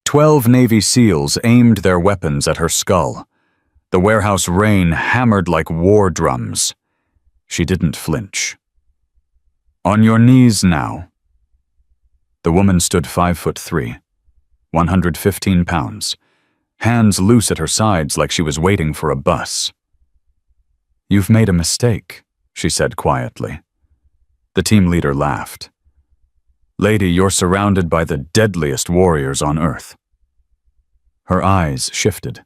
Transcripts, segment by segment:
12 Navy SEALs aimed their weapons at her skull. The warehouse rain hammered like war drums. She didn't flinch. "On your knees now." The woman stood 5'3", 115 pounds, hands loose at her sides like she was waiting for a bus. "You've made a mistake," she said quietly. The team leader laughed. "Lady, you're surrounded by the deadliest warriors on Earth." Her eyes shifted.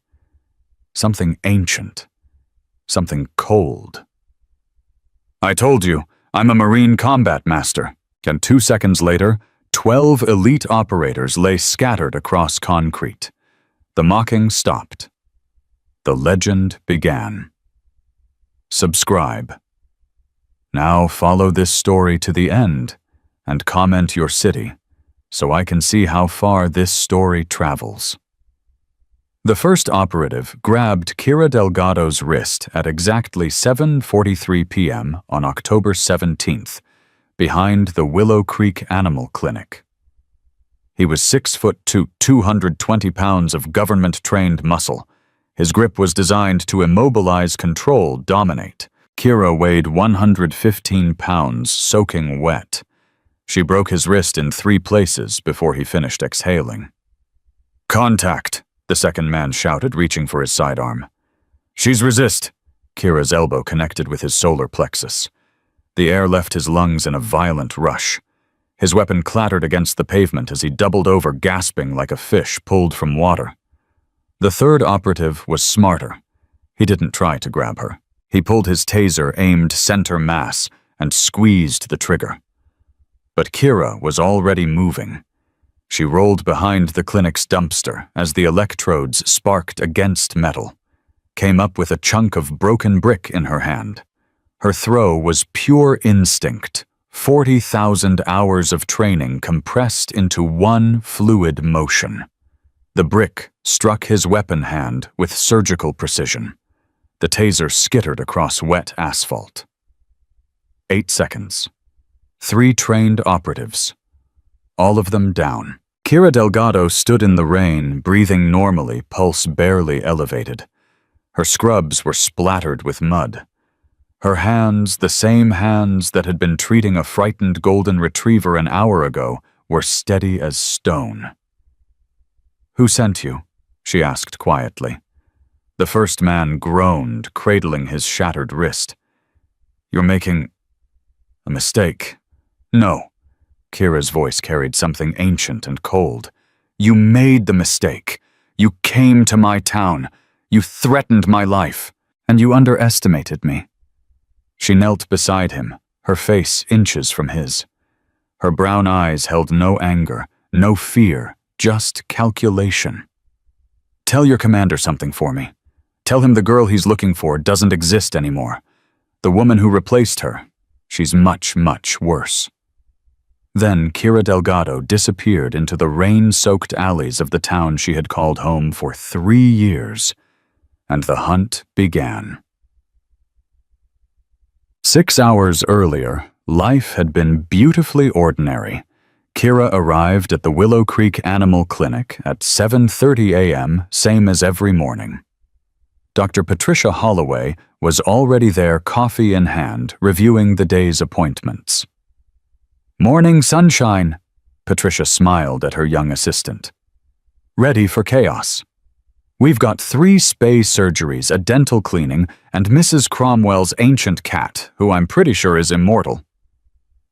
Something ancient. Something cold. "I told you, I'm a Marine combat master." And 2 seconds later, 12 elite operators lay scattered across concrete. The mocking stopped. The legend began. Subscribe. Now follow this story to the end and comment your city so I can see how far this story travels. The first operative grabbed Kira Delgado's wrist at exactly 7:43 p.m. on October 17th, behind the Willow Creek Animal Clinic. He was 6'2", 220 pounds of government-trained muscle. His grip was designed to immobilize, control, dominate. Kira weighed 115 pounds, soaking wet. She broke his wrist in 3 places before he finished exhaling. "Contact!" the second man shouted, reaching for his sidearm. "She's resist." Kira's elbow connected with his solar plexus. The air left his lungs in a violent rush. His weapon clattered against the pavement as he doubled over, gasping like a fish pulled from water. The third operative was smarter. He didn't try to grab her. He pulled his taser aimed center mass and squeezed the trigger. But Kira was already moving. She rolled behind the clinic's dumpster as the electrodes sparked against metal, came up with a chunk of broken brick in her hand. Her throw was pure instinct, 40,000 hours of training compressed into one fluid motion. The brick struck his weapon hand with surgical precision. The taser skittered across wet asphalt. 8 seconds. 3 trained operatives. All of them down. Kira Delgado stood in the rain, breathing normally, pulse barely elevated. Her scrubs were splattered with mud. Her hands, the same hands that had been treating a frightened golden retriever an hour ago, were steady as stone. "Who sent you?" she asked quietly. The first man groaned, cradling his shattered wrist. "You're making a mistake." "No." Kira's voice carried something ancient and cold. "You made the mistake. You came to my town. You threatened my life. And you underestimated me." She knelt beside him, her face inches from his. Her brown eyes held no anger, no fear, just calculation. "Tell your commander something for me. Tell him the girl he's looking for doesn't exist anymore. The woman who replaced her, she's much, much worse." Then Kira Delgado disappeared into the rain-soaked alleys of the town she had called home for 3 years, and the hunt began. 6 hours earlier, life had been beautifully ordinary. Kira arrived at the Willow Creek Animal Clinic at 7:30 a.m., same as every morning. Dr. Patricia Holloway was already there, coffee in hand, reviewing the day's appointments. "Morning sunshine," Patricia smiled at her young assistant. "Ready for chaos. We've got 3 spay surgeries, a dental cleaning, and Mrs. Cromwell's ancient cat, who I'm pretty sure is immortal."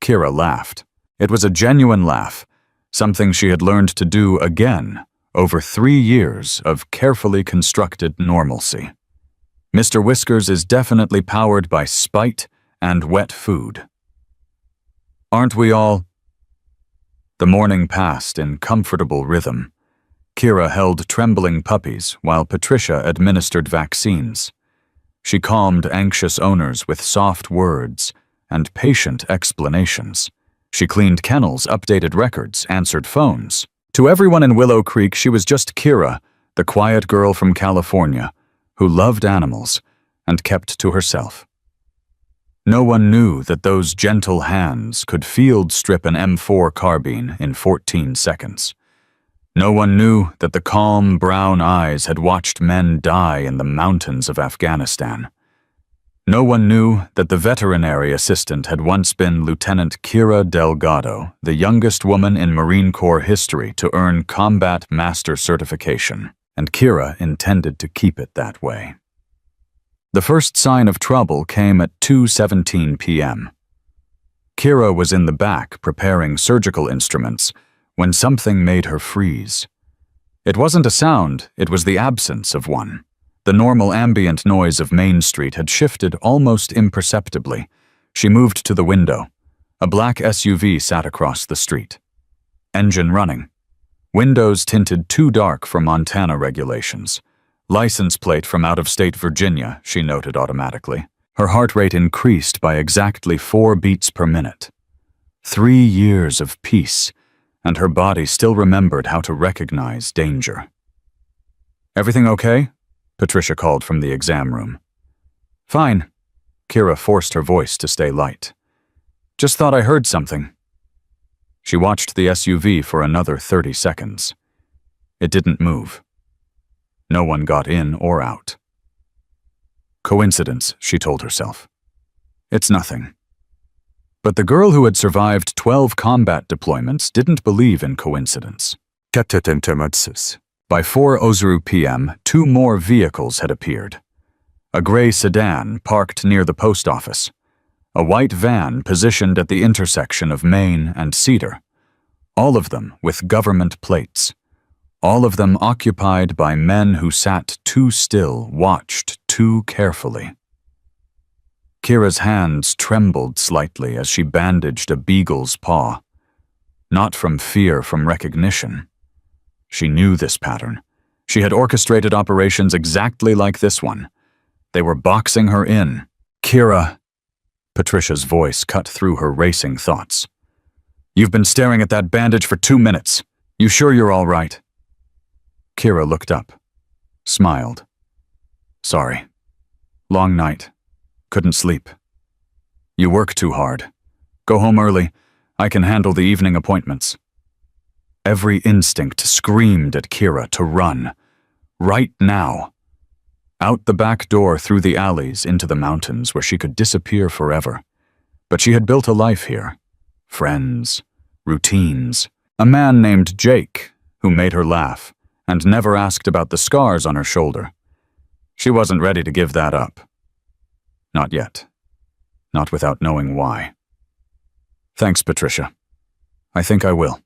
Kira laughed. It was a genuine laugh, something she had learned to do again over 3 years of carefully constructed normalcy. Mr. Whiskers is definitely powered by spite and wet food. "Aren't we all?" The morning passed in comfortable rhythm. Kira held trembling puppies while Patricia administered vaccines. She calmed anxious owners with soft words and patient explanations. She cleaned kennels, updated records, answered phones. To everyone in Willow Creek, she was just Kira, the quiet girl from California, who loved animals and kept to herself. No one knew that those gentle hands could field strip an M4 carbine in 14 seconds. No one knew that the calm brown eyes had watched men die in the mountains of Afghanistan. No one knew that the veterinary assistant had once been Lieutenant Kira Delgado, the youngest woman in Marine Corps history to earn Combat Master certification, and Kira intended to keep it that way. The first sign of trouble came at 2:17 p.m. Kira was in the back preparing surgical instruments when something made her freeze. It wasn't a sound, it was the absence of one. The normal ambient noise of Main Street had shifted almost imperceptibly. She moved to the window. A black SUV sat across the street. Engine running. Windows tinted too dark for Montana regulations. License plate from out-of-state Virginia, she noted automatically. Her heart rate increased by exactly 4 beats per minute. 3 years of peace, and her body still remembered how to recognize danger. "Everything okay?" Patricia called from the exam room. "Fine." Kira forced her voice to stay light. "Just thought I heard something." She watched the SUV for another 30 seconds. It didn't move. No one got in or out. Coincidence, she told herself. It's nothing. But the girl who had survived 12 combat deployments didn't believe in coincidence. By 4:00 p.m., 2 more vehicles had appeared. A gray sedan parked near the post office. A white van positioned at the intersection of Main and Cedar. All of them with government plates. All of them occupied by men who sat too still, watched too carefully. Kira's hands trembled slightly as she bandaged a beagle's paw. Not from fear, from recognition. She knew this pattern. She had orchestrated operations exactly like this one. They were boxing her in. "Kira," Patricia's voice cut through her racing thoughts. "You've been staring at that bandage for 2 minutes. You sure you're all right?" Kira looked up, smiled. "Sorry. Long night. Couldn't sleep. You work too hard. Go home early. I can handle the evening appointments." Every instinct screamed at Kira to run. Right now. Out the back door through the alleys into the mountains where she could disappear forever. But she had built a life here. Friends. Routines. A man named Jake, who made her laugh, and never asked about the scars on her shoulder. She wasn't ready to give that up. Not yet. Not without knowing why. "Thanks, Patricia. I think I will."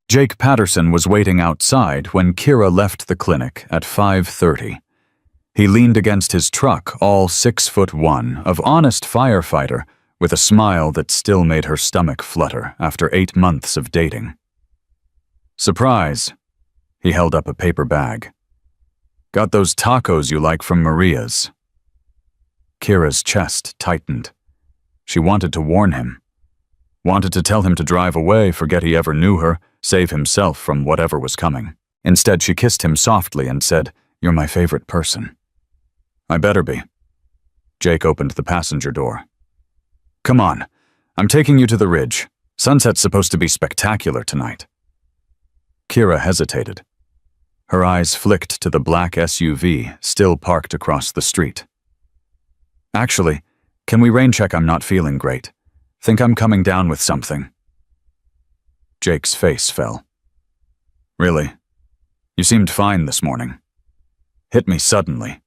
Jake Patterson was waiting outside when Kira left the clinic at 5:30. He leaned against his truck, all 6'1", of honest firefighter, with a smile that still made her stomach flutter after 8 months of dating. "Surprise." He held up a paper bag. "Got those tacos you like from Maria's." Kira's chest tightened. She wanted to warn him. Wanted to tell him to drive away, forget he ever knew her, save himself from whatever was coming. Instead, she kissed him softly and said, "You're my favorite person." "I better be." Jake opened the passenger door. "Come on. I'm taking you to the ridge. Sunset's supposed to be spectacular tonight." Kira hesitated. Her eyes flicked to the black SUV still parked across the street. "Actually, can we rain check? I'm not feeling great. Think I'm coming down with something." Jake's face fell. "Really? You seemed fine this morning. Hit me suddenly."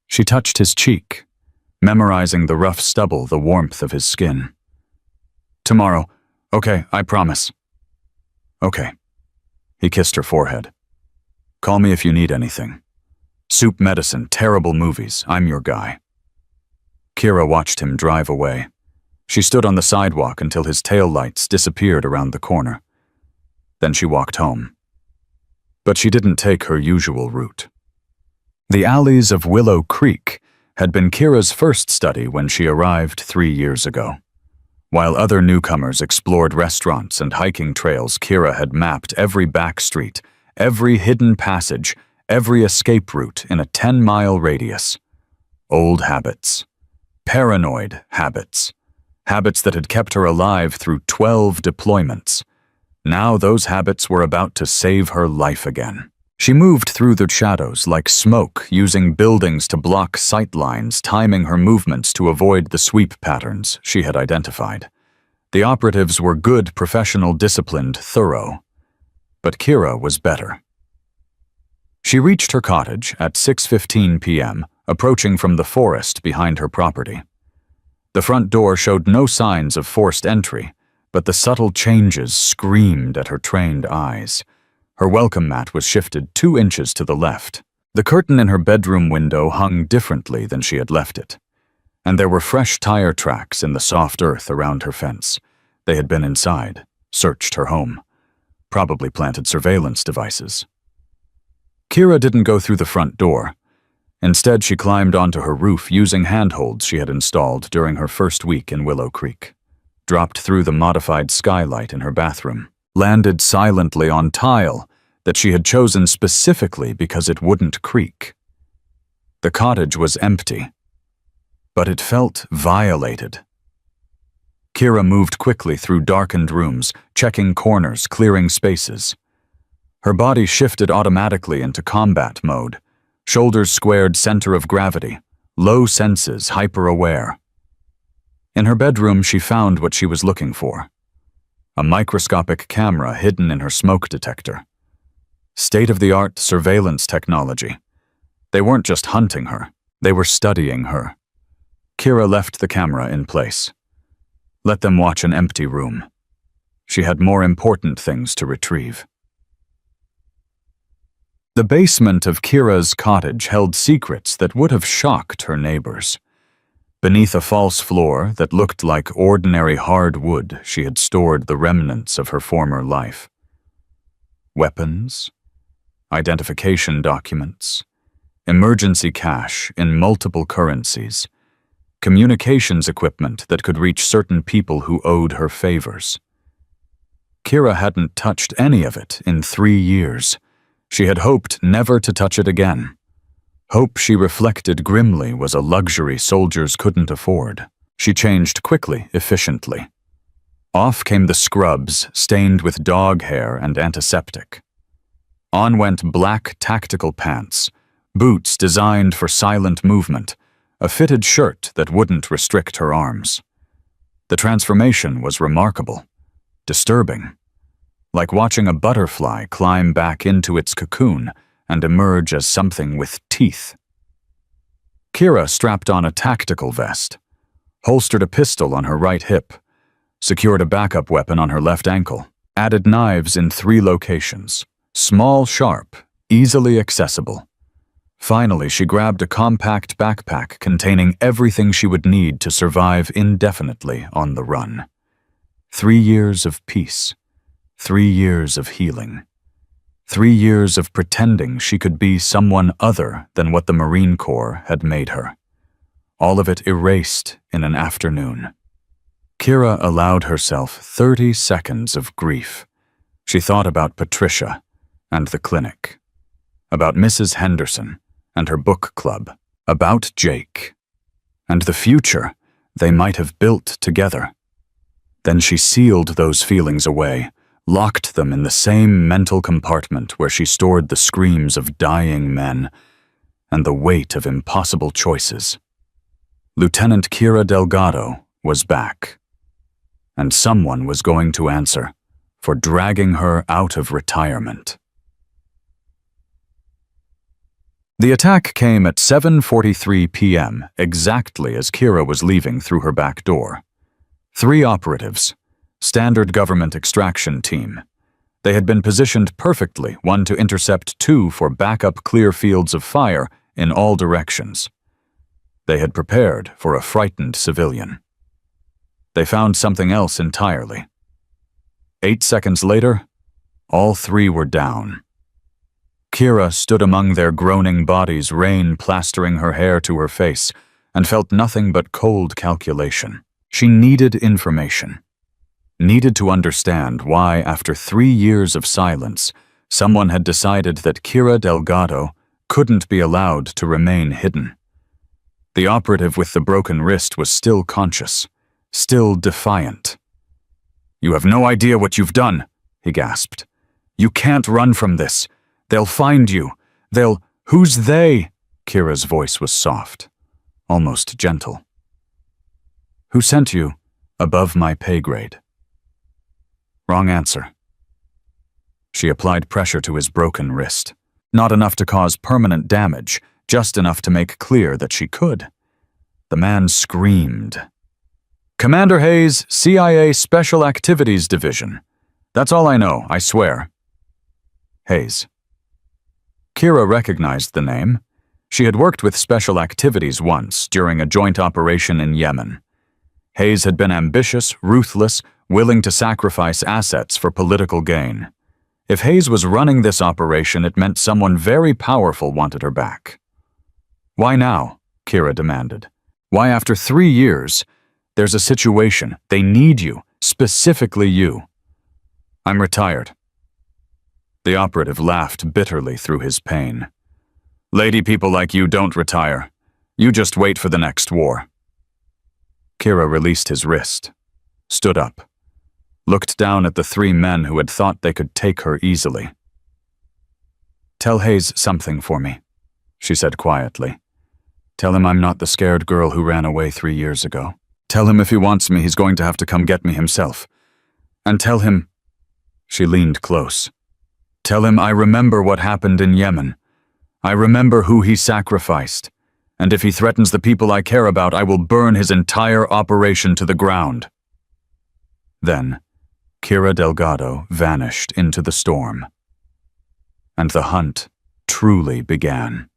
She touched his cheek, memorizing the rough stubble, the warmth of his skin. "Tomorrow. Okay, I promise." "Okay." He kissed her forehead. "Call me if you need anything. Soup medicine, terrible movies, I'm your guy." Kira watched him drive away. She stood on the sidewalk until his taillights disappeared around the corner. Then she walked home. But she didn't take her usual route. The alleys of Willow Creek had been Kira's first study when she arrived 3 years ago. While other newcomers explored restaurants and hiking trails, Kira had mapped every back street, every hidden passage, every escape route in a 10-mile radius. Old habits. Paranoid habits. Habits that had kept her alive through 12 deployments. Now those habits were about to save her life again. She moved through the shadows like smoke, using buildings to block sight lines, timing her movements to avoid the sweep patterns she had identified. The operatives were good, professional, disciplined, thorough. But Kira was better. She reached her cottage at 6:15 p.m., approaching from the forest behind her property. The front door showed no signs of forced entry, but the subtle changes screamed at her trained eyes. Her welcome mat was shifted 2 inches to the left. The curtain in her bedroom window hung differently than she had left it, and there were fresh tire tracks in the soft earth around her fence. They had been inside, searched her home, probably planted surveillance devices. Kira didn't go through the front door. Instead, she climbed onto her roof using handholds she had installed during her first week in Willow Creek, dropped through the modified skylight in her bathroom, landed silently on tile that she had chosen specifically because it wouldn't creak. The cottage was empty, but it felt violated. Kira moved quickly through darkened rooms, checking corners, clearing spaces. Her body shifted automatically into combat mode, shoulders squared, center of gravity, low senses, hyper-aware. In her bedroom, she found what she was looking for: a microscopic camera hidden in her smoke detector. State-of-the-art surveillance technology. They weren't just hunting her, they were studying her. Kira left the camera in place. Let them watch an empty room. She had more important things to retrieve. The basement of Kira's cottage held secrets that would have shocked her neighbors. Beneath a false floor that looked like ordinary hard wood, she had stored the remnants of her former life. Weapons, identification documents, emergency cash in multiple currencies, communications equipment that could reach certain people who owed her favors. Kira hadn't touched any of it in 3 years. She had hoped never to touch it again. Hope, she reflected grimly, was a luxury soldiers couldn't afford. She changed quickly, efficiently. Off came the scrubs, stained with dog hair and antiseptic. On went black tactical pants, boots designed for silent movement, a fitted shirt that wouldn't restrict her arms. The transformation was remarkable, disturbing, like watching a butterfly climb back into its cocoon and emerge as something with teeth. Kira strapped on a tactical vest, holstered a pistol on her right hip, secured a backup weapon on her left ankle, added knives in 3 locations, small, sharp, easily accessible. Finally, she grabbed a compact backpack containing everything she would need to survive indefinitely on the run. 3 years of peace, 3 years of healing. 3 years of pretending she could be someone other than what the Marine Corps had made her. All of it erased in an afternoon. Kira allowed herself 30 seconds of grief. She thought about Patricia and the clinic, about Mrs. Henderson and her book club, about Jake, and the future they might have built together. Then she sealed those feelings away, locked them in the same mental compartment where she stored the screams of dying men and the weight of impossible choices. Lieutenant Kira Delgado was back, and someone was going to answer for dragging her out of retirement. The attack came at 7:43 p.m., exactly as Kira was leaving through her back door. 3 operatives, standard government extraction team. They had been positioned perfectly, 1 to intercept, 2 for backup clear fields of fire in all directions. They had prepared for a frightened civilian. They found something else entirely. 8 seconds later, all 3 were down. Kira stood among their groaning bodies, rain plastering her hair to her face, and felt nothing but cold calculation. She needed information. Needed to understand why, after 3 years of silence, someone had decided that Kira Delgado couldn't be allowed to remain hidden. The operative with the broken wrist was still conscious, still defiant. "You have no idea what you've done," he gasped. "You can't run from this. They'll find you. Who's they?" Kira's voice was soft, almost gentle. "Who sent you? Above my pay grade." Wrong answer. She applied pressure to his broken wrist. Not enough to cause permanent damage, just enough to make clear that she could. The man screamed. "Commander Hayes, CIA Special Activities Division. That's all I know, I swear." Hayes. Kira recognized the name. She had worked with Special Activities once during a joint operation in Yemen. Hayes had been ambitious, ruthless, willing to sacrifice assets for political gain. If Hayes was running this operation, it meant someone very powerful wanted her back. "Why now?" Kira demanded. "Why after 3 years? There's a situation. They need you, specifically you." "I'm retired." The operative laughed bitterly through his pain. "Lady people like you don't retire. You just wait for the next war." Kira released his wrist, stood up, looked down at the 3 men who had thought they could take her easily. "Tell Hayes something for me," she said quietly. "Tell him I'm not the scared girl who ran away 3 years ago. Tell him if he wants me, he's going to have to come get me himself. And tell him—" She leaned close. "Tell him I remember what happened in Yemen. I remember who he sacrificed. And if he threatens the people I care about, I will burn his entire operation to the ground." Then, Kira Delgado vanished into the storm. And the hunt truly began.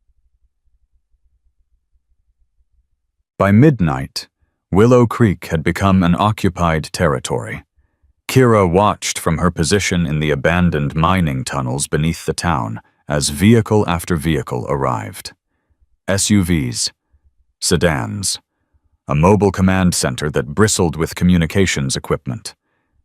By midnight, Willow Creek had become an occupied territory. Kira watched from her position in the abandoned mining tunnels beneath the town as vehicle after vehicle arrived. SUVs, sedans, a mobile command center that bristled with communications equipment.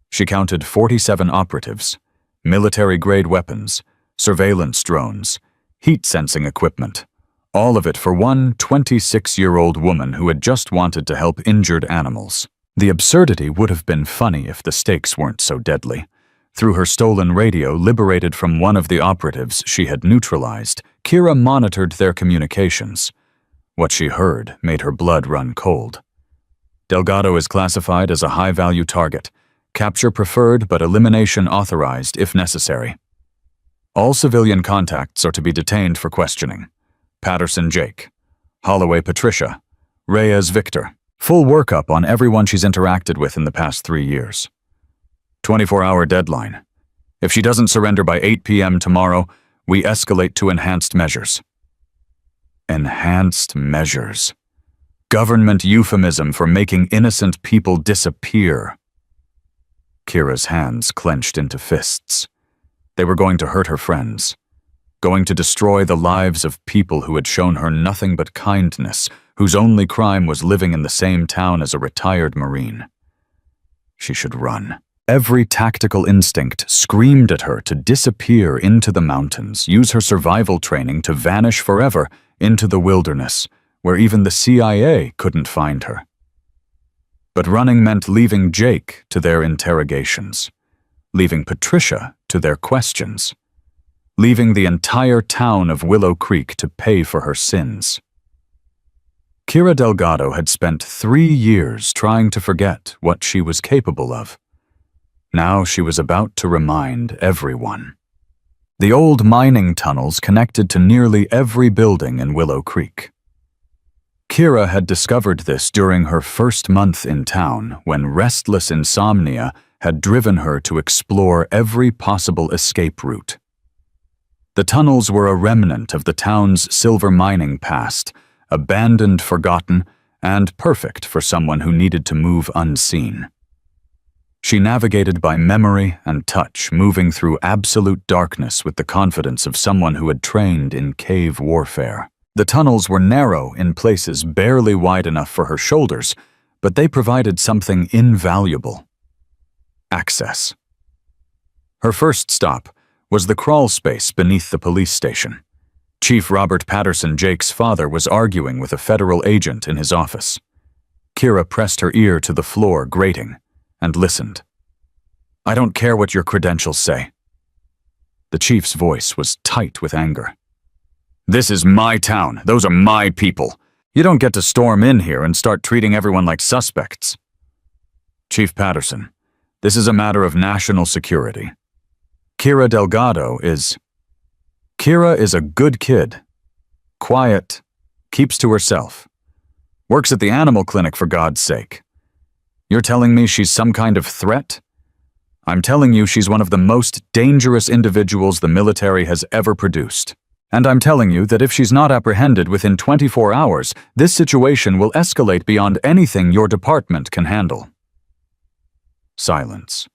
She counted 47 operatives, military-grade weapons, surveillance drones, heat-sensing equipment, all of it for one 26-year-old woman who had just wanted to help injured animals. The absurdity would have been funny if the stakes weren't so deadly. Through her stolen radio, liberated from one of the operatives she had neutralized, Kira monitored their communications. What she heard made her blood run cold. Delgado is classified as a high-value target. Capture preferred, but elimination authorized if necessary. All civilian contacts are to be detained for questioning. Patterson Jake, Holloway Patricia, Reyes Victor. Full workup on everyone she's interacted with in the past 3 years. 24-hour deadline. If she doesn't surrender by 8 p.m. tomorrow, we escalate to enhanced measures. Enhanced measures. Government euphemism for making innocent people disappear. Kira's hands clenched into fists. They were going to hurt her friends, going to destroy the lives of people who had shown her nothing but kindness, whose only crime was living in the same town as a retired Marine. She should run. Every tactical instinct screamed at her to disappear into the mountains, use her survival training to vanish forever into the wilderness, where even the CIA couldn't find her. But running meant leaving Jake to their interrogations, leaving Patricia to their questions, leaving the entire town of Willow Creek to pay for her sins. Kira Delgado had spent 3 years trying to forget what she was capable of. Now she was about to remind everyone. The old mining tunnels connected to nearly every building in Willow Creek. Kira had discovered this during her first month in town, when restless insomnia had driven her to explore every possible escape route. The tunnels were a remnant of the town's silver mining past, abandoned, forgotten, and perfect for someone who needed to move unseen. She navigated by memory and touch, moving through absolute darkness with the confidence of someone who had trained in cave warfare. The tunnels were narrow in places, barely wide enough for her shoulders, but they provided something invaluable: access. Her first stop was the crawl space beneath the police station. Chief Robert Patterson Jake's father was arguing with a federal agent in his office. Kira pressed her ear to the floor, grating, and listened. I don't care what your credentials say. The chief's voice was tight with anger. This is my town. Those are my people. You don't get to storm in here and start treating everyone like suspects. Chief Patterson, this is a matter of national security. Kira Delgado is... Kira is a good kid. Quiet, keeps to herself. Works at the animal clinic, for God's sake. You're telling me she's some kind of threat? I'm telling you she's one of the most dangerous individuals the military has ever produced. And I'm telling you that if she's not apprehended within 24 hours, this situation will escalate beyond anything your department can handle. Silence.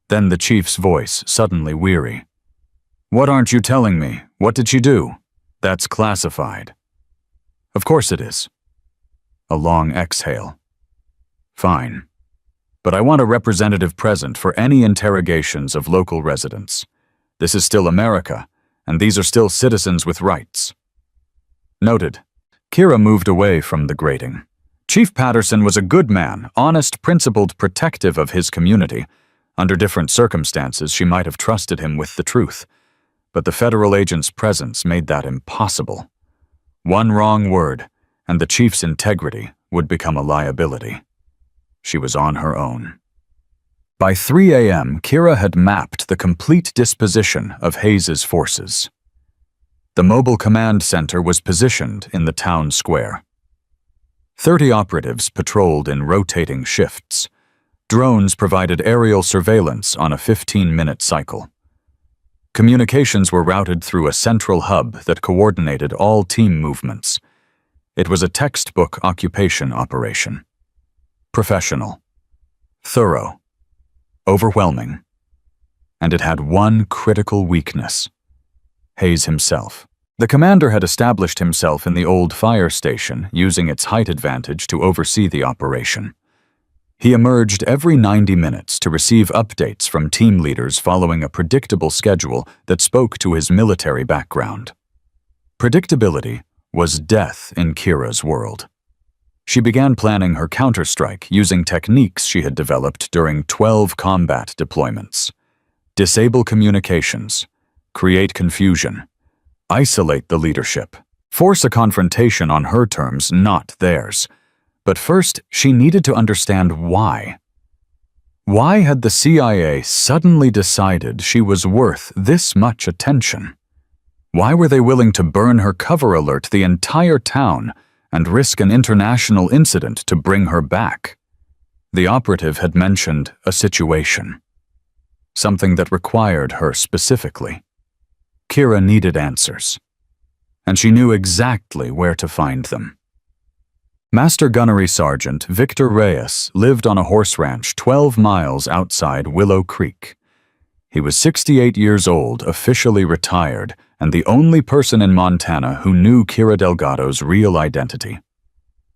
Then the chief's voice, suddenly weary. What aren't you telling me? What did she do? That's classified. Of course it is. A long exhale. Fine. But I want a representative present for any interrogations of local residents. This is still America, and these are still citizens with rights. Noted. Kira moved away from the grating. Chief Patterson was a good man, honest, principled, protective of his community. Under different circumstances, she might have trusted him with the truth. But the federal agent's presence made that impossible. One wrong word, and the chief's integrity would become a liability. She was on her own. By 3 a.m., Kira had mapped the complete disposition of Hayes's forces. The mobile command center was positioned in the town square. 30 operatives patrolled in rotating shifts. Drones provided aerial surveillance on a 15-minute cycle. Communications were routed through a central hub that coordinated all team movements. It was a textbook occupation operation. Professional. Thorough. Overwhelming. And it had one critical weakness. Hayes himself. The commander had established himself in the old fire station, using its height advantage to oversee the operation. He emerged every 90 minutes to receive updates from team leaders following a predictable schedule that spoke to his military background. Predictability was death in Kira's world. She began planning her counterstrike using techniques she had developed during 12 combat deployments. Disable communications, create confusion, isolate the leadership, force a confrontation on her terms, not theirs. But first, she needed to understand why. Why had the CIA suddenly decided she was worth this much attention? Why were they willing to burn her cover alert the entire town and risk an international incident to bring her back? The operative had mentioned a situation. Something that required her specifically. Kira needed answers. And she knew exactly where to find them. Master Gunnery Sergeant Victor Reyes lived on a horse ranch 12 miles outside Willow Creek. He was 68 years old, officially retired, and the only person in Montana who knew Kira Delgado's real identity.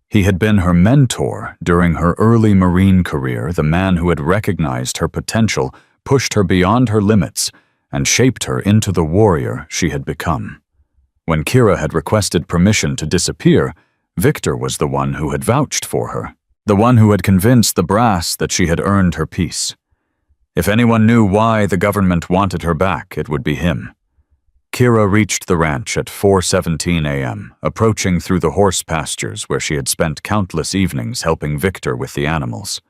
He had been her mentor during her early Marine career, the man who had recognized her potential, pushed her beyond her limits, and shaped her into the warrior she had become. When Kira had requested permission to disappear, Victor was the one who had vouched for her, the one who had convinced the brass that she had earned her peace. If anyone knew why the government wanted her back, it would be him. Kira reached the ranch at 4:17 a.m., approaching through the horse pastures where she had spent countless evenings helping Victor with the animals.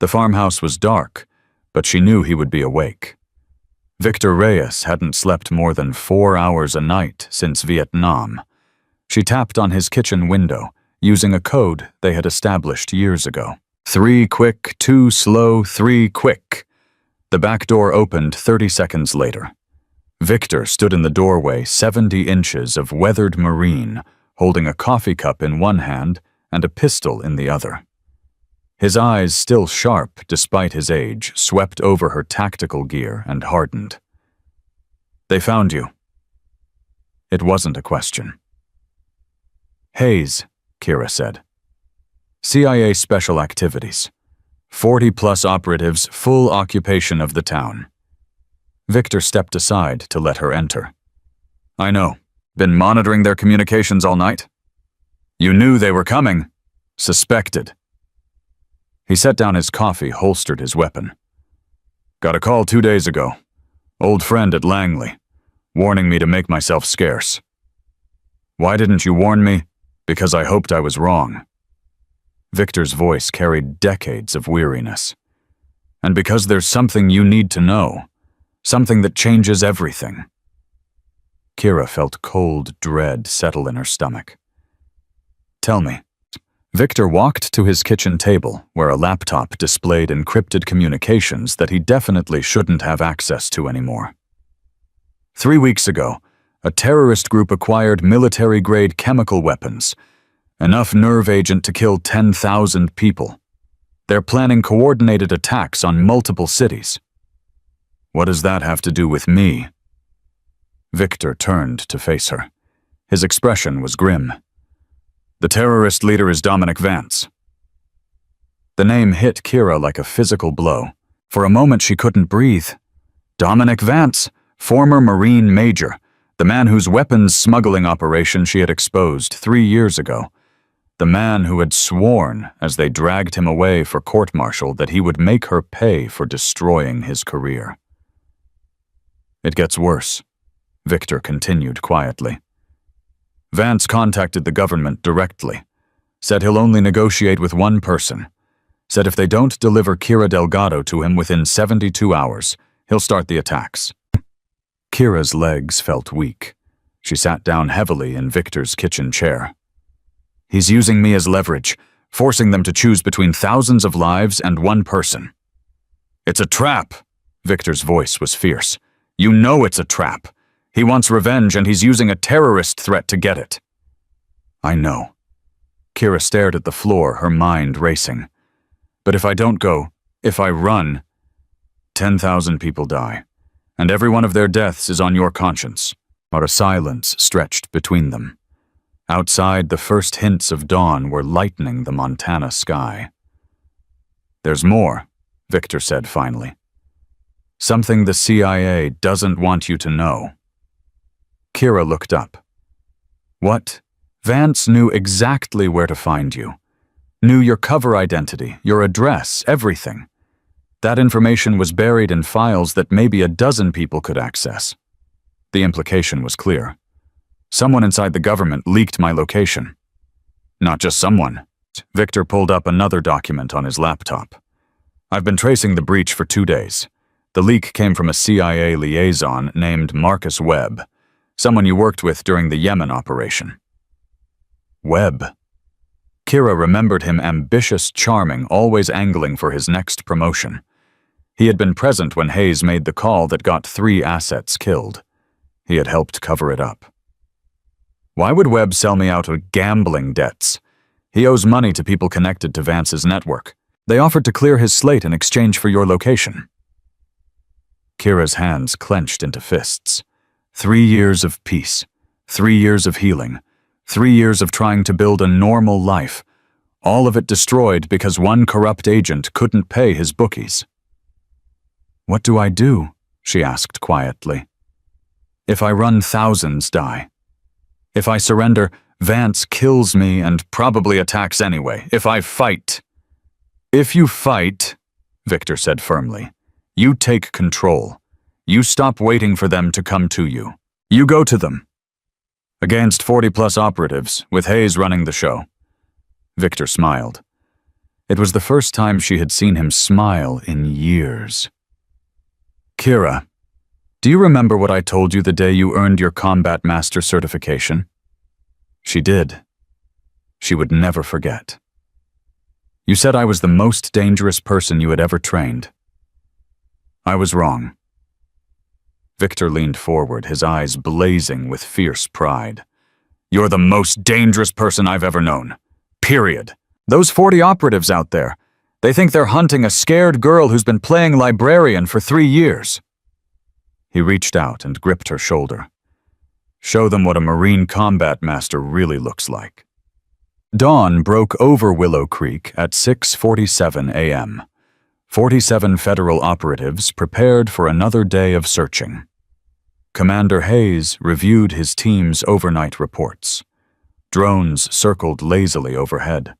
The farmhouse was dark, but she knew he would be awake. Victor Reyes hadn't slept more than 4 hours a night since Vietnam. She tapped on his kitchen window, using a code they had established years ago. 3 quick, 2 slow, 3 quick. The back door opened 30 seconds later. Victor stood in the doorway, 70 inches of weathered marine, holding a coffee cup in one hand and a pistol in the other. His eyes, still sharp despite his age, swept over her tactical gear and hardened. They found you. It wasn't a question. Hayes, Kira said. CIA Special Activities. 40-plus operatives, full occupation of the town. Victor stepped aside to let her enter. I know. Been monitoring their communications all night? You knew they were coming. Suspected. He set down his coffee, holstered his weapon. Got a call 2 days ago. Old friend at Langley, warning me to make myself scarce. Why didn't you warn me? Because I hoped I was wrong. Victor's voice carried decades of weariness. And because there's something you need to know, something that changes everything. Kira felt cold dread settle in her stomach. Tell me. Victor walked to his kitchen table, where a laptop displayed encrypted communications that he definitely shouldn't have access to anymore. 3 weeks ago, a terrorist group acquired military-grade chemical weapons, enough nerve agent to kill 10,000 people. They're planning coordinated attacks on multiple cities. What does that have to do with me? Victor turned to face her. His expression was grim. The terrorist leader is Dominic Vance. The name hit Kira like a physical blow. For a moment she couldn't breathe. Dominic Vance, former Marine major, the man whose weapons smuggling operation she had exposed 3 years ago. The man who had sworn, as they dragged him away for court-martial, that he would make her pay for destroying his career. It gets worse, Victor continued quietly. Vance contacted the government directly, said he'll only negotiate with one person, said if they don't deliver Kira Delgado to him within 72 hours, he'll start the attacks. Kira's legs felt weak. She sat down heavily in Victor's kitchen chair. He's using me as leverage, forcing them to choose between thousands of lives and one person. It's a trap, Victor's voice was fierce. You know it's a trap. He wants revenge and he's using a terrorist threat to get it. I know. Kira stared at the floor, her mind racing. But if I don't go, if I run, 10,000 people die, and every one of their deaths is on your conscience. A silence stretched between them. Outside, the first hints of dawn were lightening the Montana sky. There's more, Victor said finally. Something the CIA doesn't want you to know. Kira looked up. What? Vance knew exactly where to find you. Knew your cover identity, your address, everything. That information was buried in files that maybe a dozen people could access. The implication was clear. Someone inside the government leaked my location. Not just someone. Victor pulled up another document on his laptop. I've been tracing the breach for 2 days. The leak came from a CIA liaison named Marcus Webb, someone you worked with during the Yemen operation. Webb. Kira remembered him ambitious, charming, always angling for his next promotion. He had been present when Hayes made the call that got 3 assets killed. He had helped cover it up. Why would Webb sell me out of gambling debts? He owes money to people connected to Vance's network. They offered to clear his slate in exchange for your location. Kira's hands clenched into fists. 3 years of peace, 3 years of healing, 3 years of trying to build a normal life, all of it destroyed because one corrupt agent couldn't pay his bookies. What do I do? She asked quietly. If I run, thousands die. If I surrender, Vance kills me and probably attacks anyway. If I fight. If you fight, Victor said firmly, you take control. You stop waiting for them to come to you. You go to them. Against 40-plus operatives, with Hayes running the show. Victor smiled. It was the first time she had seen him smile in years. Kira, do you remember what I told you the day you earned your Combat Master certification? She did. She would never forget. You said I was the most dangerous person you had ever trained. I was wrong. Victor leaned forward, his eyes blazing with fierce pride. You're the most dangerous person I've ever known. Period. Those 40 operatives out there, they think they're hunting a scared girl who's been playing librarian for 3 years. He reached out and gripped her shoulder. Show them what a Marine Combat Master really looks like. Dawn broke over Willow Creek at 6:47 a.m. 47 federal operatives prepared for another day of searching. Commander Hayes reviewed his team's overnight reports. Drones circled lazily overhead.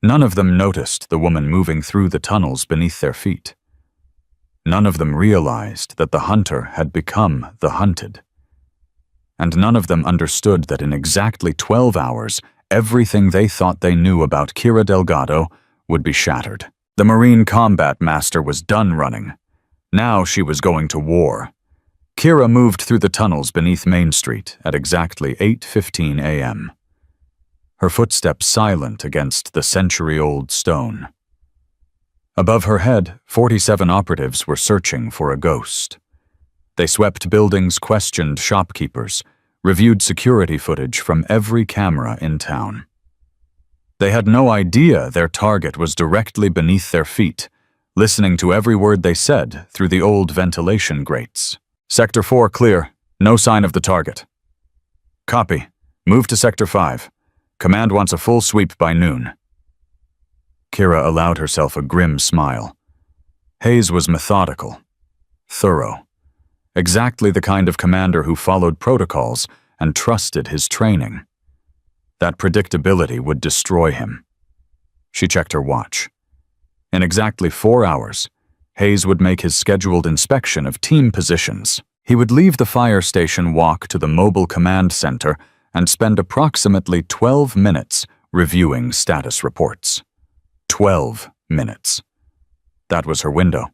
None of them noticed the woman moving through the tunnels beneath their feet. None of them realized that the hunter had become the hunted. And none of them understood that in exactly 12 hours, everything they thought they knew about Kira Delgado would be shattered. The Marine Combat Master was done running. Now she was going to war. Kira moved through the tunnels beneath Main Street at exactly 8:15 a.m. Her footsteps silent against the century-old stone. Above her head, 47 operatives were searching for a ghost. They swept buildings, questioned shopkeepers, reviewed security footage from every camera in town. They had no idea their target was directly beneath their feet, listening to every word they said through the old ventilation grates. Sector 4 clear. No sign of the target. Copy. Move to Sector 5. Command wants a full sweep by noon. Kira allowed herself a grim smile. Hayes was methodical, thorough, exactly the kind of commander who followed protocols and trusted his training. That predictability would destroy him. She checked her watch. In exactly 4 hours, Hayes would make his scheduled inspection of team positions. He would leave the fire station, walk to the mobile command center, and spend approximately 12 minutes reviewing status reports. 12 minutes. That was her window.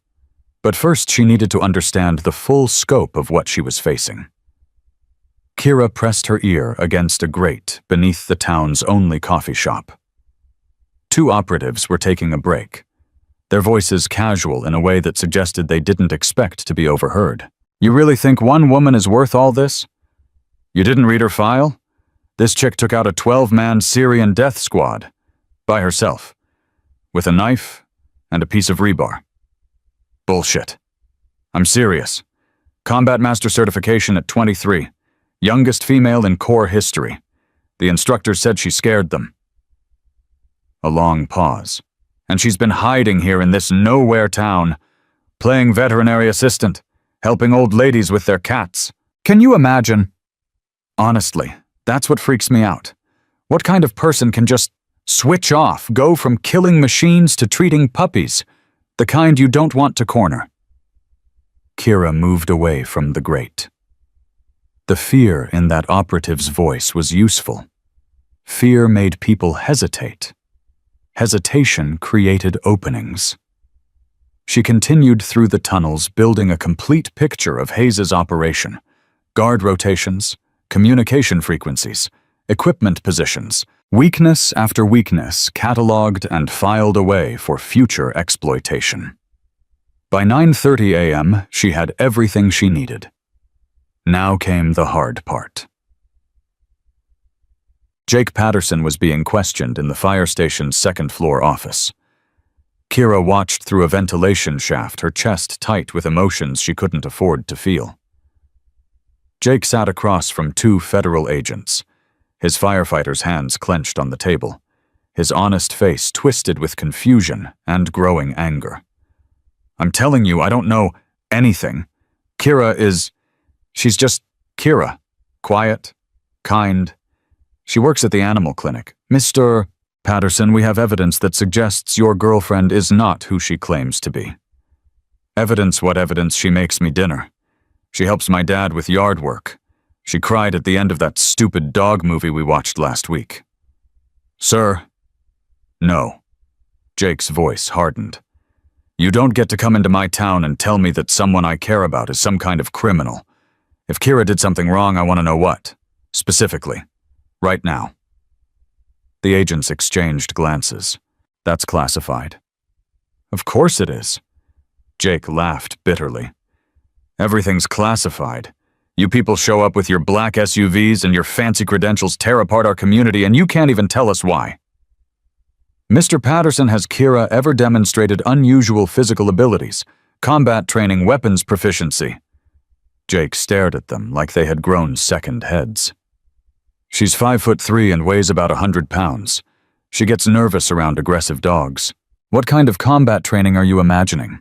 But first she needed to understand the full scope of what she was facing. Kira pressed her ear against a grate beneath the town's only coffee shop. 2 operatives were taking a break, their voices casual in a way that suggested they didn't expect to be overheard. You really think one woman is worth all this? You didn't read her file? This chick took out a 12-man Syrian death squad, by herself, with a knife and a piece of rebar. Bullshit. I'm serious. Combat Master certification at 23. Youngest female in Corps history. The instructor said she scared them. A long pause. And she's been hiding here in this nowhere town, playing veterinary assistant, helping old ladies with their cats. Can you imagine? Honestly, that's what freaks me out. What kind of person can just switch off, go from killing machines to treating puppies, the kind you don't want to corner? Kira moved away from the grate. The fear in that operative's voice was useful. Fear made people hesitate. Hesitation created openings. She continued through the tunnels, building a complete picture of Hayes' operation. Guard rotations, communication frequencies, equipment positions, weakness after weakness catalogued and filed away for future exploitation. By 9:30 a.m., she had everything she needed. Now came the hard part. Jake Patterson was being questioned in the fire station's second-floor office. Kira watched through a ventilation shaft, her chest tight with emotions she couldn't afford to feel. Jake sat across from 2 federal agents, his firefighter's hands clenched on the table, his honest face twisted with confusion and growing anger. I'm telling you, I don't know anything. She's just Kira. Quiet, kind. She works at the animal clinic. Mr. Patterson, we have evidence that suggests your girlfriend is not who she claims to be. Evidence? What evidence? She makes me dinner. She helps my dad with yard work. She cried at the end of that stupid dog movie we watched last week. Sir? No. Jake's voice hardened. You don't get to come into my town and tell me that someone I care about is some kind of criminal. If Kira did something wrong, I want to know what. Specifically. Right now. The agents exchanged glances. That's classified. Of course it is. Jake laughed bitterly. Everything's classified. You people show up with your black SUVs and your fancy credentials tear apart our community, and you can't even tell us why. Mr. Patterson, has Kira ever demonstrated unusual physical abilities, combat training, weapons proficiency? Jake stared at them like they had grown second heads. She's 5'3" and weighs about 100 pounds. She gets nervous around aggressive dogs. What kind of combat training are you imagining?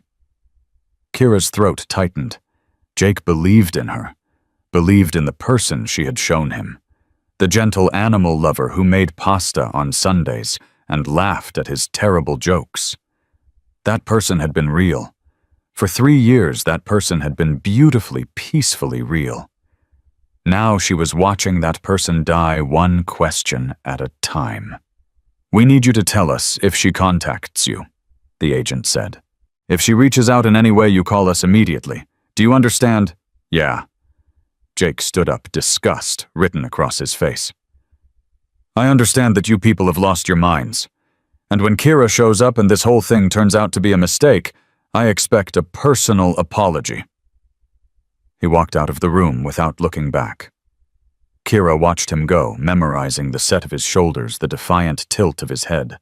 Kira's throat tightened. Jake believed in her, believed in the person she had shown him, the gentle animal lover who made pasta on Sundays and laughed at his terrible jokes. That person had been real. For 3 years, that person had been beautifully, peacefully real. Now she was watching that person die one question at a time. "We need you to tell us if she contacts you," the agent said. "If she reaches out in any way, you call us immediately. Do you understand?" "Yeah." Jake stood up, disgust written across his face. "I understand that you people have lost your minds. And when Kira shows up and this whole thing turns out to be a mistake, I expect a personal apology." He walked out of the room without looking back. Kira watched him go, memorizing the set of his shoulders, the defiant tilt of his head.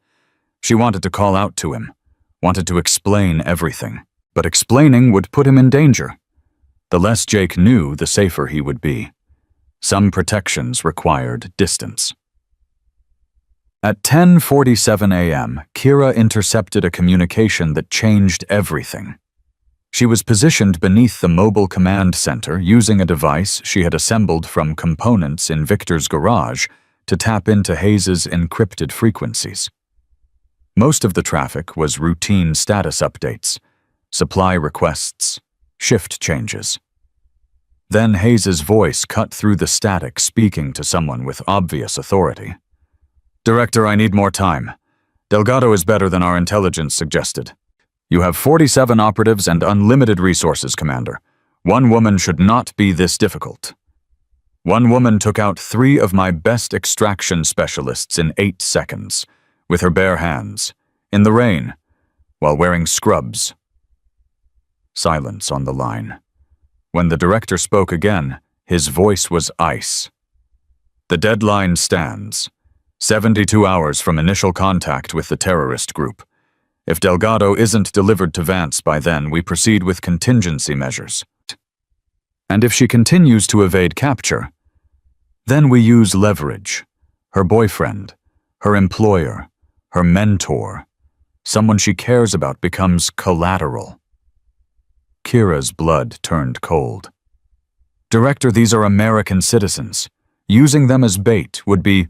She wanted to call out to him, wanted to explain everything, but explaining would put him in danger. The less Jake knew, the safer he would be. Some protections required distance. At 10:47 a.m., Kira intercepted a communication that changed everything. She was positioned beneath the mobile command center using a device she had assembled from components in Victor's garage to tap into Hayes's encrypted frequencies. Most of the traffic was routine status updates, supply requests, shift changes. Then Hayes's voice cut through the static, speaking to someone with obvious authority. "Director, I need more time. Delgado is better than our intelligence suggested. You have 47 operatives and unlimited resources, Commander. One woman should not be this difficult. One woman took out 3 of my best extraction specialists in 8 seconds, with her bare hands, in the rain, while wearing scrubs." Silence on the line. When the director spoke again, his voice was ice. "The deadline stands. 72 hours from initial contact with the terrorist group. If Delgado isn't delivered to Vance by then, we proceed with contingency measures. And if she continues to evade capture, then we use leverage. Her boyfriend, her employer, her mentor, someone she cares about becomes collateral." Kira's blood turned cold. "Director, these are American citizens. Using them as bait would be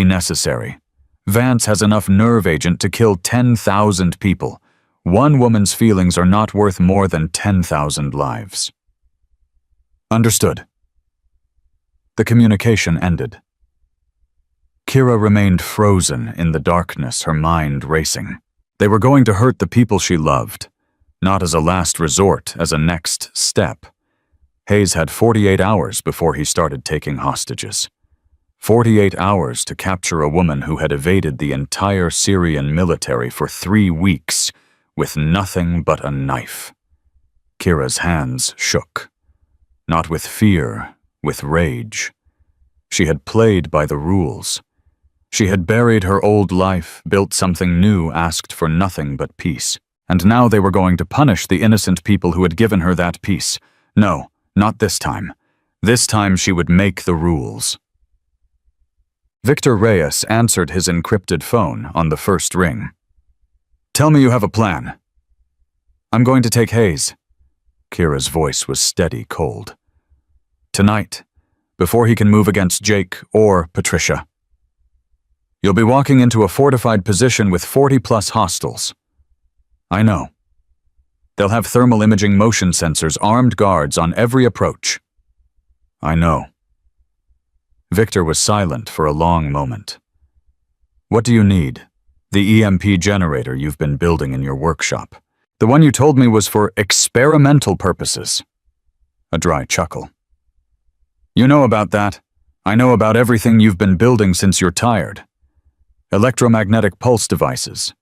necessary. Vance has enough nerve agent to kill 10,000 people. One woman's feelings are not worth more than 10,000 lives." "Understood." The communication ended. Kira remained frozen in the darkness, her mind racing. They were going to hurt the people she loved, not as a last resort, as a next step. Hayes had 48 hours before he started taking hostages. 48 hours to capture a woman who had evaded the entire Syrian military for 3 weeks with nothing but a knife. Kira's hands shook. Not with fear, with rage. She had played by the rules. She had buried her old life, built something new, asked for nothing but peace. And now they were going to punish the innocent people who had given her that peace. No, not this time. This time she would make the rules. Victor Reyes answered his encrypted phone on the first ring. "Tell me you have a plan." "I'm going to take Hayes." Kira's voice was steady, cold. "Tonight, before he can move against Jake or Patricia. You'll be walking into a fortified position with 40+ hostiles. I know. They'll have thermal imaging motion sensors, armed guards on every approach. I know." Victor was silent for a long moment. "What do you need?" "The EMP generator you've been building in your workshop. The one you told me was for experimental purposes." A dry chuckle. "You know about that. I know about everything you've been building since you're tired. Electromagnetic pulse devices,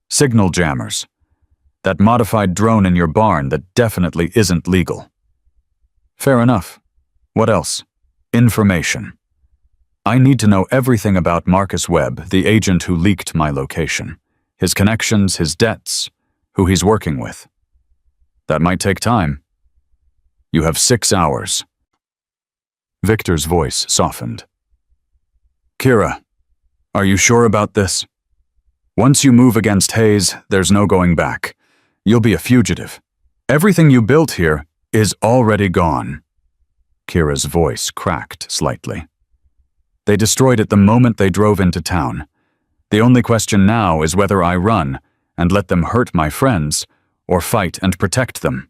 signal jammers, that modified drone in your barn that definitely isn't legal." "Fair enough. What else?" "Information. I need to know everything about Marcus Webb, the agent who leaked my location. His connections, his debts, who he's working with. That might take time. You have 6 hours." Victor's voice softened. "Kira, are you sure about this? Once you move against Hayes, there's no going back. You'll be a fugitive. Everything you built here is already gone." Kira's voice cracked slightly. "They destroyed it the moment they drove into town. The only question now is whether I run and let them hurt my friends, or fight and protect them.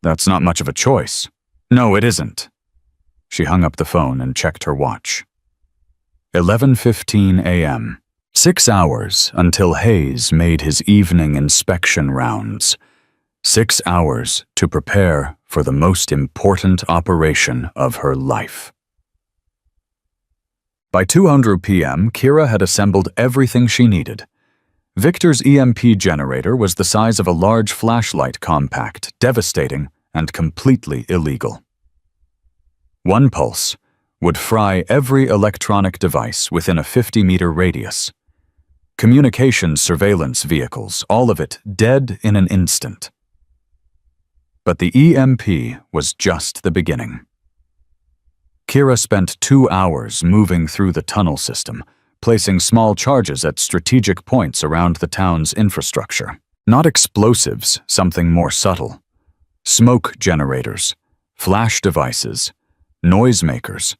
That's not much of a choice. No, it isn't. She hung up the phone and checked her watch. 11:15 a.m. 6 hours until Hayes made his evening inspection rounds. 6 hours to prepare for the most important operation of her life. By 2:00 p.m., Kira had assembled everything she needed. Victor's EMP generator was the size of a large flashlight compact, devastating and completely illegal. One pulse would fry every electronic device within a 50-meter radius. Communications surveillance vehicles, all of it dead in an instant. But the EMP was just the beginning. Kira spent 2 hours moving through the tunnel system, placing small charges at strategic points around the town's infrastructure. Not explosives, something more subtle. Smoke generators, flash devices, noisemakers.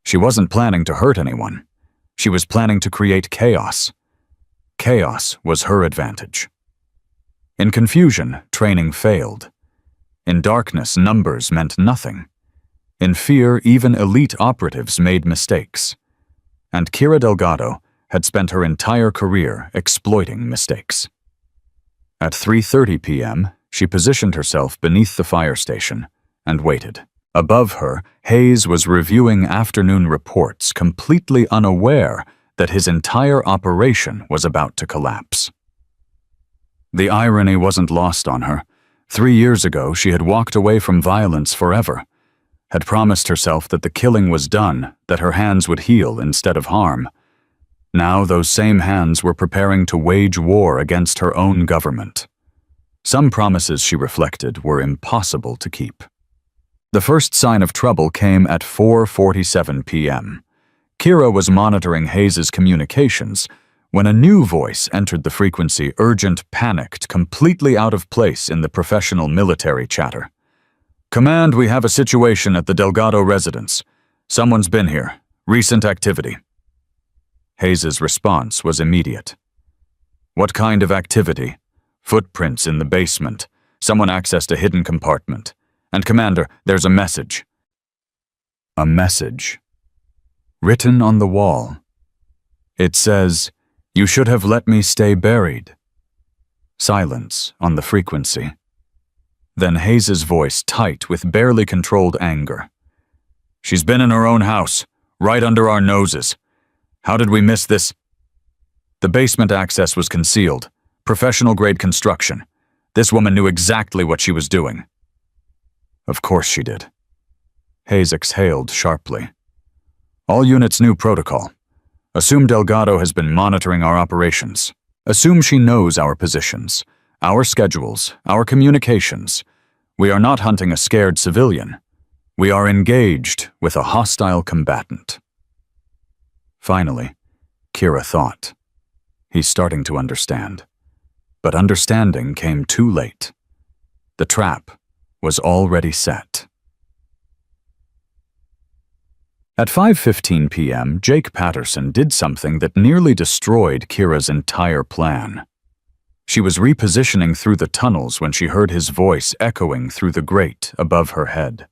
She wasn't planning to hurt anyone. She was planning to create chaos. Chaos was her advantage. In confusion, training failed. In darkness, numbers meant nothing. In fear, even elite operatives made mistakes. And Kira Delgado had spent her entire career exploiting mistakes. At 3:30 p.m., she positioned herself beneath the fire station and waited. Above her, Hayes was reviewing afternoon reports, completely unaware that his entire operation was about to collapse. The irony wasn't lost on her. 3 years ago, she had walked away from violence forever, had promised herself that the killing was done, that her hands would heal instead of harm. Now those same hands were preparing to wage war against her own government. Some promises, she reflected, were impossible to keep. The first sign of trouble came at 4:47 p.m. Kira was monitoring Hayes's communications when a new voice entered the frequency, urgent, panicked, completely out of place in the professional military chatter. "Command, we have a situation at the Delgado residence. Someone's been here. Recent activity." Hayes's response was immediate. "What kind of activity?" "Footprints in the basement. Someone accessed a hidden compartment. And Commander, there's a message." A message. Written on the wall. It says, "You should have let me stay buried." Silence on the frequency. Then Hayes's voice, tight with barely controlled anger. "She's been in her own house, right under our noses. How did we miss this?" The basement access was concealed. Professional-grade construction. This woman knew exactly what she was doing. Of course she did. Hayes exhaled sharply. "All units knew protocol. Assume Delgado has been monitoring our operations. Assume she knows our positions, our schedules, our communications. We are not hunting a scared civilian. We are engaged with a hostile combatant." Finally, Kira thought. He's starting to understand. But understanding came too late. The trap was already set. At 5:15 p.m., Jake Patterson did something that nearly destroyed Kira's entire plan. She was repositioning through the tunnels when she heard his voice echoing through the grate above her head.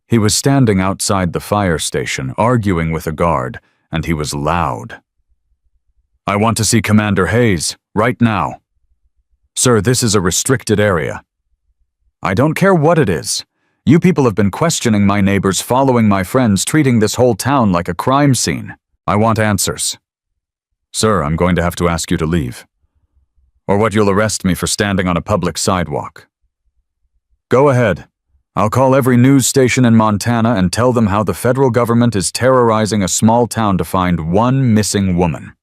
He was standing outside the fire station, arguing with a guard, and he was loud. "I want to see Commander Hayes, right now." "Sir, this is a restricted area." "I don't care what it is. You people have been questioning my neighbors, following my friends, treating this whole town like a crime scene. I want answers." "Sir, I'm going to have to ask you to leave. Or what, you'll arrest me for standing on a public sidewalk." "Go ahead. I'll call every news station in Montana and tell them how the federal government is terrorizing a small town to find one missing woman."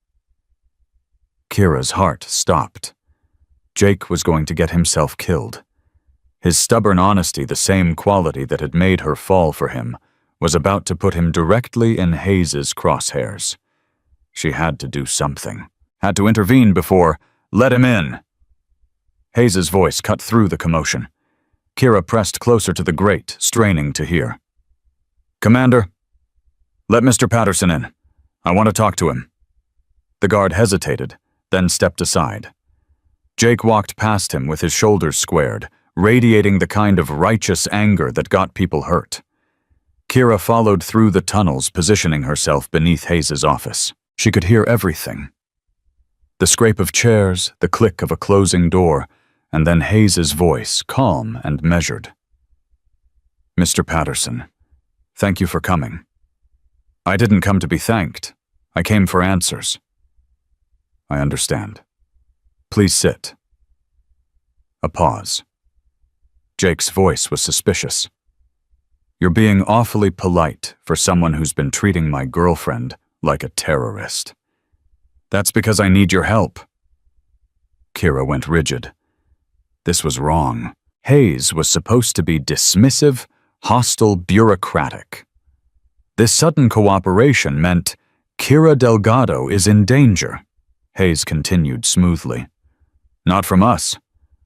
Kira's heart stopped. Jake was going to get himself killed. His stubborn honesty, the same quality that had made her fall for him, was about to put him directly in Hayes's crosshairs. She had to do something. Had to intervene before, "Let him in." Hayes's voice cut through the commotion. Kira pressed closer to the grate, straining to hear. "Commander, let Mr. Patterson in. I want to talk to him." The guard hesitated, then stepped aside. Jake walked past him with his shoulders squared, radiating the kind of righteous anger that got people hurt. Kira followed through the tunnels, positioning herself beneath Hayes' office. She could hear everything. The scrape of chairs, the click of a closing door, and then Hayes' voice, calm and measured. "Mr. Patterson, thank you for coming. I didn't come to be thanked. I came for answers." "I understand. Please sit." A pause. Jake's voice was suspicious. "You're being awfully polite for someone who's been treating my girlfriend like a terrorist." "That's because I need your help." Kira went rigid. This was wrong. Hayes was supposed to be dismissive, hostile, bureaucratic. This sudden cooperation meant Kira Delgado is in danger. Hayes continued smoothly. "Not from us.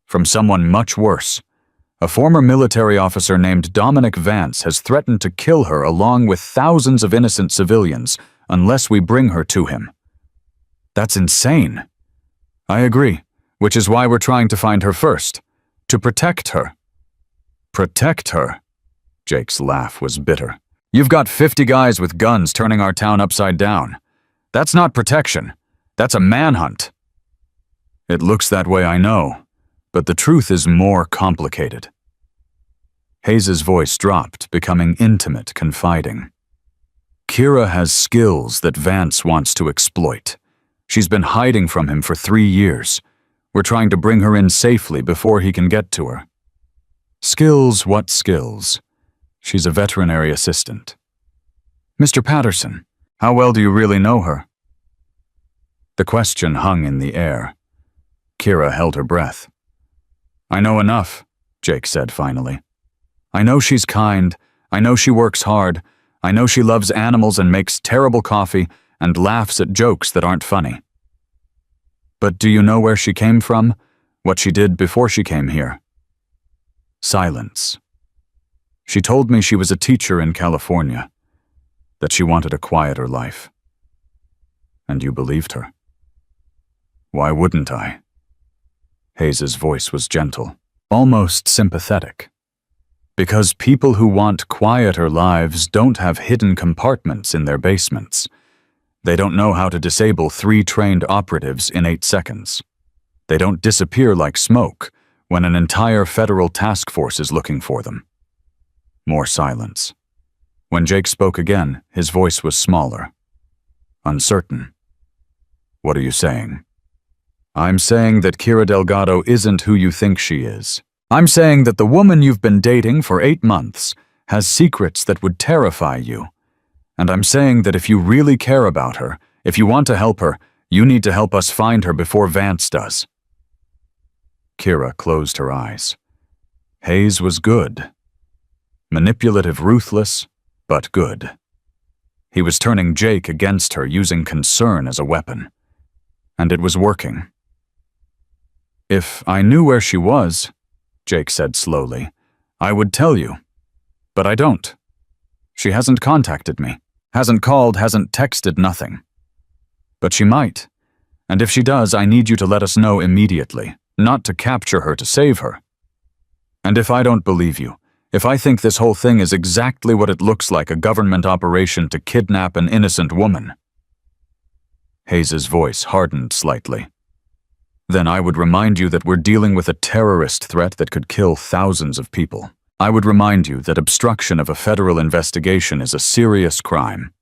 From someone much worse. A former military officer named Dominic Vance has threatened to kill her along with thousands of innocent civilians unless we bring her to him." "That's insane." "I agree, which is why we're trying to find her first. To protect her." "Protect her?" Jake's laugh was bitter. "You've got 50 guys with guns turning our town upside down. That's not protection. That's a manhunt." "It looks that way, I know, but the truth is more complicated." Hayes' voice dropped, becoming intimate, confiding. "Kira has skills that Vance wants to exploit. She's been hiding from him for 3 years. We're trying to bring her in safely before he can get to her." "Skills? What skills?" "She's a veterinary assistant." "Mr. Patterson, how well do you really know her?" The question hung in the air. Kira held her breath. "I know enough," Jake said finally. "I know she's kind. I know she works hard. I know she loves animals and makes terrible coffee and laughs at jokes that aren't funny." "But do you know where she came from? What she did before she came here?" Silence. "She told me she was a teacher in California, that she wanted a quieter life." "And you believed her?" "Why wouldn't I?" Hayes' voice was gentle, almost sympathetic. "Because people who want quieter lives don't have hidden compartments in their basements. They don't know how to disable 3 trained operatives in 8 seconds. They don't disappear like smoke when an entire federal task force is looking for them." More silence. When Jake spoke again, his voice was smaller, uncertain. "What are you saying?" "I'm saying that Kira Delgado isn't who you think she is. I'm saying that the woman you've been dating for 8 months has secrets that would terrify you. And I'm saying that if you really care about her, if you want to help her, you need to help us find her before Vance does." Kira closed her eyes. Hayes was good. Manipulative, ruthless, but good. He was turning Jake against her, using concern as a weapon. And it was working. "If I knew where she was," Jake said slowly, "I would tell you. But I don't. She hasn't contacted me. Hasn't called, hasn't texted, nothing. But she might. And if she does, I need you to let us know immediately, not to capture her, to save her. And if I don't believe you, if I think this whole thing is exactly what it looks like, a government operation to kidnap an innocent woman." Hayes' voice hardened slightly. "Then I would remind you that we're dealing with a terrorist threat that could kill thousands of people. I would remind you that obstruction of a federal investigation is a serious crime.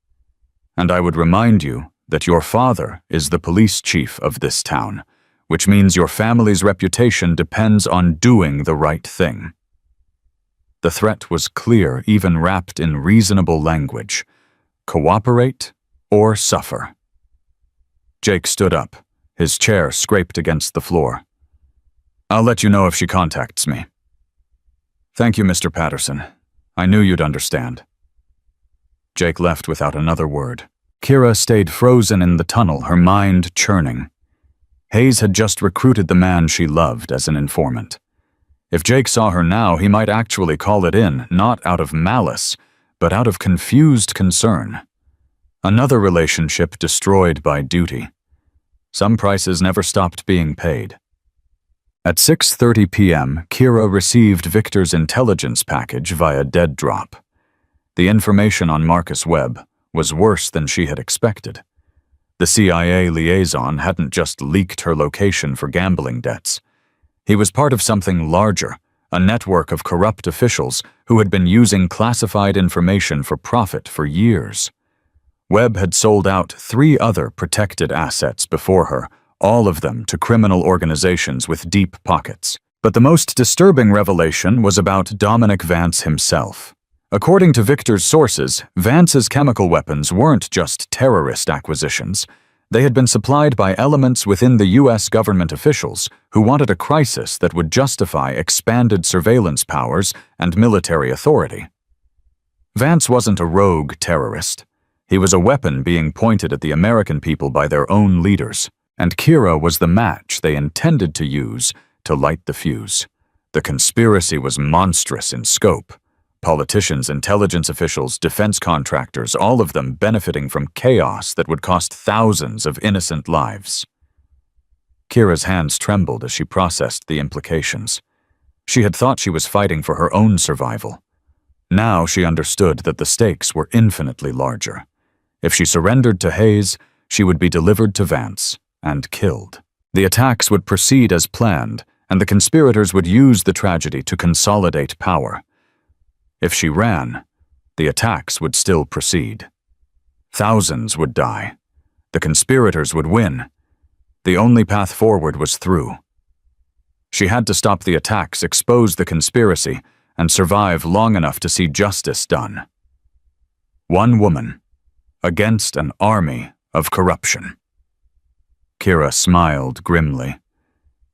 And I would remind you that your father is the police chief of this town, which means your family's reputation depends on doing the right thing." The threat was clear, even wrapped in reasonable language. Cooperate or suffer. Jake stood up. His chair scraped against the floor. "I'll let you know if she contacts me." "Thank you, Mr. Patterson. I knew you'd understand." Jake left without another word. Kira stayed frozen in the tunnel, her mind churning. Hayes had just recruited the man she loved as an informant. If Jake saw her now, he might actually call it in, not out of malice, but out of confused concern. Another relationship destroyed by duty. Some prices never stopped being paid. At 6:30 p.m., Kira received Victor's intelligence package via dead drop. The information on Marcus Webb was worse than she had expected. The CIA liaison hadn't just leaked her location for gambling debts. He was part of something larger, a network of corrupt officials who had been using classified information for profit for years. Webb had sold out 3 other protected assets before her, all of them to criminal organizations with deep pockets. But the most disturbing revelation was about Dominic Vance himself. According to Victor's sources, Vance's chemical weapons weren't just terrorist acquisitions. They had been supplied by elements within the U.S. government officials who wanted a crisis that would justify expanded surveillance powers and military authority. Vance wasn't a rogue terrorist. He was a weapon being pointed at the American people by their own leaders, and Kira was the match they intended to use to light the fuse. The conspiracy was monstrous in scope. Politicians, intelligence officials, defense contractors, all of them benefiting from chaos that would cost thousands of innocent lives. Kira's hands trembled as she processed the implications. She had thought she was fighting for her own survival. Now she understood that the stakes were infinitely larger. If she surrendered to Hayes, she would be delivered to Vance and killed. The attacks would proceed as planned, and the conspirators would use the tragedy to consolidate power. If she ran, the attacks would still proceed. Thousands would die. The conspirators would win. The only path forward was through. She had to stop the attacks, expose the conspiracy, and survive long enough to see justice done. One woman against an army of corruption. Kira smiled grimly.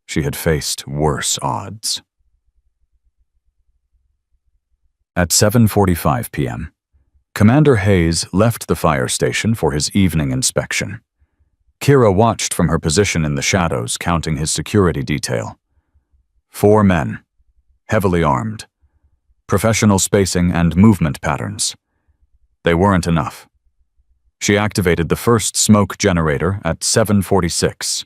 She had faced worse odds. At 7:45 p.m., Commander Hayes left the fire station for his evening inspection. Kira watched from her position in the shadows, counting his security detail. 4 men, heavily armed, professional spacing and movement patterns. They weren't enough. She activated the first smoke generator at 7:46.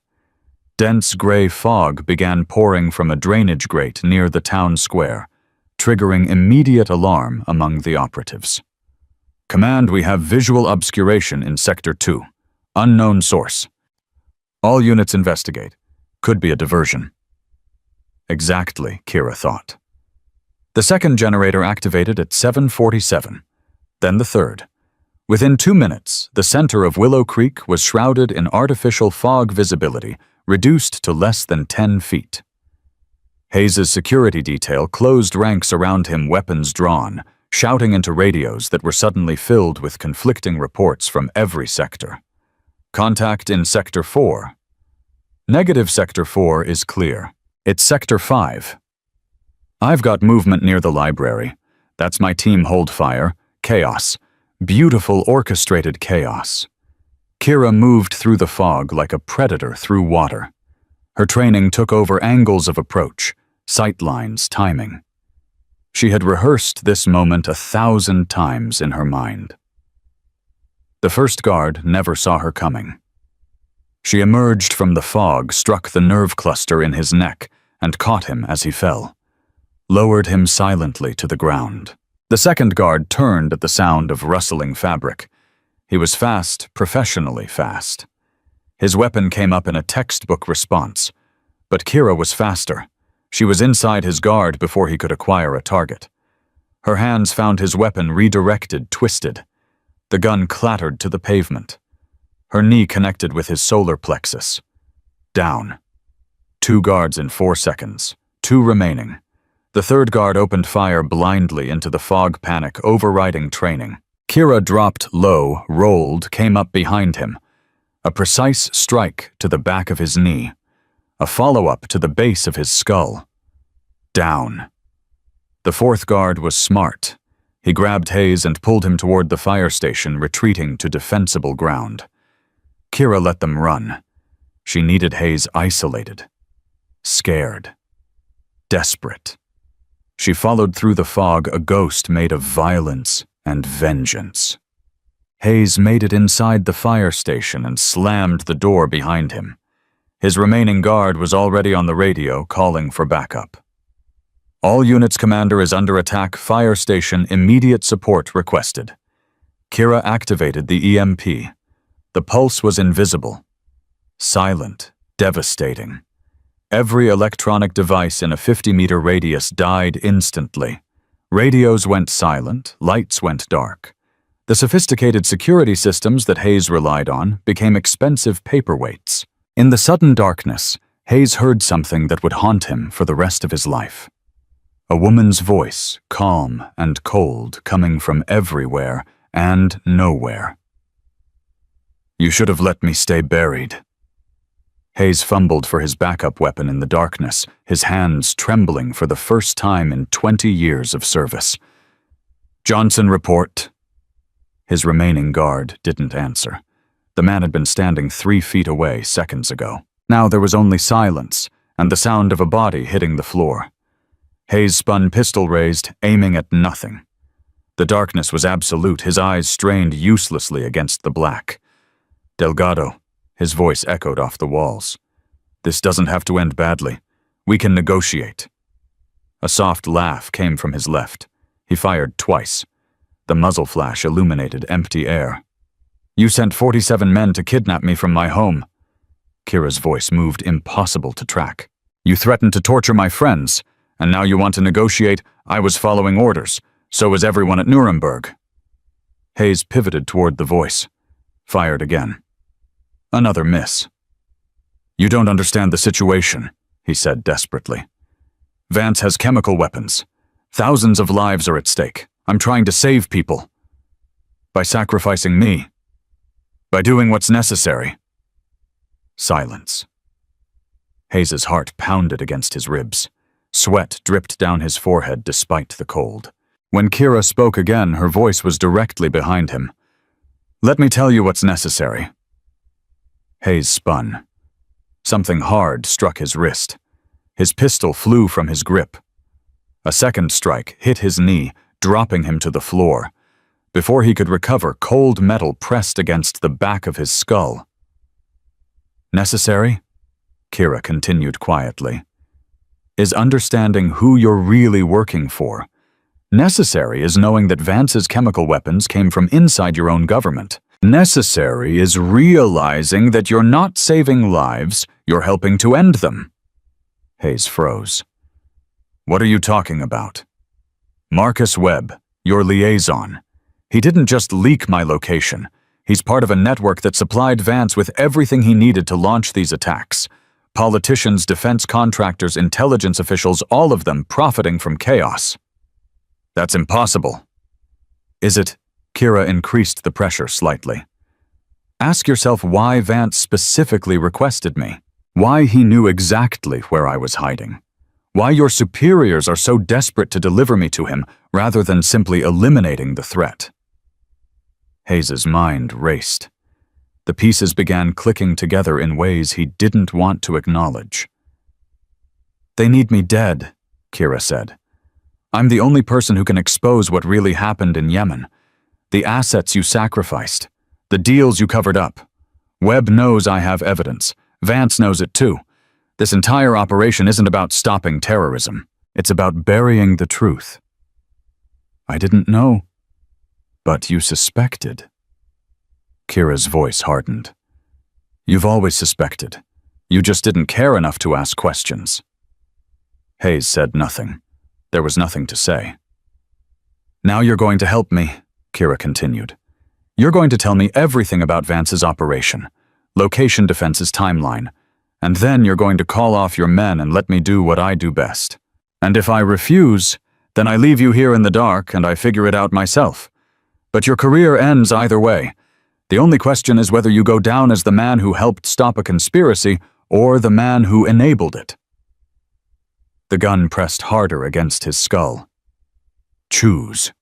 Dense gray fog began pouring from a drainage grate near the town square, triggering immediate alarm among the operatives. Command, we have visual obscuration in Sector 2. Unknown source. All units investigate. Could be a diversion. Exactly, Kira thought. The second generator activated at 7:47, then the third. Within 2 minutes, the center of Willow Creek was shrouded in artificial fog visibility, reduced to less than 10 feet. Hayes's security detail closed ranks around him, weapons drawn, shouting into radios that were suddenly filled with conflicting reports from every sector. Contact in Sector 4. Negative. Sector 4 is clear. It's Sector 5. I've got movement near the library. That's my team. Hold fire. Chaos. Beautiful orchestrated chaos. Kira moved through the fog like a predator through water. Her training took over angles of approach, sight lines, timing. She had rehearsed this moment 1,000 times in her mind. The first guard never saw her coming. She emerged from the fog, struck the nerve cluster in his neck, and caught him as he fell, lowered him silently to the ground. The second guard turned at the sound of rustling fabric. He was fast, professionally fast. His weapon came up in a textbook response, but Kira was faster. She was inside his guard before he could acquire a target. Her hands found his weapon redirected, twisted. The gun clattered to the pavement. Her knee connected with his solar plexus. Down. 2 guards in 4 seconds. 2 remaining. The third guard opened fire blindly into the fog panic, overriding training. Kira dropped low, rolled, came up behind him. A precise strike to the back of his knee. A follow-up to the base of his skull. Down. The fourth guard was smart. He grabbed Hayes and pulled him toward the fire station, retreating to defensible ground. Kira let them run. She needed Hayes isolated. Scared. Desperate. She followed through the fog, a ghost made of violence and vengeance. Hayes made it inside the fire station and slammed the door behind him. His remaining guard was already on the radio calling for backup. All units, commander is under attack. Fire station, immediate support requested. Kira activated the EMP. The pulse was invisible. Silent, devastating. Every electronic device in a 50-meter radius died instantly. Radios went silent, lights went dark. The sophisticated security systems that Hayes relied on became expensive paperweights. In the sudden darkness, Hayes heard something that would haunt him for the rest of his life. A woman's voice, calm and cold, coming from everywhere and nowhere. "You should have let me stay buried." Hayes fumbled for his backup weapon in the darkness, his hands trembling for the first time in 20 years of service. "Johnson, report." His remaining guard didn't answer. The man had been standing 3 feet away seconds ago. Now there was only silence and the sound of a body hitting the floor. Hayes spun, pistol raised, aiming at nothing. The darkness was absolute, his eyes strained uselessly against the black. "Delgado," his voice echoed off the walls. "This doesn't have to end badly. We can negotiate." A soft laugh came from his left. He fired twice. The muzzle flash illuminated empty air. "You sent 47 men to kidnap me from my home." Kira's voice moved, impossible to track. "You threatened to torture my friends, and now you want to negotiate. I was following orders. So was everyone at Nuremberg." Hayes pivoted toward the voice. Fired again. Another miss. "You don't understand the situation," he said desperately. "Vance has chemical weapons. Thousands of lives are at stake. I'm trying to save people. By sacrificing me. By doing what's necessary." Silence. Hayes's heart pounded against his ribs. Sweat dripped down his forehead despite the cold. When Kira spoke again, her voice was directly behind him. "Let me tell you what's necessary." Hayes spun. Something hard struck his wrist. His pistol flew from his grip. A second strike hit his knee, dropping him to the floor. Before he could recover, cold metal pressed against the back of his skull. "Necessary?" Kira continued quietly. "Is understanding who you're really working for. Necessary is knowing that Vance's chemical weapons came from inside your own government. Necessary is realizing that you're not saving lives, you're helping to end them." Hayes froze. "What are you talking about?" "Marcus Webb, your liaison. He didn't just leak my location. He's part of a network that supplied Vance with everything he needed to launch these attacks. Politicians, defense contractors, intelligence officials, all of them profiting from chaos." "That's impossible." "Is it?" Kira increased the pressure slightly. "Ask yourself why Vance specifically requested me. Why he knew exactly where I was hiding. Why your superiors are so desperate to deliver me to him rather than simply eliminating the threat." Hayes's mind raced. The pieces began clicking together in ways he didn't want to acknowledge. "They need me dead," Kira said. "I'm the only person who can expose what really happened in Yemen. The assets you sacrificed. The deals you covered up. Webb knows I have evidence. Vance knows it too. This entire operation isn't about stopping terrorism. It's about burying the truth." "I didn't know." "But you suspected." Kira's voice hardened. "You've always suspected. You just didn't care enough to ask questions." Hayes said nothing. There was nothing to say. "Now you're going to help me," Kira continued. "You're going to tell me everything about Vance's operation, location defense's timeline, and then you're going to call off your men and let me do what I do best. And if I refuse, then I leave you here in the dark and I figure it out myself. But your career ends either way. The only question is whether you go down as the man who helped stop a conspiracy or the man who enabled it." The gun pressed harder against his skull. "Choose."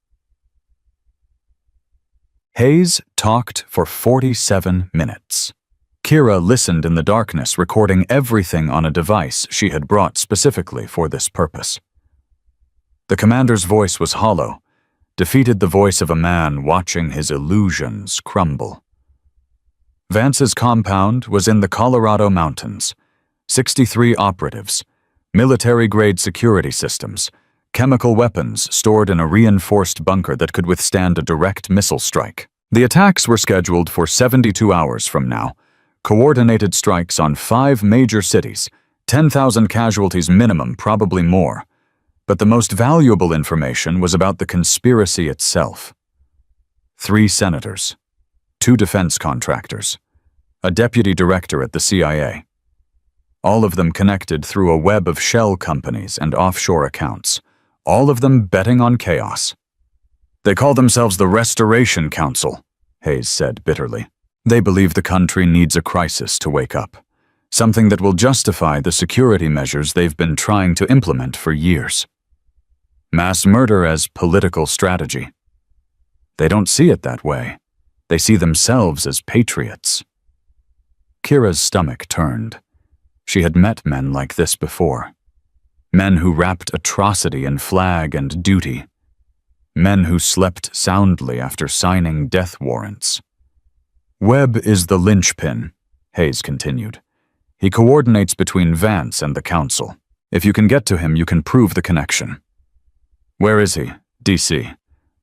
Hayes talked for 47 minutes. Kira listened in the darkness, recording everything on a device she had brought specifically for this purpose. The commander's voice was hollow, defeated the voice of a man watching his illusions crumble. Vance's compound was in the Colorado mountains, 63 operatives, military-grade security systems, chemical weapons stored in a reinforced bunker that could withstand a direct missile strike. The attacks were scheduled for 72 hours from now, coordinated strikes on 5 major cities, 10,000 casualties minimum, probably more. But the most valuable information was about the conspiracy itself. 3 senators, 2 defense contractors, a deputy director at the CIA. All of them connected through a web of shell companies and offshore accounts, all of them betting on chaos. They call themselves the Restoration Council, Hayes said bitterly. They believe the country needs a crisis to wake up, something that will justify the security measures they've been trying to implement for years. Mass murder as political strategy. They don't see it that way. They see themselves as patriots. Kira's stomach turned. She had met men like this before. Men who wrapped atrocity in flag and duty. Men who slept soundly after signing death warrants. Webb is the linchpin, Hayes continued. He coordinates between Vance and the council. If you can get to him, you can prove the connection. Where is he? D.C.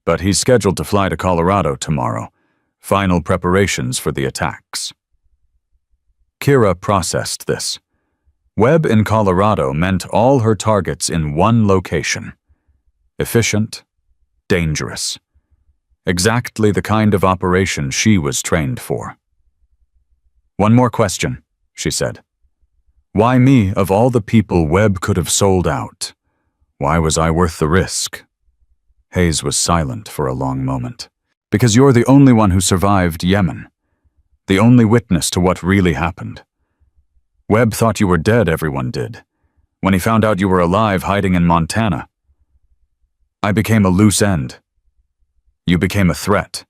But he's scheduled to fly to Colorado tomorrow. Final preparations for the attacks. Kira processed this. Webb in Colorado meant all her targets in one location. Efficient, dangerous. Exactly the kind of operation she was trained for. One more question, she said. Why me, of all the people Webb could have sold out? Why was I worth the risk? Hayes was silent for a long moment. Because you're the only one who survived Yemen. The only witness to what really happened. Webb thought you were dead, everyone did. When he found out you were alive hiding in Montana. I became a loose end. You became a threat.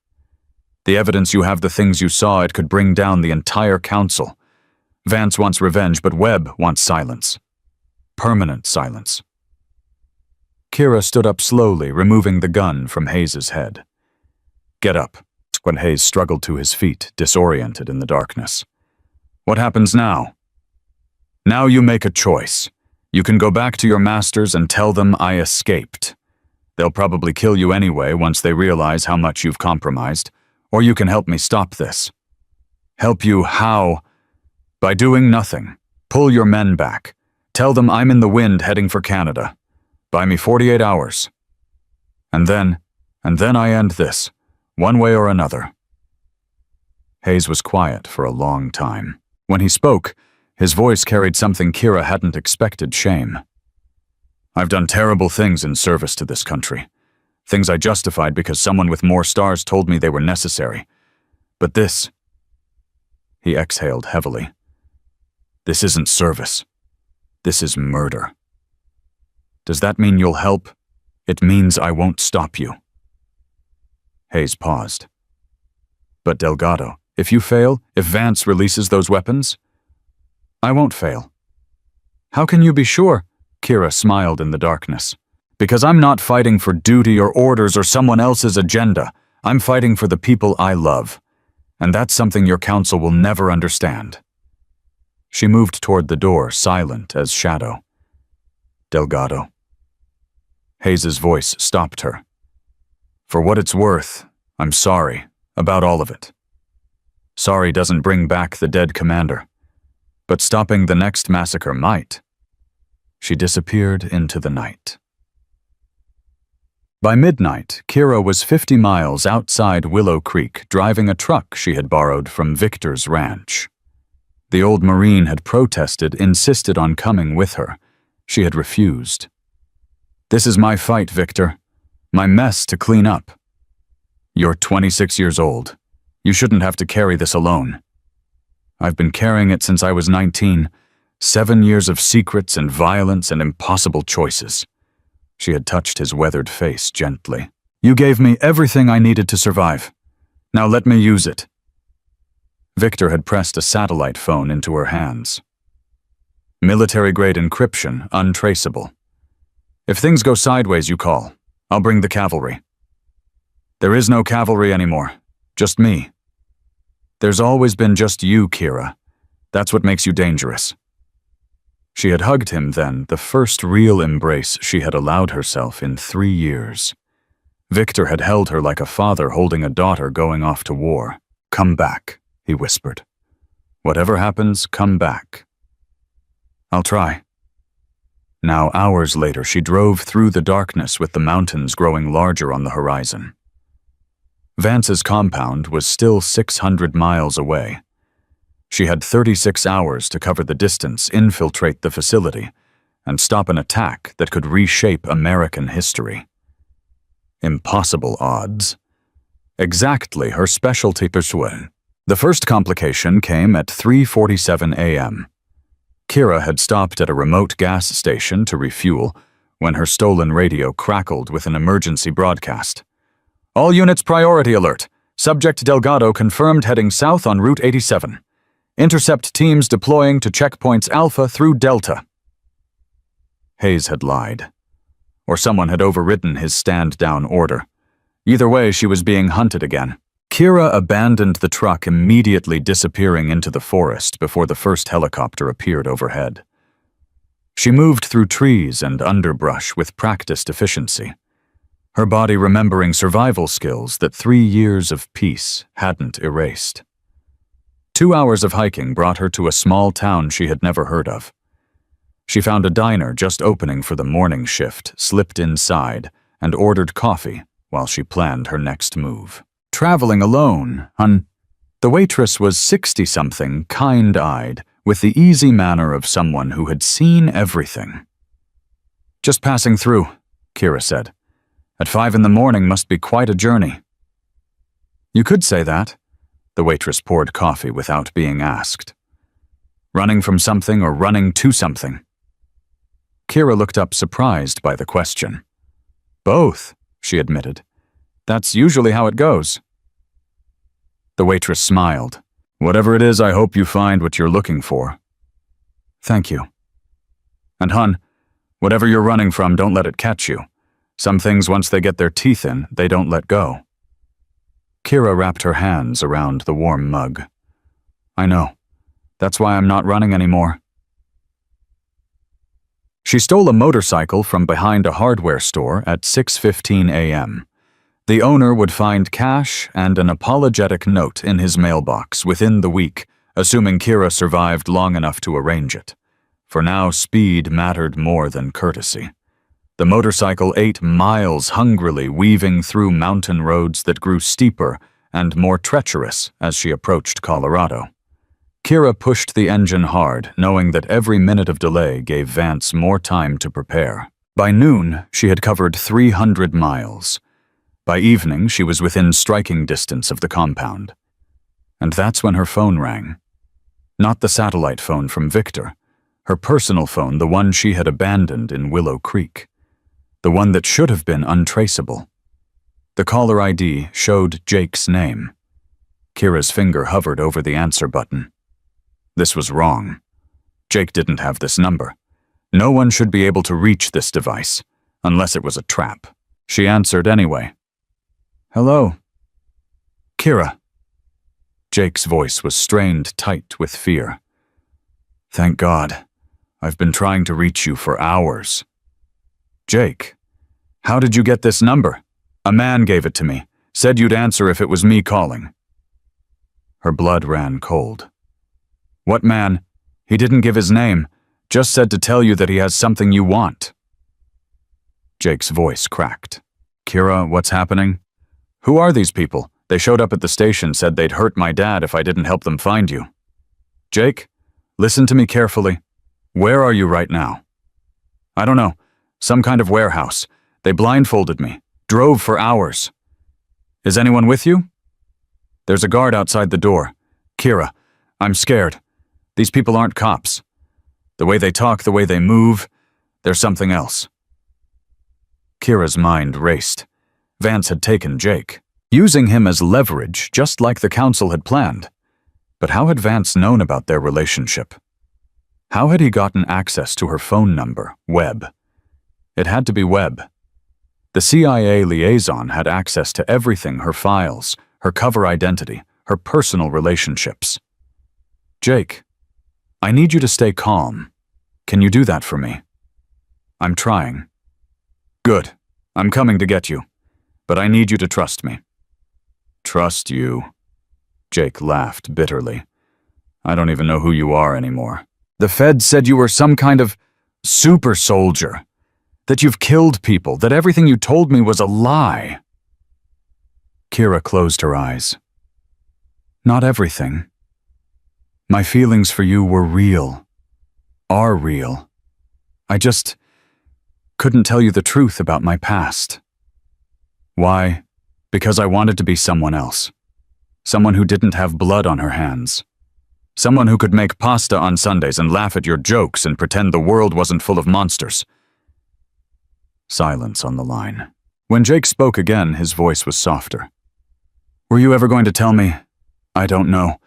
The evidence you have, the things you saw, it could bring down the entire council. Vance wants revenge, but Webb wants silence. Permanent silence. Kira stood up slowly, removing the gun from Hayes's head. Get up, when Hayes struggled to his feet, disoriented in the darkness. What happens now? Now you make a choice. You can go back to your masters and tell them I escaped. They'll probably kill you anyway once they realize how much you've compromised, or you can help me stop this. Help you how? By doing nothing. Pull your men back. Tell them I'm in the wind heading for Canada. Buy me 48 hours. And then I end this, one way or another. Hayes was quiet for a long time. When he spoke, his voice carried something Kira hadn't expected: shame. I've done terrible things in service to this country. Things I justified because someone with more stars told me they were necessary. But this... He exhaled heavily. This isn't service. This is murder. Does that mean you'll help? It means I won't stop you. Hayes paused. But Delgado, if you fail, if Vance releases those weapons, I won't fail. How can you be sure? Kira smiled in the darkness. Because I'm not fighting for duty or orders or someone else's agenda. I'm fighting for the people I love. And that's something your council will never understand. She moved toward the door, silent as shadow. Delgado. Hayes's voice stopped her. For what it's worth, I'm sorry about all of it. Sorry doesn't bring back the dead commander. But stopping the next massacre might. She disappeared into the night. By midnight, Kira was 50 miles outside Willow Creek, driving a truck she had borrowed from Victor's ranch. The old Marine had protested, insisted on coming with her. She had refused. This is my fight, Victor. My mess to clean up. You're 26 years old. You shouldn't have to carry this alone. I've been carrying it since I was 19. 7 years of secrets and violence and impossible choices. She had touched his weathered face gently. You gave me everything I needed to survive. Now let me use it. Victor had pressed a satellite phone into her hands. Military-grade encryption, untraceable. If things go sideways, you call. I'll bring the cavalry. There is no cavalry anymore. Just me. There's always been just you, Kira. That's what makes you dangerous. She had hugged him then, the first real embrace she had allowed herself in 3 years. Victor had held her like a father holding a daughter going off to war. "Come back," he whispered. "Whatever happens, come back." "I'll try." Now, hours later, she drove through the darkness with the mountains growing larger on the horizon. Vance's compound was still 600 miles away. She had 36 hours to cover the distance, infiltrate the facility, and stop an attack that could reshape American history. Impossible odds. Exactly her specialty pursuit. The first complication came at 3:47 a.m. Kira had stopped at a remote gas station to refuel when her stolen radio crackled with an emergency broadcast. "All units, priority alert. Subject Delgado confirmed heading south on Route 87. Intercept teams deploying to checkpoints Alpha through Delta." Hayes had lied. Or someone had overridden his stand-down order. Either way, she was being hunted again. Kira abandoned the truck, immediately disappearing into the forest before the first helicopter appeared overhead. She moved through trees and underbrush with practiced efficiency, her body remembering survival skills that 3 years of peace hadn't erased. 2 hours of hiking brought her to a small town she had never heard of. She found a diner just opening for the morning shift, slipped inside, and ordered coffee while she planned her next move. "Traveling alone, hun?" The waitress was 60-something, kind-eyed, with the easy manner of someone who had seen everything. "Just passing through," Kira said. "At 5 in the morning must be quite a journey." "You could say that." The waitress poured coffee without being asked. "Running from something or running to something?" Kira looked up, surprised by the question. "Both," she admitted. "That's usually how it goes." The waitress smiled. "Whatever it is, I hope you find what you're looking for." "Thank you." "And hun, whatever you're running from, don't let it catch you. Some things, once they get their teeth in, they don't let go." Kira wrapped her hands around the warm mug. "I know. That's why I'm not running anymore." She stole a motorcycle from behind a hardware store at 6:15 a.m. The owner would find cash and an apologetic note in his mailbox within the week, assuming Kira survived long enough to arrange it. For now, speed mattered more than courtesy. The motorcycle 8 miles hungrily, weaving through mountain roads that grew steeper and more treacherous as she approached Colorado. Kira pushed the engine hard, knowing that every minute of delay gave Vance more time to prepare. By noon, she had covered 300 miles. By evening, she was within striking distance of the compound. And that's when her phone rang. Not the satellite phone from Victor, her personal phone, the one she had abandoned in Willow Creek. The one that should have been untraceable. The caller ID showed Jake's name. Kira's finger hovered over the answer button. This was wrong. Jake didn't have this number. No one should be able to reach this device, unless it was a trap. She answered anyway. "Hello." "Kira." Jake's voice was strained tight with fear. "Thank God. I've been trying to reach you for hours." "Jake, how did you get this number?" "A man gave it to me. Said you'd answer if it was me calling." Her blood ran cold. "What man? He didn't give his name. Just said to tell you that he has something you want." Jake's voice cracked. "Kira, what's happening? Who are these people? They showed up at the station, said they'd hurt my dad if I didn't help them find you." "Jake, listen to me carefully. Where are you right now?" "I don't know. Some kind of warehouse. They blindfolded me. Drove for hours." "Is anyone with you?" "There's a guard outside the door. Kira, I'm scared. These people aren't cops. The way they talk, the way they move, they're something else." Kira's mind raced. Vance had taken Jake, using him as leverage, just like the council had planned. But how had Vance known about their relationship? How had he gotten access to her phone number, Webb? It had to be Webb. The CIA liaison had access to everything, her files, her cover identity, her personal relationships. "Jake, I need you to stay calm." Can you do that for me? I'm trying. Good. I'm coming to get you. But I need you to trust me. Trust you? Jake laughed bitterly. I don't even know who you are anymore. The Fed said you were some kind of super soldier. That you've killed people, that everything you told me was a lie. Kira closed her eyes. Not everything. My feelings for you were real. Are real. I just couldn't tell you the truth about my past. Why? Because I wanted to be someone else. Someone who didn't have blood on her hands. Someone who could make pasta on Sundays and laugh at your jokes and pretend the world wasn't full of monsters. Silence on the line. When Jake spoke again, his voice was softer. Were you ever going to tell me? I don't know.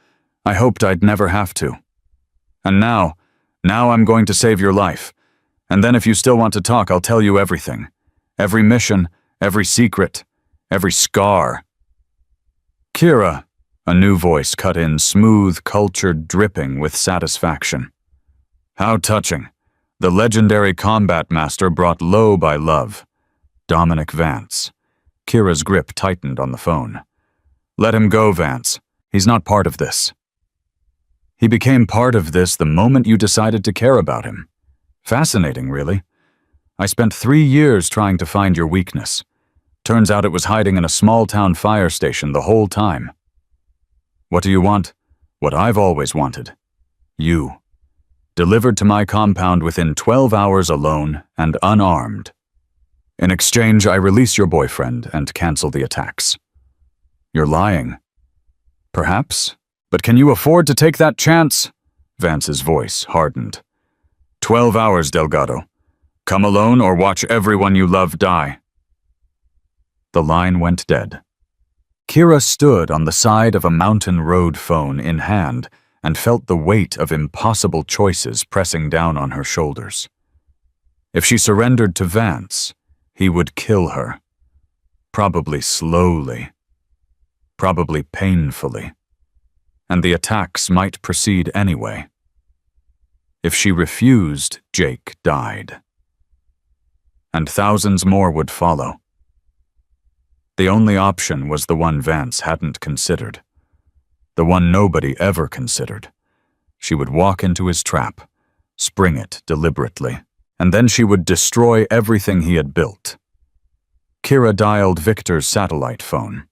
I hoped I'd never have to. And now I'm going to save your life. And then if you still want to talk, I'll tell you everything. Every mission, every secret, every scar. Kira, a new voice cut in, smooth, cultured, dripping with satisfaction. How touching. The legendary combat master brought low by love. Dominic Vance. Kira's grip tightened on the phone. Let him go, Vance. He's not part of this. He became part of this the moment you decided to care about him. Fascinating, really. I spent 3 years trying to find your weakness. Turns out it was hiding in a small-town fire station the whole time. What do you want? What I've always wanted. You. Delivered to my compound within 12 hours alone and unarmed. In exchange, I release your boyfriend and cancel the attacks. You're lying. Perhaps, but can you afford to take that chance? Vance's voice hardened. 12 hours, Delgado. Come alone or watch everyone you love die. The line went dead. Kira stood on the side of a mountain road, phone in hand, and felt the weight of impossible choices pressing down on her shoulders. If she surrendered to Vance, he would kill her. Probably slowly. Probably painfully. And the attacks might proceed anyway. If she refused, Jake died. And thousands more would follow. The only option was the one Vance hadn't considered. The one nobody ever considered. She would walk into his trap, spring it deliberately, and then she would destroy everything he had built. Kira dialed Victor's satellite phone.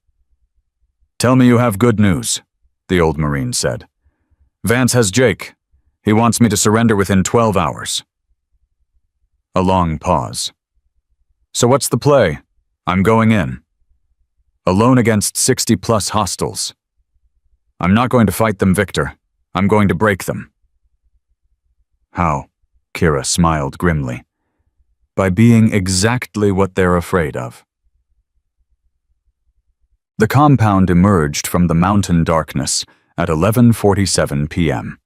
Tell me you have good news, the old Marine said. Vance has Jake. He wants me to surrender within 12 hours. A long pause. So what's the play? I'm going in. Alone against 60+ hostiles. I'm not going to fight them, Victor. I'm going to break them. How? Kira smiled grimly. By being exactly what they're afraid of. The compound emerged from the mountain darkness at 11:47 p.m.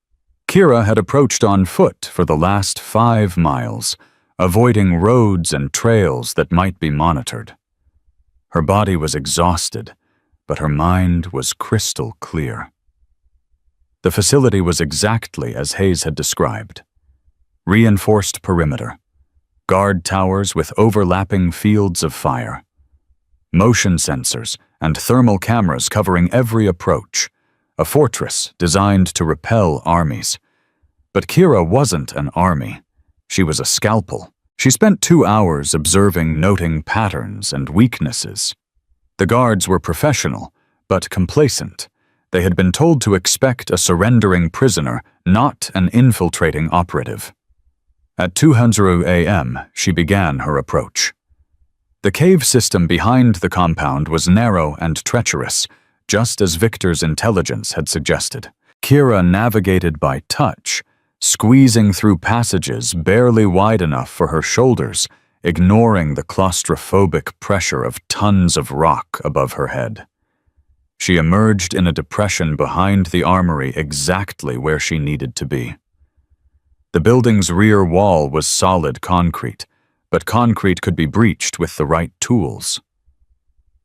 Kira had approached on foot for the last 5 miles, avoiding roads and trails that might be monitored. Her body was exhausted, but her mind was crystal clear. The facility was exactly as Hayes had described. Reinforced perimeter, guard towers with overlapping fields of fire, motion sensors and thermal cameras covering every approach, a fortress designed to repel armies. But Kira wasn't an army. She was a scalpel. She spent 2 hours observing, noting patterns and weaknesses. The guards were professional, but complacent. They had been told to expect a surrendering prisoner, not an infiltrating operative. At 2:00 a.m., she began her approach. The cave system behind the compound was narrow and treacherous, just as Victor's intelligence had suggested. Kira navigated by touch, squeezing through passages barely wide enough for her shoulders, ignoring the claustrophobic pressure of tons of rock above her head. She emerged in a depression behind the armory exactly where she needed to be. The building's rear wall was solid concrete, but concrete could be breached with the right tools.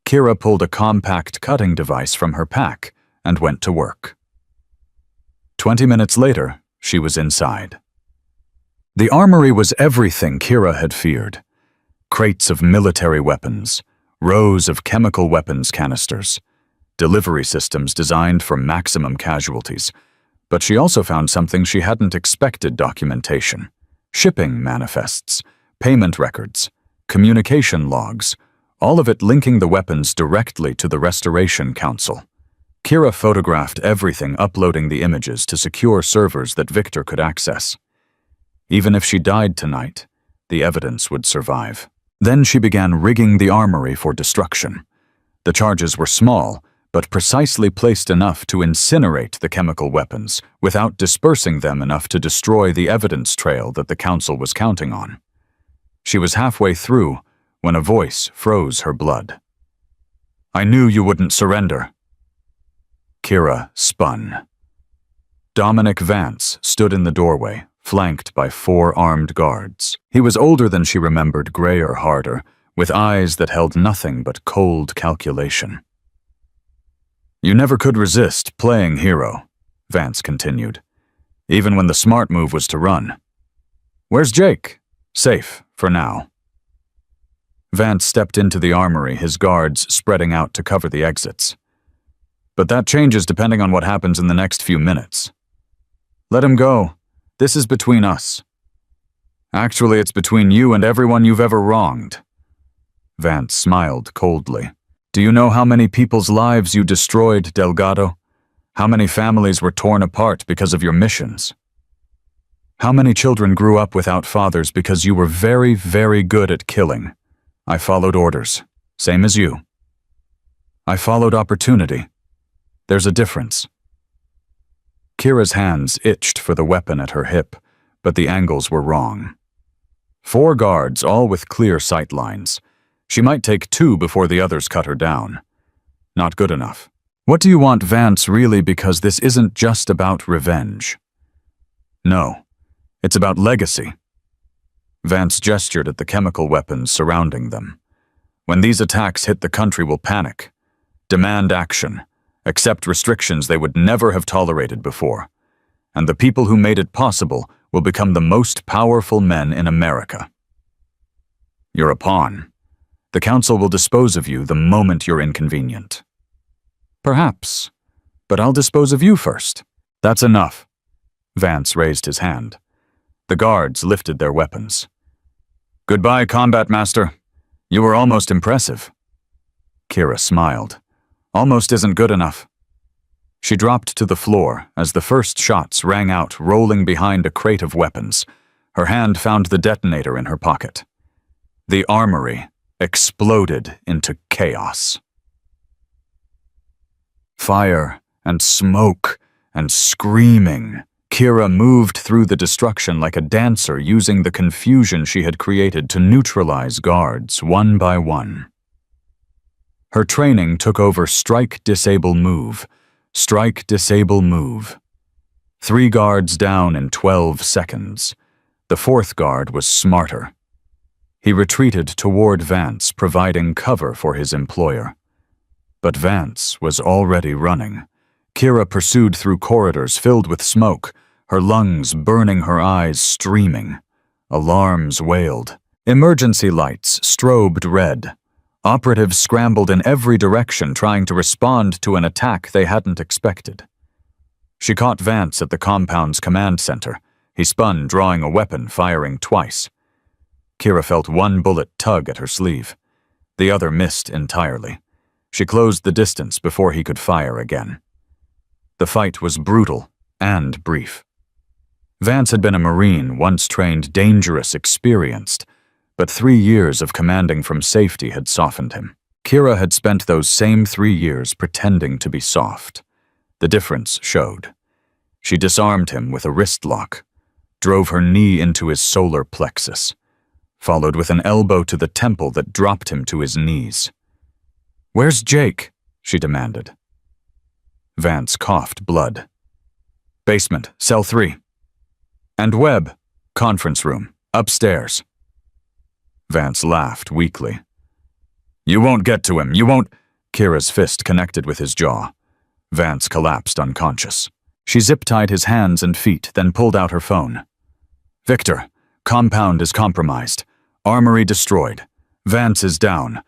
Kira pulled a compact cutting device from her pack and went to work. 20 minutes later, she was inside. The armory was everything Kira had feared. Crates of military weapons, rows of chemical weapons canisters, delivery systems designed for maximum casualties. But she also found something she hadn't expected: documentation. Shipping manifests, payment records, communication logs, all of it linking the weapons directly to the Restoration Council. Kira photographed everything, uploading the images to secure servers that Victor could access. Even if she died tonight, the evidence would survive. Then she began rigging the armory for destruction. The charges were small, but precisely placed enough to incinerate the chemical weapons without dispersing them enough to destroy the evidence trail that the council was counting on. She was halfway through when a voice froze her blood. "I knew you wouldn't surrender." Kira spun. Dominic Vance stood in the doorway, flanked by 4 armed guards. He was older than she remembered, grayer, harder, with eyes that held nothing but cold calculation. "You never could resist playing hero," Vance continued, "even when the smart move was to run. Where's Jake? Safe, for now." Vance stepped into the armory, his guards spreading out to cover the exits. "But that changes depending on what happens in the next few minutes." "Let him go. This is between us." "Actually, it's between you and everyone you've ever wronged." Vance smiled coldly. "Do you know how many people's lives you destroyed, Delgado? How many families were torn apart because of your missions? How many children grew up without fathers because you were very, very good at killing? I followed orders, same as you. I followed opportunity. There's a difference." Kira's hands itched for the weapon at her hip, but the angles were wrong. 4 guards, all with clear sight lines. She might take 2 before the others cut her down. Not good enough. "What do you want, Vance, really, because this isn't just about revenge?" "No, it's about legacy." Vance gestured at the chemical weapons surrounding them. "When these attacks hit, the country will panic, demand action, accept restrictions they would never have tolerated before. And the people who made it possible will become the most powerful men in America. You're a pawn. The council will dispose of you the moment you're inconvenient." "Perhaps, but I'll dispose of you first." "That's enough." Vance raised his hand. The guards lifted their weapons. "Goodbye, Combat Master. You were almost impressive." Kira smiled. "Almost isn't good enough." She dropped to the floor as the first shots rang out, rolling behind a crate of weapons. Her hand found the detonator in her pocket. The armory exploded into chaos. Fire and smoke and screaming. Kira moved through the destruction like a dancer, using the confusion she had created to neutralize guards one by one. Her training took over strike, disable, move. Strike, disable, move. 3 guards down in 12 seconds. The 4th guard was smarter. He retreated toward Vance, providing cover for his employer. But Vance was already running. Kira pursued through corridors filled with smoke, her lungs burning, her eyes streaming. Alarms wailed. Emergency lights strobed red. Operatives scrambled in every direction, trying to respond to an attack they hadn't expected. She caught Vance at the compound's command center. He spun, drawing a weapon, firing twice. Kira felt one bullet tug at her sleeve. The other missed entirely. She closed the distance before he could fire again. The fight was brutal and brief. Vance had been a Marine, once trained, dangerous, experienced, but 3 years of commanding from safety had softened him. Kira had spent those same 3 years pretending to be soft. The difference showed. She disarmed him with a wrist lock, drove her knee into his solar plexus, followed with an elbow to the temple that dropped him to his knees. "Where's Jake?" she demanded. Vance coughed blood. "Basement, cell 3. And Webb, conference room, upstairs." Vance laughed weakly. "You won't get to him, you won't—" Kira's fist connected with his jaw. Vance collapsed unconscious. She zip-tied his hands and feet, then pulled out her phone. "Victor, Compound is compromised. Armory destroyed. Vance is down.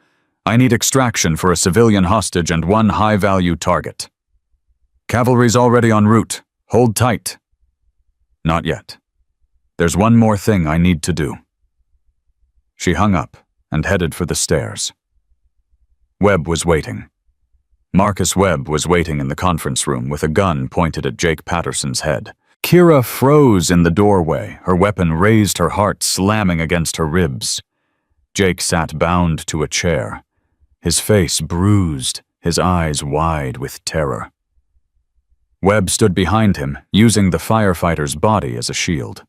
I need extraction for a civilian hostage and one high-value target. Cavalry's already en route. Hold tight. Not yet. There's one more thing I need to do. She hung up and headed for the stairs. Webb was waiting. Marcus Webb was waiting in the conference room with a gun pointed at Jake Patterson's head. Kira froze in the doorway, her weapon raised, her heart slamming against her ribs. Jake sat bound to a chair, his face bruised, his eyes wide with terror. Webb stood behind him, using the firefighter's body as a shield.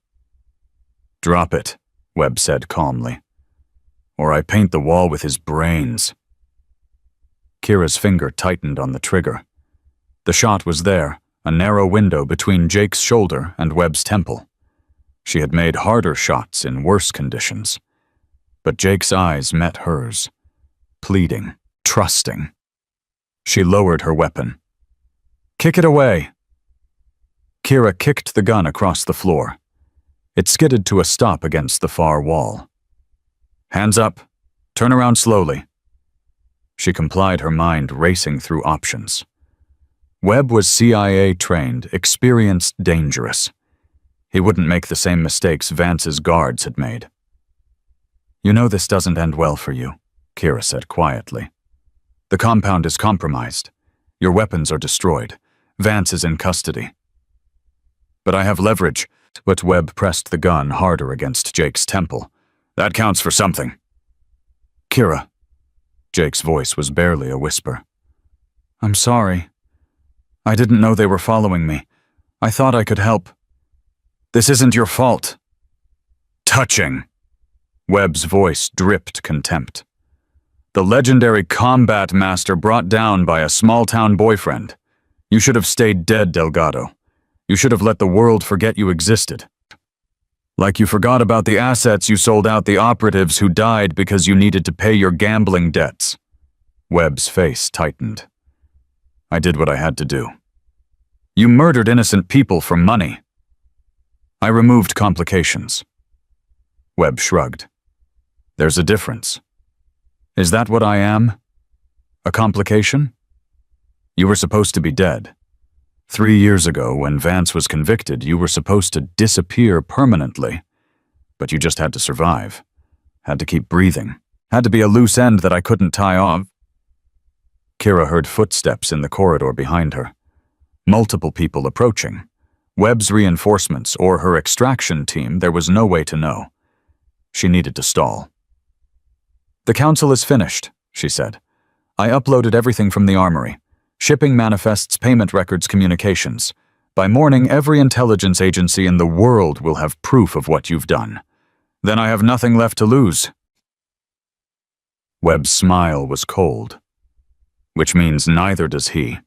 "Drop it," Webb said calmly, "or I paint the wall with his brains." Kira's finger tightened on the trigger. The shot was there, a narrow window between Jake's shoulder and Webb's temple. She had made harder shots in worse conditions. But Jake's eyes met hers, pleading, trusting. She lowered her weapon. "Kick it away." Kira kicked the gun across the floor. It skidded to a stop against the far wall. "Hands up. Turn around slowly." She complied, her mind racing through options. Webb was CIA trained, experienced, dangerous. He wouldn't make the same mistakes Vance's guards had made. "You know this doesn't end well for you," Kira said quietly. "The compound is compromised. Your weapons are destroyed. Vance is in custody." "But I have leverage," but Webb pressed the gun harder against Jake's temple. "That counts for something." "Kira." Jake's voice was barely a whisper. "I'm sorry. I didn't know they were following me. I thought I could help." "This isn't your fault." "Touching." Webb's voice dripped contempt. "The legendary combat master brought down by a small-town boyfriend. You should have stayed dead, Delgado. You should have let the world forget you existed. Like you forgot about the assets you sold out the operatives who died because you needed to pay your gambling debts." Webb's face tightened. "I did what I had to do." "You murdered innocent people for money." "I removed complications." Webb shrugged. "There's a difference. Is that what I am? A complication? You were supposed to be dead. 3 years ago, when Vance was convicted, you were supposed to disappear permanently. But you just had to survive. Had to keep breathing. Had to be a loose end that I couldn't tie off." Kira heard footsteps in the corridor behind her. Multiple people approaching. Webb's reinforcements or her extraction team, there was no way to know. She needed to stall. "The council is finished," she said. "I uploaded everything from the armory. Shipping manifests, payment records, communications. By morning, every intelligence agency in the world will have proof of what you've done. Then I have nothing left to lose." Webb's smile was cold. "Which means neither does he."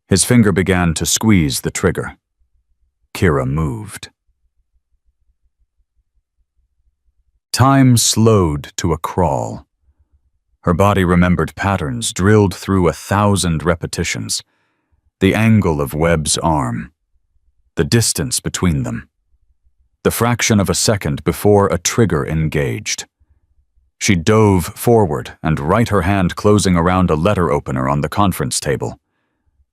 His finger began to squeeze the trigger. Kira moved. Time slowed to a crawl. Her body remembered patterns drilled through 1,000 repetitions. The angle of Webb's arm. The distance between them. The fraction of a second before a trigger engaged. She dove forward and right her hand closing around a letter opener on the conference table.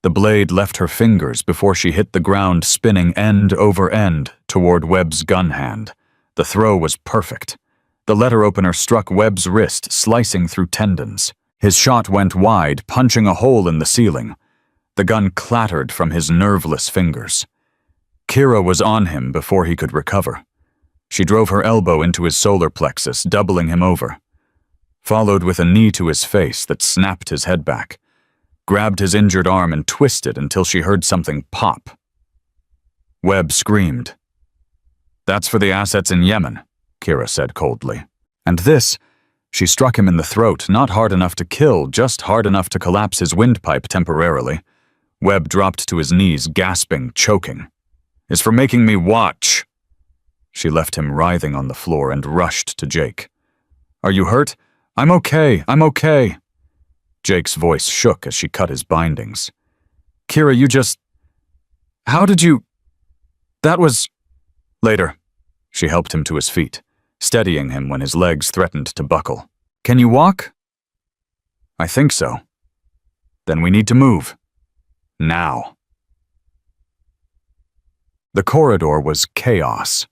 The blade left her fingers before she hit the ground, spinning end over end toward Webb's gun hand. The throw was perfect. The letter opener struck Webb's wrist, slicing through tendons. His shot went wide, punching a hole in the ceiling. The gun clattered from his nerveless fingers. Kira was on him before he could recover. She drove her elbow into his solar plexus, doubling him over. Followed with a knee to his face that snapped his head back. Grabbed his injured arm and twisted until she heard something pop. Webb screamed. "That's for the assets in Yemen," Kira said coldly. "And this," she struck him in the throat, not hard enough to kill, just hard enough to collapse his windpipe temporarily. Webb dropped to his knees, gasping, choking. "Is for making me watch." She left him writhing on the floor and rushed to Jake. "Are you hurt?" "I'm okay, I'm okay." Jake's voice shook as she cut his bindings. "Kira, you just... How did you... That was... Later," She helped him to his feet, steadying him when his legs threatened to buckle. "Can you walk?" "I think so." "Then we need to move. Now." The corridor was chaos.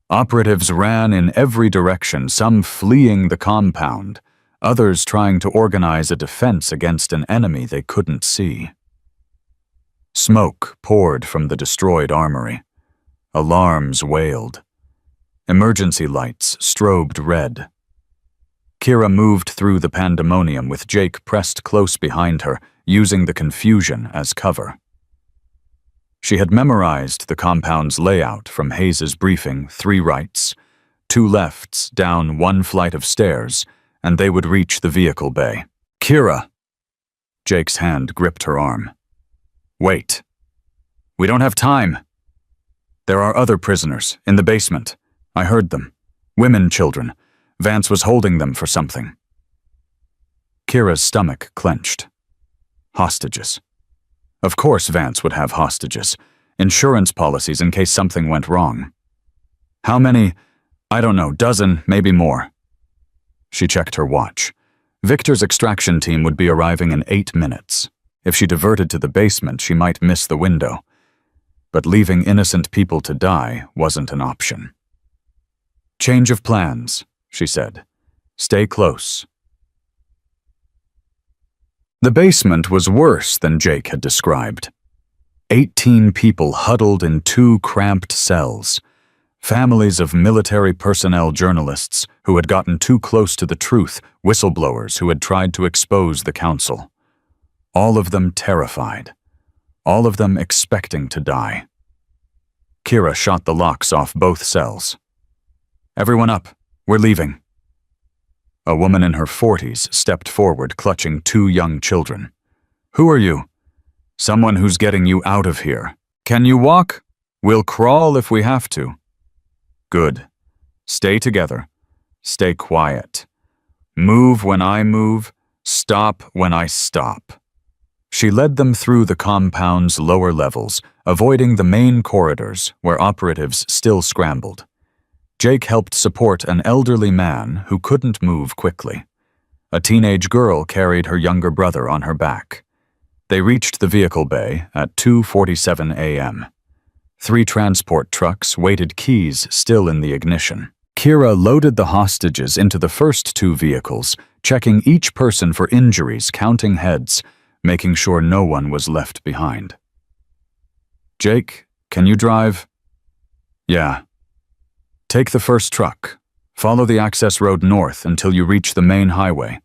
Operatives ran in every direction, some fleeing the compound, others trying to organize a defense against an enemy they couldn't see. Smoke poured from the destroyed armory. Alarms wailed. Emergency lights strobed red. Kira moved through the pandemonium with Jake pressed close behind her, using the confusion as cover. She had memorized the compound's layout from Hayes's briefing: 3 rights, 2 lefts down 1 flight of stairs, and they would reach the vehicle bay. "Kira!" Jake's hand gripped her arm. "Wait. We don't have time. There are other prisoners in the basement. I heard them. Women, children. Vance was holding them for something." Kira's stomach clenched. Hostages. Of course Vance would have hostages. Insurance policies in case something went wrong. How many? I don't know, dozen, maybe more. She checked her watch. Victor's extraction team would be arriving in 8 minutes. If she diverted to the basement, she might miss the window. But leaving innocent people to die wasn't an option. "Change of plans," she said. "Stay close." The basement was worse than Jake had described. 18 people huddled in 2 cramped cells. Families of military personnel journalists who had gotten too close to the truth, whistleblowers who had tried to expose the council. All of them terrified. All of them expecting to die. Kira shot the locks off both cells. "Everyone up. We're leaving." A woman in her 40s stepped forward, clutching 2 young children. "Who are you?" "Someone who's getting you out of here." "Can you walk?" "We'll crawl if we have to." "Good. Stay together. Stay quiet. Move when I move. Stop when I stop." She led them through the compound's lower levels, avoiding the main corridors where operatives still scrambled. Jake helped support an elderly man who couldn't move quickly. A teenage girl carried her younger brother on her back. They reached the vehicle bay at 2:47 a.m. 3 transport trucks waited, keys still in the ignition. Kira loaded the hostages into the first 2 vehicles, checking each person for injuries, counting heads, making sure no one was left behind. "Jake, can you drive?" "Yeah." "Take the first truck. Follow the access road north until you reach the main highway.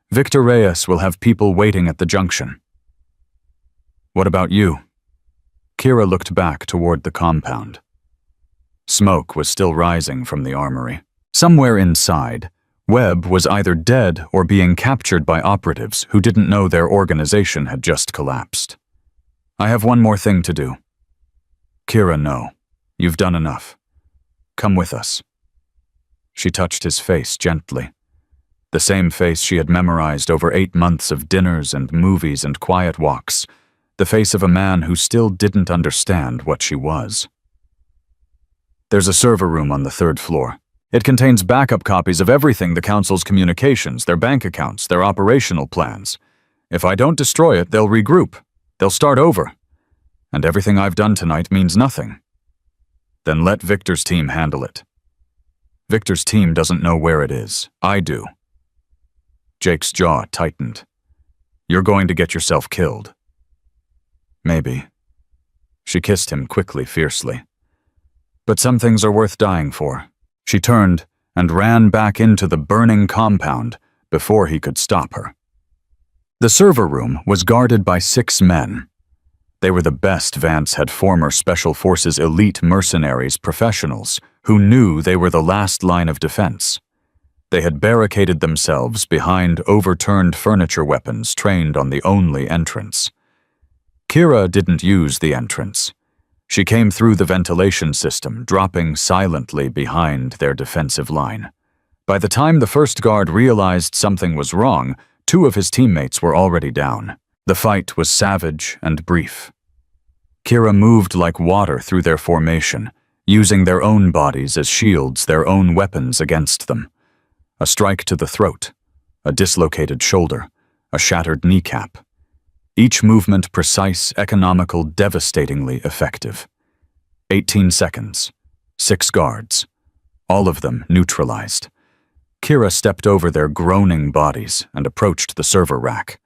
Victor Reyes will have people waiting at the junction." "What about you?" Kira looked back toward the compound. Smoke was still rising from the armory. Somewhere inside, Webb was either dead or being captured by operatives who didn't know their organization had just collapsed. "I have one more thing to do." "Kira, no. You've done enough. Come with us." She touched his face gently. The same face she had memorized over 8 months of dinners and movies and quiet walks. The face of a man who still didn't understand what she was. "There's a server room on the 3rd floor. It contains backup copies of everything: the council's communications, their bank accounts, their operational plans. If I don't destroy it, they'll regroup. They'll start over. And everything I've done tonight means nothing. Then let Victor's team handle it. Victor's team doesn't know where it is. I do." Jake's jaw tightened. "You're going to get yourself killed." "Maybe." She kissed him quickly, fiercely. "But some things are worth dying for." She turned and ran back into the burning compound before he could stop her. The server room was guarded by 6 men. They were the best Vance had: former Special Forces elite mercenaries, professionals who knew they were the last line of defense. They had barricaded themselves behind overturned furniture weapons trained on the only entrance. Kira didn't use the entrance. She came through the ventilation system, dropping silently behind their defensive line. By the time the first guard realized something was wrong, 2 of his teammates were already down. The fight was savage and brief. Kira moved like water through their formation, using their own bodies as shields, their own weapons against them. A strike to the throat, a dislocated shoulder, a shattered kneecap. Each movement precise, economical, devastatingly effective. 18 seconds. 6 guards. All of them neutralized. Kira stepped over their groaning bodies and approached the server rack.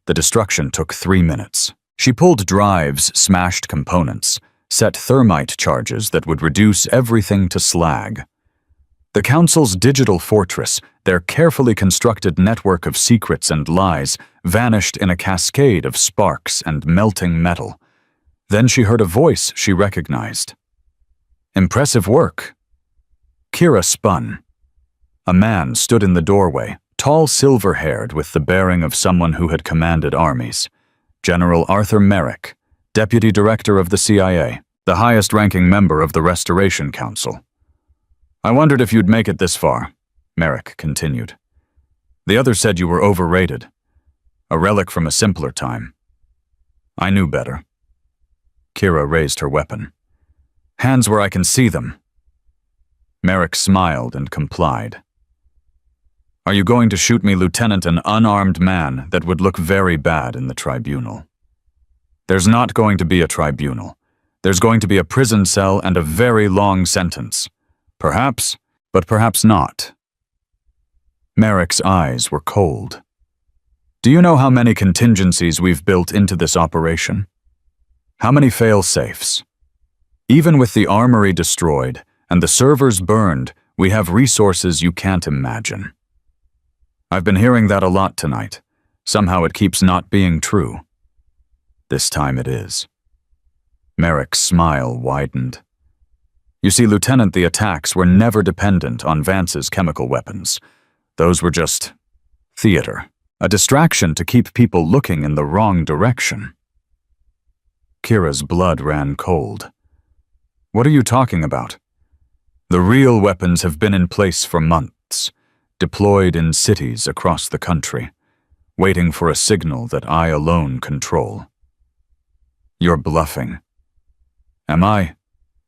The destruction took 3 minutes. She pulled drives, smashed components, set thermite charges that would reduce everything to slag. The Council's digital fortress, their carefully constructed network of secrets and lies, vanished in a cascade of sparks and melting metal. Then she heard a voice she recognized. "Impressive work." Kira spun. A man stood in the doorway, tall, silver-haired, with the bearing of someone who had commanded armies. General Arthur Merrick, Deputy Director of the CIA, the highest-ranking member of the Restoration Council. "I wondered if you'd make it this far," Merrick continued. "The others said you were overrated. A relic from a simpler time. I knew better." Kira raised her weapon. "Hands where I can see them." Merrick smiled and complied. "Are you going to shoot me, Lieutenant, an unarmed man that would look very bad in the tribunal?" "There's not going to be a tribunal. There's going to be a prison cell and a very long sentence. Perhaps, but perhaps not." Merrick's eyes were cold. "Do you know how many contingencies we've built into this operation? How many fail-safes? Even with the armory destroyed and the servers burned, we have resources you can't imagine." "I've been hearing that a lot tonight. Somehow it keeps not being true." "This time it is." Merrick's smile widened. "You see, Lieutenant, the attacks were never dependent on Vance's chemical weapons. Those were just theater, a distraction to keep people looking in the wrong direction." Kira's blood ran cold. "What are you talking about?" "The real weapons have been in place for months, deployed in cities across the country, waiting for a signal that I alone control." "You're bluffing." "Am I?"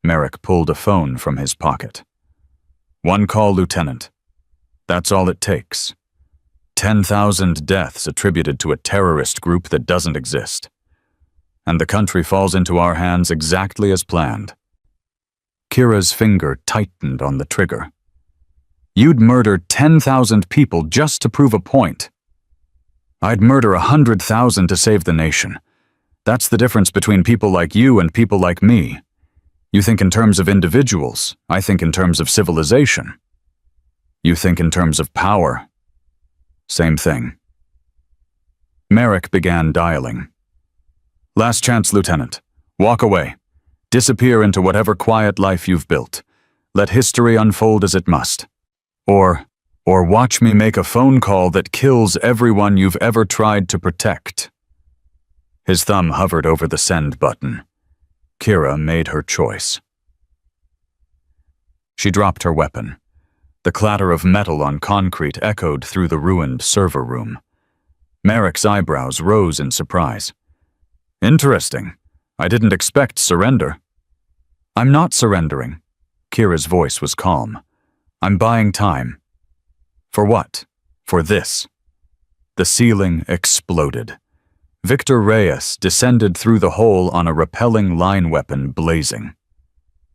Merrick pulled a phone from his pocket. "One call, Lieutenant. That's all it takes. 10,000 deaths attributed to a terrorist group that doesn't exist. And the country falls into our hands exactly as planned." Kira's finger tightened on the trigger. "You'd murder 10,000 people just to prove a point." "I'd murder 100,000 to save the nation. That's the difference between people like you and people like me. You think in terms of individuals, I think in terms of civilization. You think in terms of power. Same thing." Merrick began dialing. "Last chance, Lieutenant. Walk away. Disappear into whatever quiet life you've built. Let history unfold as it must. Or watch me make a phone call that kills everyone you've ever tried to protect." His thumb hovered over the send button. Kira made her choice. She dropped her weapon. The clatter of metal on concrete echoed through the ruined server room. Merrick's eyebrows rose in surprise. "Interesting. I didn't expect surrender." "I'm not surrendering." Kira's voice was calm. "I'm buying time." "For what?" "For this." The ceiling exploded. Victor Reyes descended through the hole on a repelling line weapon blazing.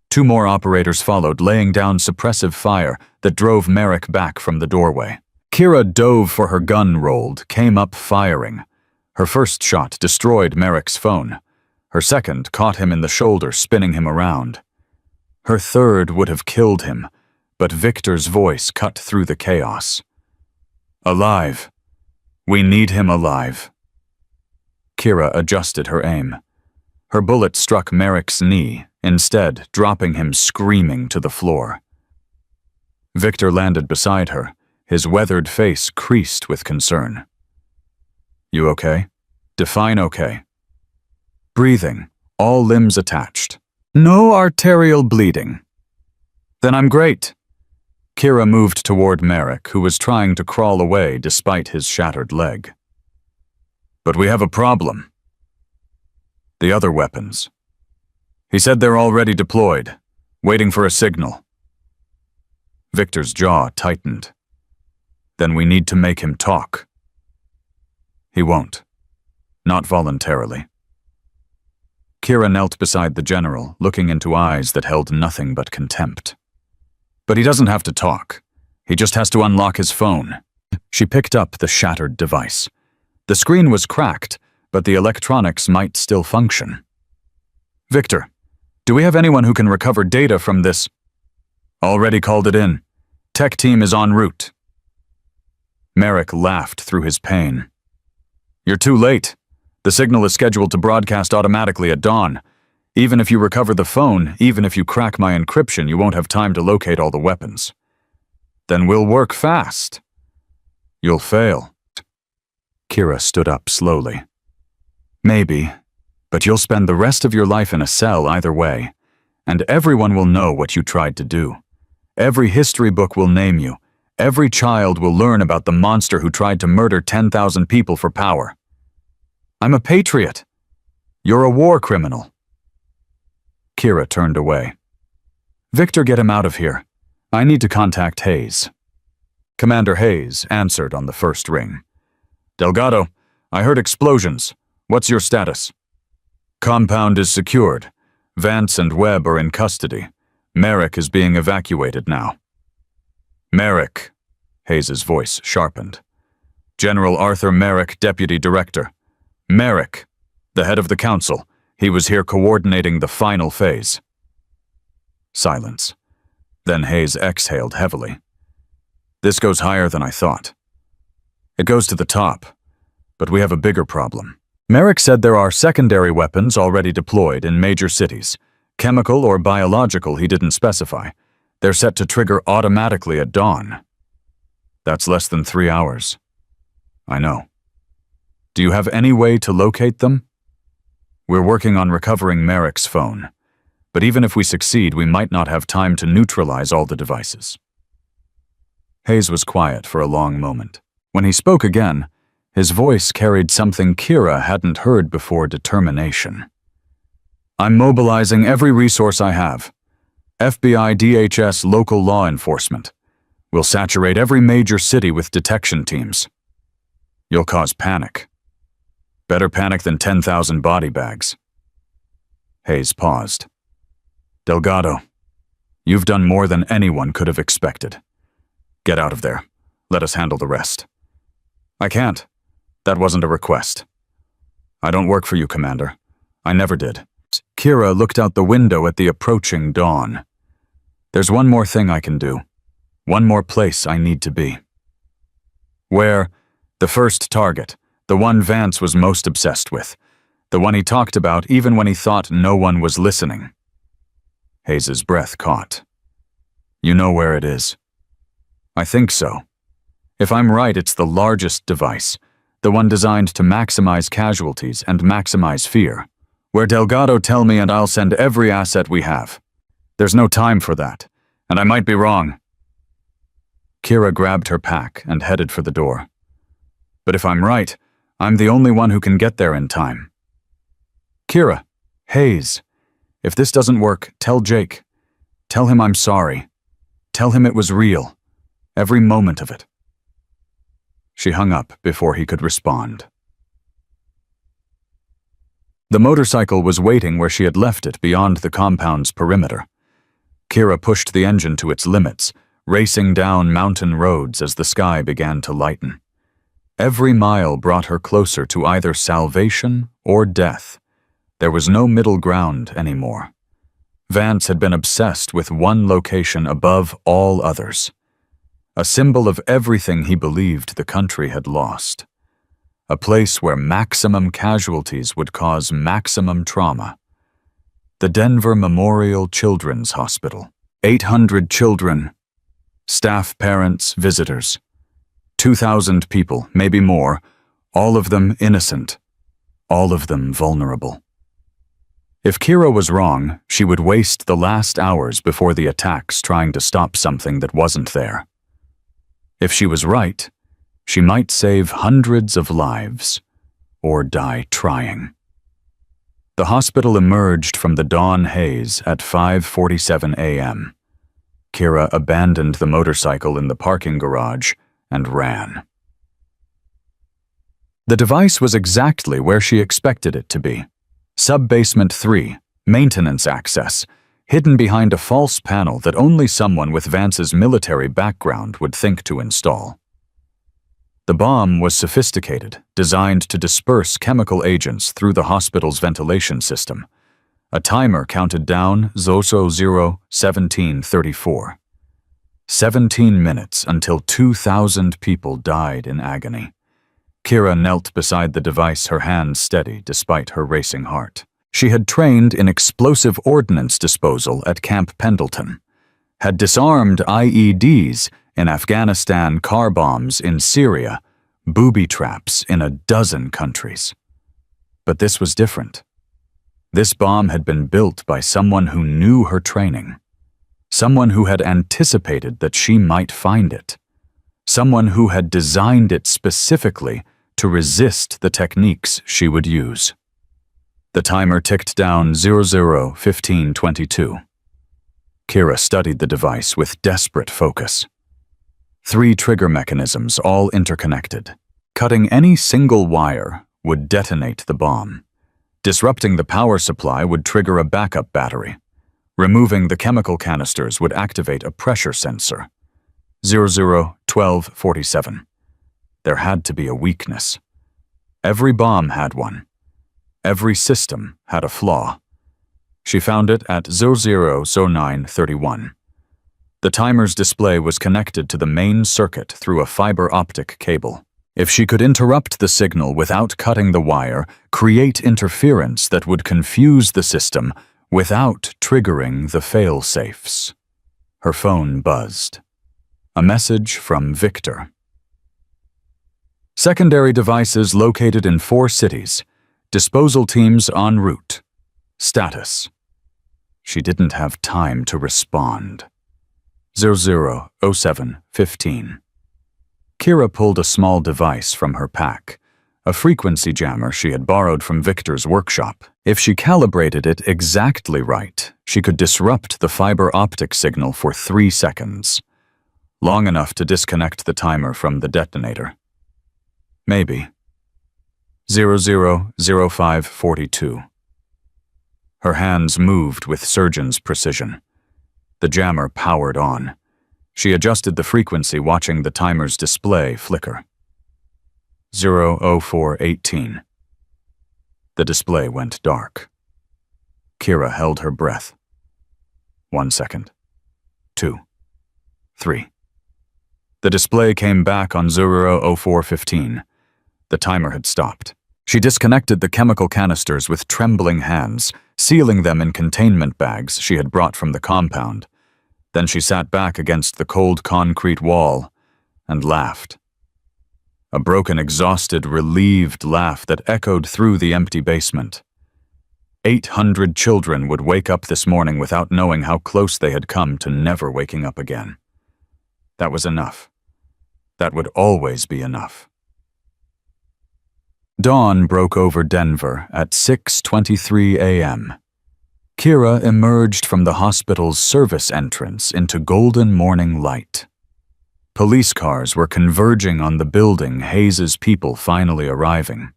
2 more operators followed, laying down suppressive fire that drove Merrick back from the doorway. Kira dove for her gun, rolled, came up firing. Her first shot destroyed Merrick's phone. Her second caught him in the shoulder, spinning him around. Her third would have killed him, but Victor's voice cut through the chaos. "Alive. We need him alive." Kira adjusted her aim. Her bullet struck Merrick's knee, instead dropping him screaming to the floor. Victor landed beside her, his weathered face creased with concern. "You okay?" "Define okay." "Breathing, all limbs attached. No arterial bleeding." "Then I'm great." Kira moved toward Merrick, who was trying to crawl away despite his shattered leg. "But we have a problem." "The other weapons." "He said they're already deployed. Waiting for a signal. Victor's jaw tightened. Then we need to make him talk. He won't. Not voluntarily. Kira knelt beside the general, looking into eyes that held nothing but contempt. But he doesn't have to talk. He just has to unlock his phone. She picked up the shattered device. The screen was cracked, but the electronics might still function. Victor, do we have anyone who can recover data from this? Already called it in. Tech team is en route. Merrick laughed through his pain. You're too late. The signal is scheduled to broadcast automatically at dawn. Even if you recover the phone, even if you crack my encryption, you won't have time to locate all the weapons. Then we'll work fast. You'll fail. Kira stood up slowly. Maybe, but you'll spend the rest of your life in a cell either way, and everyone will know what you tried to do. Every history book will name you. Every child will learn about the monster who tried to murder 10,000 people for power. I'm a patriot. You're a war criminal. Kira turned away. Victor, get him out of here. I need to contact Hayes. Commander Hayes answered on the first ring. Delgado, I heard explosions. What's your status? Compound is secured. Vance and Webb are in custody. Merrick is being evacuated now. Merrick, Hayes's voice sharpened. General Arthur Merrick, Deputy Director. Merrick, the head of the council. He was here coordinating the final phase. Silence. Then Hayes exhaled heavily. This goes higher than I thought. It goes to the top, but we have a bigger problem. Merrick said there are secondary weapons already deployed in major cities. Chemical or biological, he didn't specify. They're set to trigger automatically at dawn. That's less than 3 hours. I know. Do you have any way to locate them? We're working on recovering Merrick's phone, but even if we succeed, we might not have time to neutralize all the devices. Hayes was quiet for a long moment. When he spoke again, his voice carried something Kira hadn't heard before: determination. I'm mobilizing every resource I have. FBI, DHS, local law enforcement. We'll saturate every major city with detection teams. You'll cause panic. Better panic than 10,000 body bags. Hayes paused. Delgado, you've done more than anyone could have expected. Get out of there. Let us handle the rest. I can't. That wasn't a request. I don't work for you, Commander. I never did. Kira looked out the window at the approaching dawn. There's one more thing I can do. One more place I need to be. Where? The first target. The one Vance was most obsessed with. The one he talked about even when he thought no one was listening. Hayes's breath caught. You know where it is. I think so. If I'm right, it's the largest device. The one designed to maximize casualties and maximize fear. Where Delgado, tell me and I'll send every asset we have. There's no time for that, and I might be wrong. Kira grabbed her pack and headed for the door. But if I'm right, I'm the only one who can get there in time. Kira, Hayes, if this doesn't work, tell Jake. Tell him I'm sorry. Tell him it was real. Every moment of it. She hung up before he could respond. The motorcycle was waiting where she had left it beyond the compound's perimeter. Kira pushed the engine to its limits, racing down mountain roads as the sky began to lighten. Every mile brought her closer to either salvation or death. There was no middle ground anymore. Vance had been obsessed with one location above all others. A symbol of everything he believed the country had lost. A place where maximum casualties would cause maximum trauma. The Denver Memorial Children's Hospital. 800 children, staff, parents, visitors. 2,000 people, maybe more, all of them innocent, all of them vulnerable. If Kira was wrong, she would waste the last hours before the attacks trying to stop something that wasn't there. If she was right, she might save hundreds of lives, or die trying. The hospital emerged from the dawn haze at 5:47 a.m. Kira abandoned the motorcycle in the parking garage and ran. The device was exactly where she expected it to be. Sub-basement 3, maintenance access, hidden behind a false panel that only someone with Vance's military background would think to install. The bomb was sophisticated, designed to disperse chemical agents through the hospital's ventilation system. A timer counted down 00:17:34. 17 minutes until 2,000 people died in agony. Kira knelt beside the device, her hands steady despite her racing heart. She had trained in explosive ordnance disposal at Camp Pendleton, had disarmed IEDs in Afghanistan, car bombs in Syria, booby traps in a dozen countries. But this was different. This bomb had been built by someone who knew her training, someone who had anticipated that she might find it, someone who had designed it specifically to resist the techniques she would use. The timer ticked down 00:15:22. Kira studied the device with desperate focus. 3 trigger mechanisms, all interconnected. Cutting any single wire would detonate the bomb. Disrupting the power supply would trigger a backup battery. Removing the chemical canisters would activate a pressure sensor. 00:12:47. There had to be a weakness. Every bomb had one. Every system had a flaw. She found it at 00:09:31. The timer's display was connected to the main circuit through a fiber optic cable. If she could interrupt the signal without cutting the wire, create interference that would confuse the system without triggering the fail-safes. Her phone buzzed. A message from Victor. Secondary devices located in 4 cities. Disposal teams en route. Status. She didn't have time to respond. 00:07:15. Kira pulled a small device from her pack, a frequency jammer she had borrowed from Victor's workshop. If she calibrated it exactly right, she could disrupt the fiber optic signal for 3 seconds, long enough to disconnect the timer from the detonator. Maybe. 00:05:42. Her hands moved with surgeon's precision. The jammer powered on. She adjusted the frequency, watching the timer's display flicker. 00:04:18. The display went dark. Kira held her breath. 1 second. 2. 3. The display came back on 00:04:15. The timer had stopped. She disconnected the chemical canisters with trembling hands, sealing them in containment bags she had brought from the compound. Then she sat back against the cold concrete wall and laughed. A broken, exhausted, relieved laugh that echoed through the empty basement. 800 children would wake up this morning without knowing how close they had come to never waking up again. That was enough. That would always be enough. Dawn broke over Denver at 6:23 a.m. Kira emerged from the hospital's service entrance into golden morning light. Police cars were converging on the building, Hayes's people finally arriving.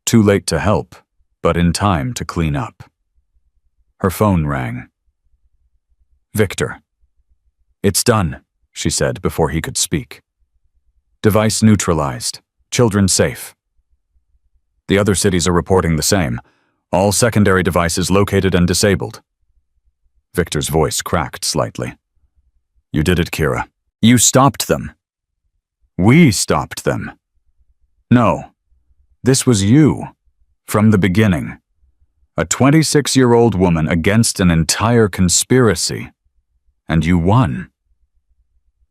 Too late to help, but in time to clean up. Her phone rang. Victor. It's done, she said before he could speak. Device neutralized. Children safe. The other cities are reporting the same. All secondary devices located and disabled. Victor's voice cracked slightly. You did it, Kira. You stopped them. We stopped them. No, this was you. From the beginning. A 26-year-old woman against an entire conspiracy. And you won.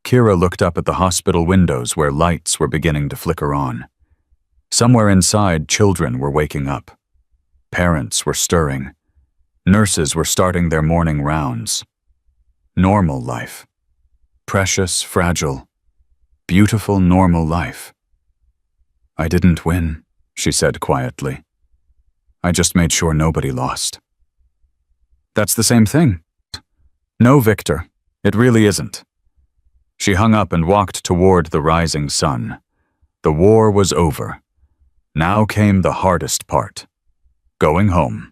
Kira looked up at the hospital windows where lights were beginning to flicker on. Somewhere inside, children were waking up. Parents were stirring. Nurses were starting their morning rounds. Normal life. Precious, fragile, beautiful, normal life. I didn't win, she said quietly. I just made sure nobody lost. That's the same thing. No, Victor, it really isn't. She hung up and walked toward the rising sun. The war was over. Now came the hardest part. Going home.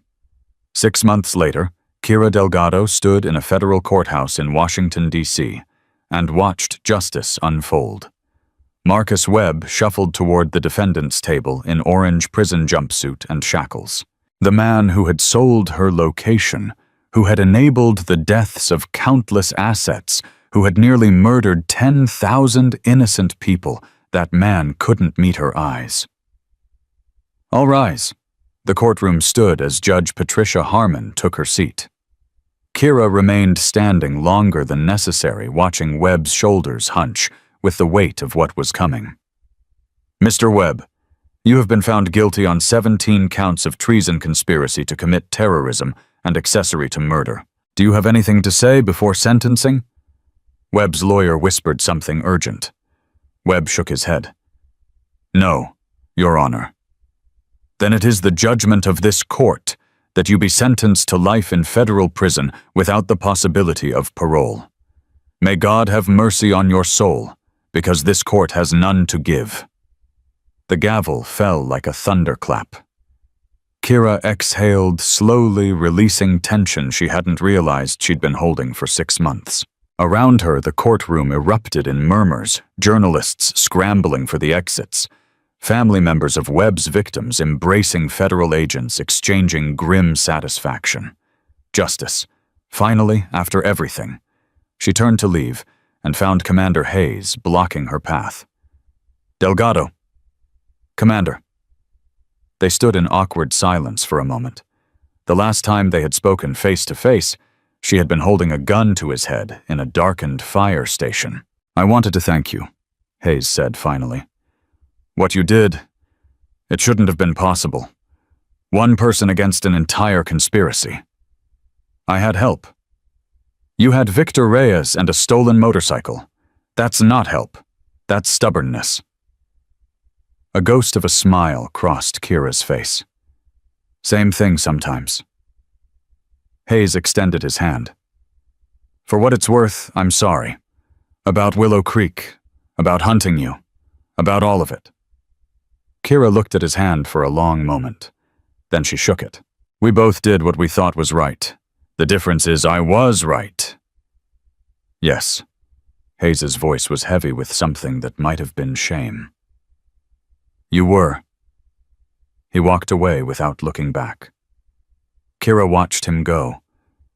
6 months later, Kira Delgado stood in a federal courthouse in Washington, D.C., and watched justice unfold. Marcus Webb shuffled toward the defendant's table in orange prison jumpsuit and shackles. The man who had sold her location, who had enabled the deaths of countless assets, who had nearly murdered 10,000 innocent people, that man couldn't meet her eyes. All rise. The courtroom stood as Judge Patricia Harmon took her seat. Kira remained standing longer than necessary, watching Webb's shoulders hunch with the weight of what was coming. Mr. Webb, you have been found guilty on 17 counts of treason conspiracy to commit terrorism and accessory to murder. Do you have anything to say before sentencing? Webb's lawyer whispered something urgent. Webb shook his head. No, Your Honor. Then it is the judgment of this court that you be sentenced to life in federal prison without the possibility of parole. May God have mercy on your soul, because this court has none to give. The gavel fell like a thunderclap. Kira exhaled, slowly releasing tension she hadn't realized she'd been holding for 6 months. Around her, the courtroom erupted in murmurs, journalists scrambling for the exits, family members of Webb's victims embracing federal agents, exchanging grim satisfaction. Justice. Finally, after everything. She turned to leave and found Commander Hayes blocking her path. Delgado. Commander. They stood in awkward silence for a moment. The last time they had spoken face to face, she had been holding a gun to his head in a darkened fire station. I wanted to thank you, Hayes said finally. What you did, it shouldn't have been possible. One person against an entire conspiracy. I had help. You had Victor Reyes and a stolen motorcycle. That's not help. That's stubbornness. A ghost of a smile crossed Kira's face. Same thing sometimes. Hayes extended his hand. For what it's worth, I'm sorry. About Willow Creek, about hunting you, about all of it. Kira looked at his hand for a long moment. Then she shook it. We both did what we thought was right. The difference is I was right. Yes. Hayes's voice was heavy with something that might have been shame. You were. He walked away without looking back. Kira watched him go,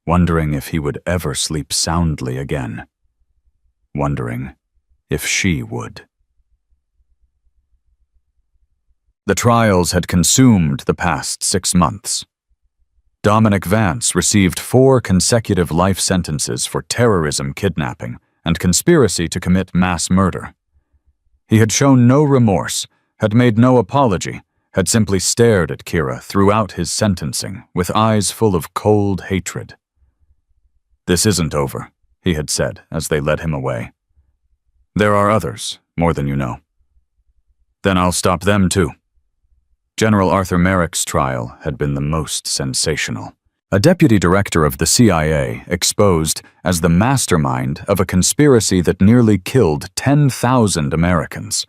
wondering if he would ever sleep soundly again. Wondering if she would. The trials had consumed the past 6 months. Dominic Vance received 4 consecutive life sentences for terrorism, kidnapping, and conspiracy to commit mass murder. He had shown no remorse, had made no apology, had simply stared at Kira throughout his sentencing with eyes full of cold hatred. This isn't over, he had said as they led him away. There are others, more than you know. Then I'll stop them too. General Arthur Merrick's trial had been the most sensational. A deputy director of the CIA exposed as the mastermind of a conspiracy that nearly killed 10,000 Americans.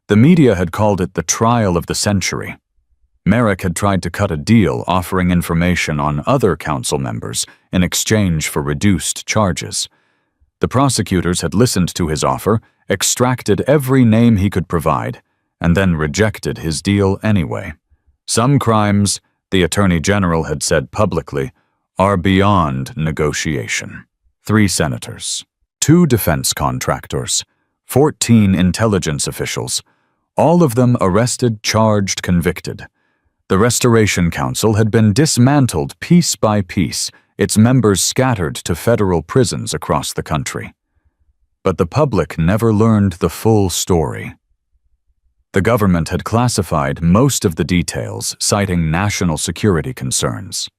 The media had called it the trial of the century. Merrick had tried to cut a deal offering information on other council members in exchange for reduced charges. The prosecutors had listened to his offer, extracted every name he could provide, and then rejected his deal anyway. Some crimes, the Attorney General had said publicly, are beyond negotiation. 3 senators, 2 defense contractors, 14 intelligence officials, all of them arrested, charged, convicted. The Restoration Council had been dismantled piece by piece, its members scattered to federal prisons across the country. But the public never learned the full story. The government had classified most of the details, citing national security concerns.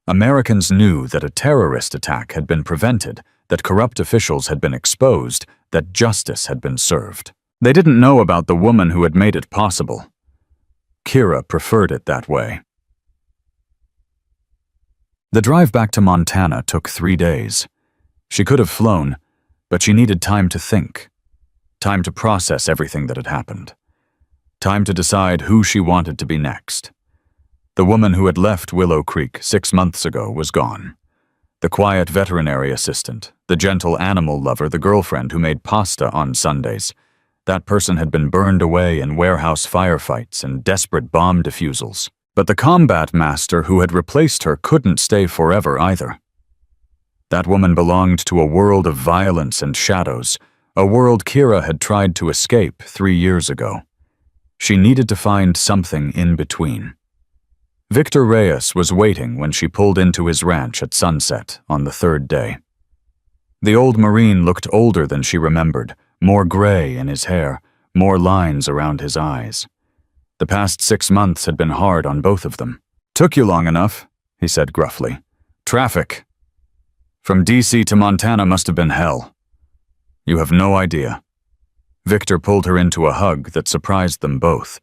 Americans knew that a terrorist attack had been prevented, that corrupt officials had been exposed, that justice had been served. They didn't know about the woman who had made it possible. Kira preferred it that way. The drive back to Montana took 3 days. She could have flown, but she needed time to think. Time to process everything that had happened. Time to decide who she wanted to be next. The woman who had left Willow Creek 6 months ago was gone. The quiet veterinary assistant, the gentle animal lover, the girlfriend who made pasta on Sundays. That person had been burned away in warehouse firefights and desperate bomb defusals. But the combat master who had replaced her couldn't stay forever either. That woman belonged to a world of violence and shadows, a world Kira had tried to escape 3 years ago. She needed to find something in between. Victor Reyes was waiting when she pulled into his ranch at sunset on the 3rd day. The old Marine looked older than she remembered, more gray in his hair, more lines around his eyes. The past 6 months had been hard on both of them. "Took you long enough," he said gruffly. "Traffic. From DC to Montana must have been hell. You have no idea." Victor pulled her into a hug that surprised them both.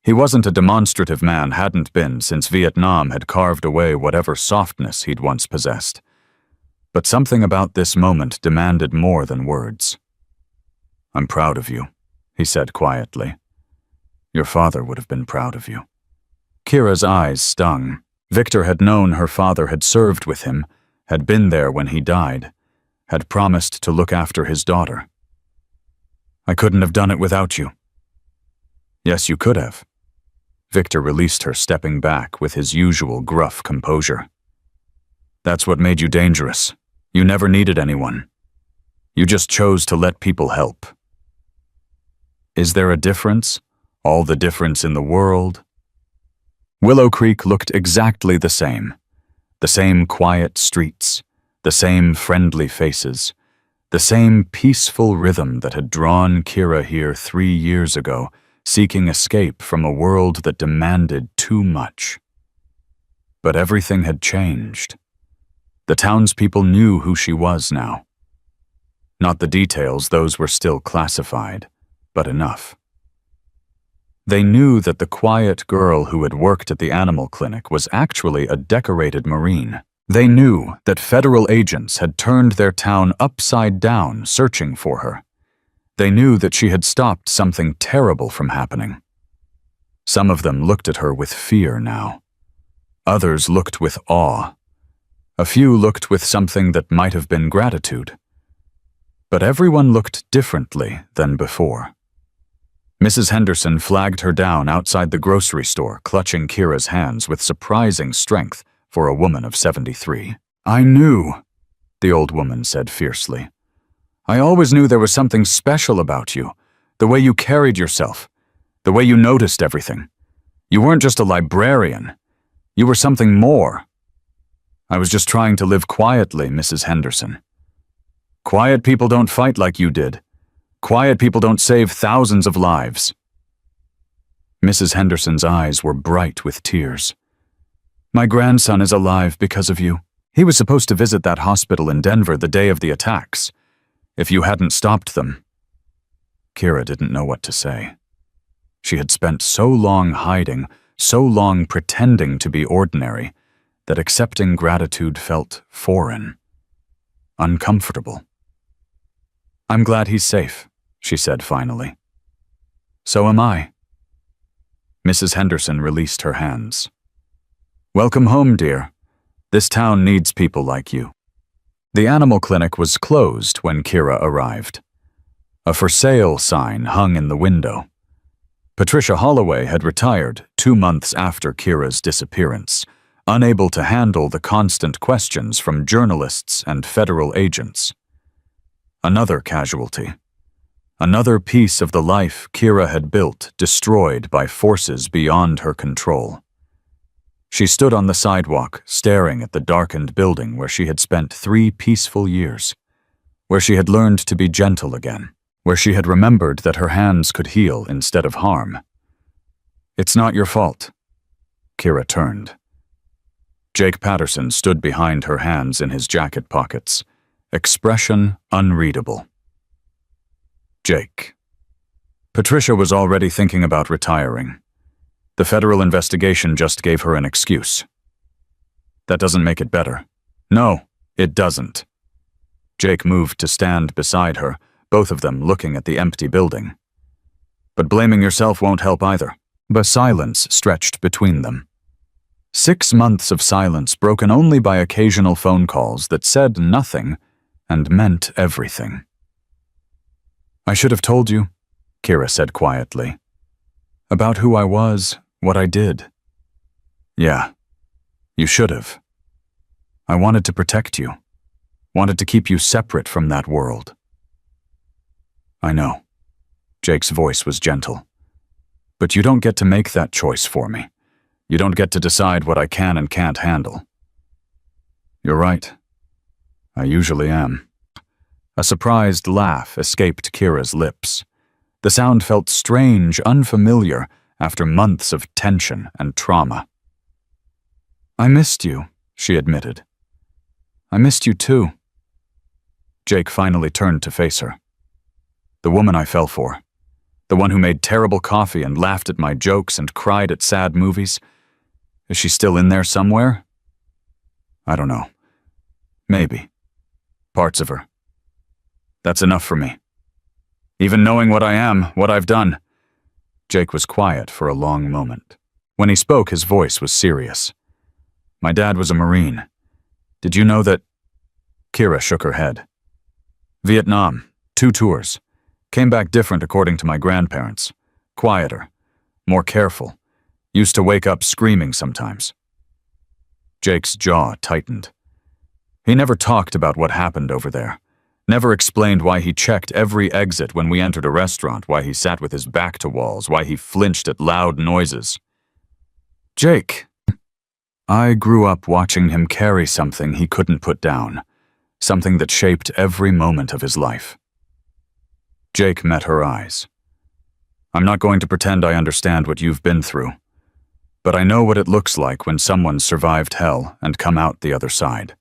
He wasn't a demonstrative man, hadn't been since Vietnam had carved away whatever softness he'd once possessed. But something about this moment demanded more than words. "I'm proud of you," he said quietly. "Your father would have been proud of you." Kira's eyes stung. Victor had known her father had served with him, had been there when he died, had promised to look after his daughter. "I couldn't have done it without you." "Yes, you could have." Victor released her, stepping back with his usual gruff composure. "That's what made you dangerous. You never needed anyone. You just chose to let people help." Is there a difference? All the difference in the world? Willow Creek looked exactly the same. The same quiet streets, the same friendly faces, the same peaceful rhythm that had drawn Kira here 3 years ago, seeking escape from a world that demanded too much. But everything had changed. The townspeople knew who she was now. Not the details, those were still classified, but enough. They knew that the quiet girl who had worked at the animal clinic was actually a decorated Marine. They knew that federal agents had turned their town upside down searching for her. They knew that she had stopped something terrible from happening. Some of them looked at her with fear now. Others looked with awe. A few looked with something that might have been gratitude. But everyone looked differently than before. Mrs. Henderson flagged her down outside the grocery store, clutching Kira's hands with surprising strength for a woman of 73. "I knew," the old woman said fiercely. "I always knew there was something special about you, the way you carried yourself, the way you noticed everything. You weren't just a librarian. You were something more. I was just trying to live quietly, Mrs. Henderson. Quiet people don't fight like you did. Quiet people don't save thousands of lives." Mrs. Henderson's eyes were bright with tears. "My grandson is alive because of you. He was supposed to visit that hospital in Denver the day of the attacks. If you hadn't stopped them." Kira didn't know what to say. She had spent so long hiding, so long pretending to be ordinary, that accepting gratitude felt foreign, uncomfortable. "I'm glad he's safe," she said finally. "So am I." Mrs. Henderson released her hands. "Welcome home, dear. This town needs people like you." The animal clinic was closed when Kira arrived. A for sale sign hung in the window. Patricia Holloway had retired 2 months after Kira's disappearance, unable to handle the constant questions from journalists and federal agents. Another casualty. Another piece of the life Kira had built destroyed by forces beyond her control. She stood on the sidewalk, staring at the darkened building where she had spent 3 peaceful years, where she had learned to be gentle again, where she had remembered that her hands could heal instead of harm. "It's not your fault." Kira turned. Jake Patterson stood behind her, hands in his jacket pockets, expression unreadable. Jake. Patricia was already thinking about retiring. The federal investigation just gave her an excuse. That doesn't make it better. No, it doesn't. Jake moved to stand beside her, both of them looking at the empty building. But blaming yourself won't help either. The silence stretched between them. 6 months of silence broken only by occasional phone calls that said nothing and meant everything. I should have told you, Kira said quietly. About who I was, what I did. Yeah, you should have. I wanted to protect you. Wanted to keep you separate from that world. I know. Jake's voice was gentle. But you don't get to make that choice for me. You don't get to decide what I can and can't handle. You're right. I usually am. A surprised laugh escaped Kira's lips. The sound felt strange, unfamiliar, after months of tension and trauma. I missed you, she admitted. I missed you too. Jake finally turned to face her. The woman I fell for. The one who made terrible coffee and laughed at my jokes and cried at sad movies. Is she still in there somewhere? I don't know. Maybe. Parts of her. That's enough for me. Even knowing what I am, what I've done. Jake was quiet for a long moment. When he spoke, his voice was serious. My dad was a Marine. Did you know that? Kira shook her head. Vietnam, 2 tours. Came back different according to my grandparents. Quieter. More careful. Used to wake up screaming sometimes. Jake's jaw tightened. He never talked about what happened over there. Never explained why he checked every exit when we entered a restaurant, why he sat with his back to walls, why he flinched at loud noises. Jake. I grew up watching him carry something he couldn't put down. Something that shaped every moment of his life. Jake met her eyes. I'm not going to pretend I understand what you've been through. But I know what it looks like when someone's survived hell and come out the other side.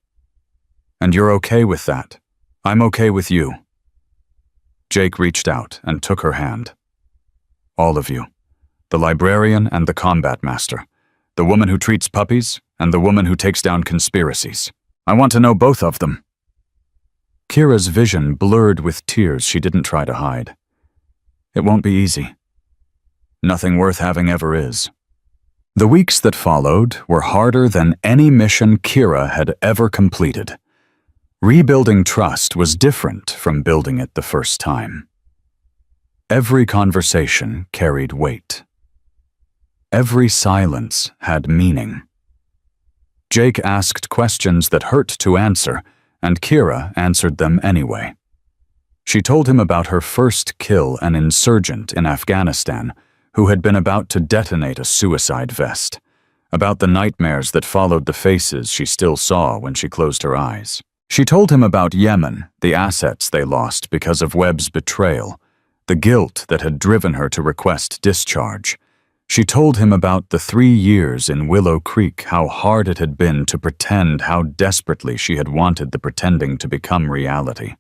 And you're okay with that. I'm okay with you. Jake reached out and took her hand. All of you. The librarian and the combat master. The woman who treats puppies and the woman who takes down conspiracies. I want to know both of them. Kira's vision blurred with tears she didn't try to hide. It won't be easy. Nothing worth having ever is. The weeks that followed were harder than any mission Kira had ever completed. Rebuilding trust was different from building it the first time. Every conversation carried weight. Every silence had meaning. Jake asked questions that hurt to answer, and Kira answered them anyway. She told him about her first kill, an insurgent in Afghanistan who had been about to detonate a suicide vest, about the nightmares that followed the faces she still saw when she closed her eyes. She told him about Yemen, the assets they lost because of Webb's betrayal, the guilt that had driven her to request discharge. She told him about the 3 years in Willow Creek, how hard it had been to pretend, how desperately she had wanted the pretending to become reality.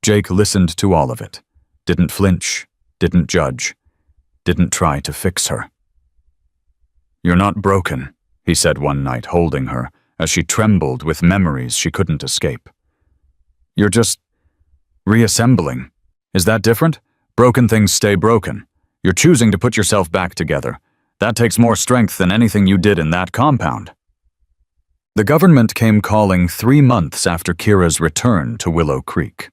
Jake listened to all of it, didn't flinch, didn't judge, didn't try to fix her. You're not broken, he said one night, holding her, as she trembled with memories she couldn't escape. You're just reassembling. Is that different? Broken things stay broken. You're choosing to put yourself back together. That takes more strength than anything you did in that compound. The government came calling 3 months after Kira's return to Willow Creek.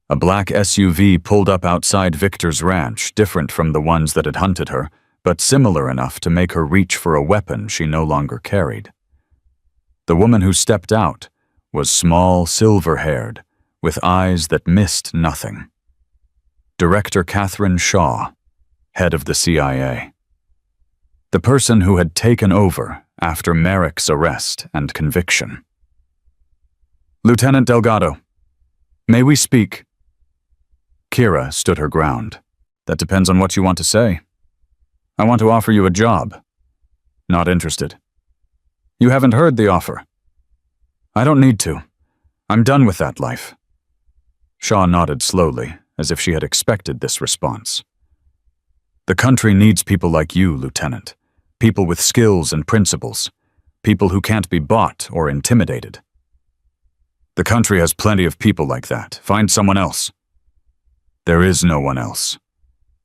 A black SUV pulled up outside Victor's ranch, different from the ones that had hunted her, but similar enough to make her reach for a weapon she no longer carried. The woman who stepped out was small, silver-haired, with eyes that missed nothing. Director Catherine Shaw, head of the CIA. The person who had taken over after Merrick's arrest and conviction. Lieutenant Delgado, may we speak? Kira stood her ground. That depends on what you want to say. I want to offer you a job. Not interested. You haven't heard the offer. I don't need to. I'm done with that life. Shaw nodded slowly, as if she had expected this response. The country needs people like you, Lieutenant. People with skills and principles. people who can't be bought or intimidated. The country has plenty of people like that. Find someone else. There is no one else.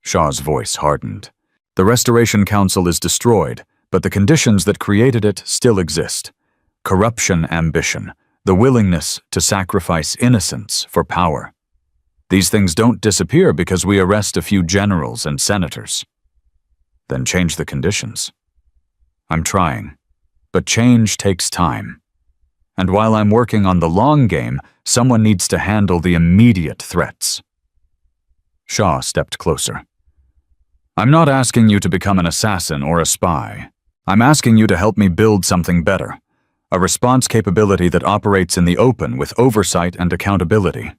Shaw's voice hardened. The Restoration Council is destroyed, but the conditions that created it still exist. Corruption, ambition, the willingness to sacrifice innocence for power. These things don't disappear because we arrest a few generals and senators. Then change the conditions. I'm trying, but change takes time. And while I'm working on the long game, someone needs to handle the immediate threats. Shaw stepped closer. I'm not asking you to become an assassin or a spy. I'm asking you to help me build something better, a response capability that operates in the open with oversight and accountability.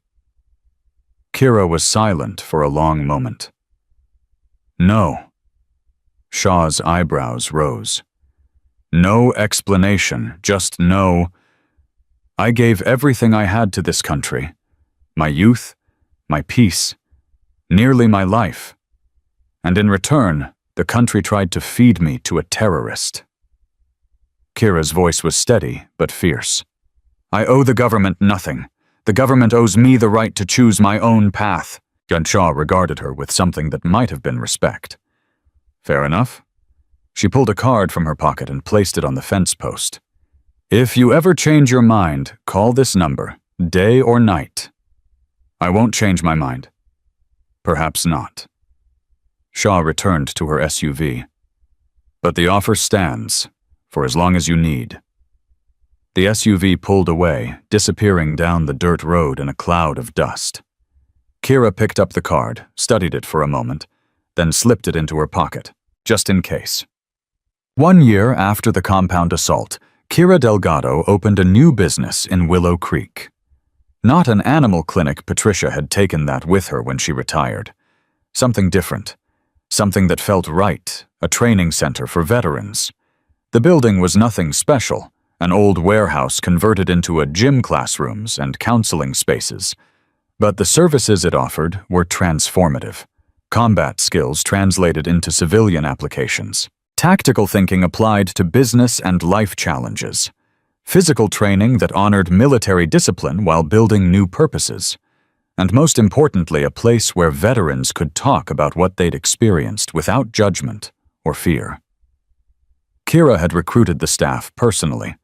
Kira was silent for a long moment. No. Shaw's eyebrows rose. No explanation, just no. I gave everything I had to this country. My youth, my peace, nearly my life. And in return, the country tried to feed me to a terrorist. Kira's voice was steady, but fierce. I owe the government nothing. The government owes me the right to choose my own path. Shaw regarded her with something that might have been respect. Fair enough. She pulled a card from her pocket and placed it on the fence post. If you ever change your mind, call this number, day or night. I won't change my mind. Perhaps not. Shaw returned to her SUV. But the offer stands, for as long as you need. The SUV pulled away, disappearing down the dirt road in a cloud of dust. Kira picked up the card, studied it for a moment, then slipped it into her pocket, just in case. 1 year after the compound assault, Kira Delgado opened a new business in Willow Creek. Not an animal clinic. Patricia had taken that with her when she retired. Something different. Something that felt right, a training center for veterans. The building was nothing special, an old warehouse converted into a gym classrooms and counseling spaces. But the services it offered were transformative. Combat skills translated into civilian applications. Tactical thinking applied to business and life challenges. Physical training that honored military discipline while building new purposes. And most importantly, a place where veterans could talk about what they'd experienced without judgment or fear. Kira had recruited the staff personally,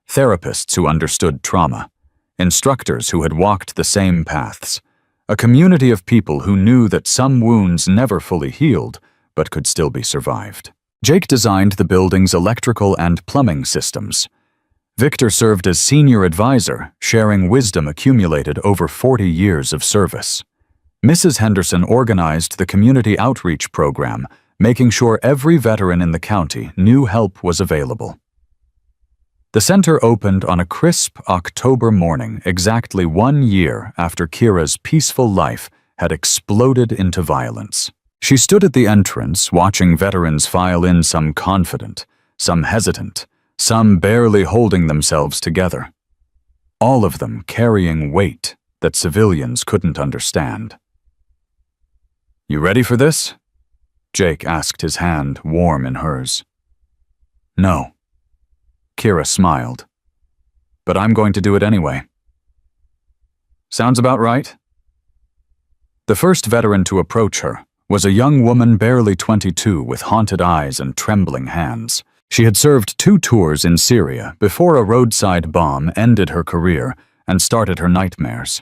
therapists who understood trauma, instructors who had walked the same paths, a community of people who knew that some wounds never fully healed but could still be survived. Jake designed the building's electrical and plumbing systems. Victor served as senior advisor, sharing wisdom accumulated over 40 years of service. Mrs. Henderson organized the community outreach program, making sure every veteran in the county knew help was available. The center opened on a crisp October morning, exactly 1 year after Kira's peaceful life had exploded into violence. She stood at the entrance, watching veterans file in, some confident, some hesitant, some barely holding themselves together. All of them carrying weight that civilians couldn't understand. You ready for this? Jake asked, his hand warm in hers. No. Kira smiled. But I'm going to do it anyway. Sounds about right? The first veteran to approach her was a young woman barely 22 with haunted eyes and trembling hands. She had served 2 tours in Syria before a roadside bomb ended her career and started her nightmares.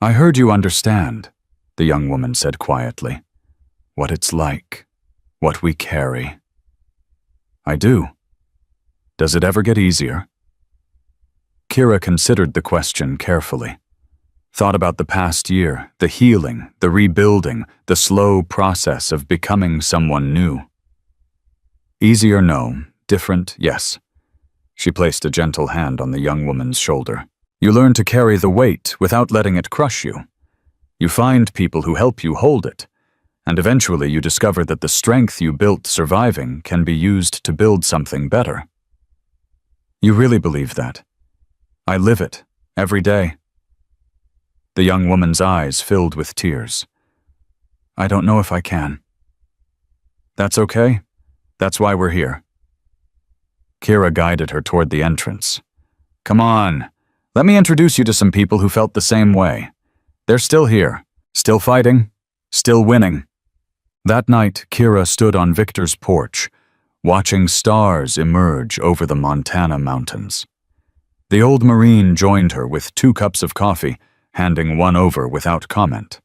I heard you understand, the young woman said quietly. What it's like, what we carry. I do. Does it ever get easier? Kira considered the question carefully. Thought about the past year, the healing, the rebuilding, the slow process of becoming someone new. Easier, no. Different, yes. She placed a gentle hand on the young woman's shoulder. You learn to carry the weight without letting it crush you. You find people who help you hold it. And eventually you discover that the strength you built surviving can be used to build something better. You really believe that? I live it, every day. The young woman's eyes filled with tears. I don't know if I can. That's okay. That's why we're here. Kira guided her toward the entrance. Come on, let me introduce you to some people who felt the same way. They're still here, still fighting, still winning. That night, Kira stood on Victor's porch, watching stars emerge over the Montana mountains. The old Marine joined her with 2 cups of coffee, handing one over without comment.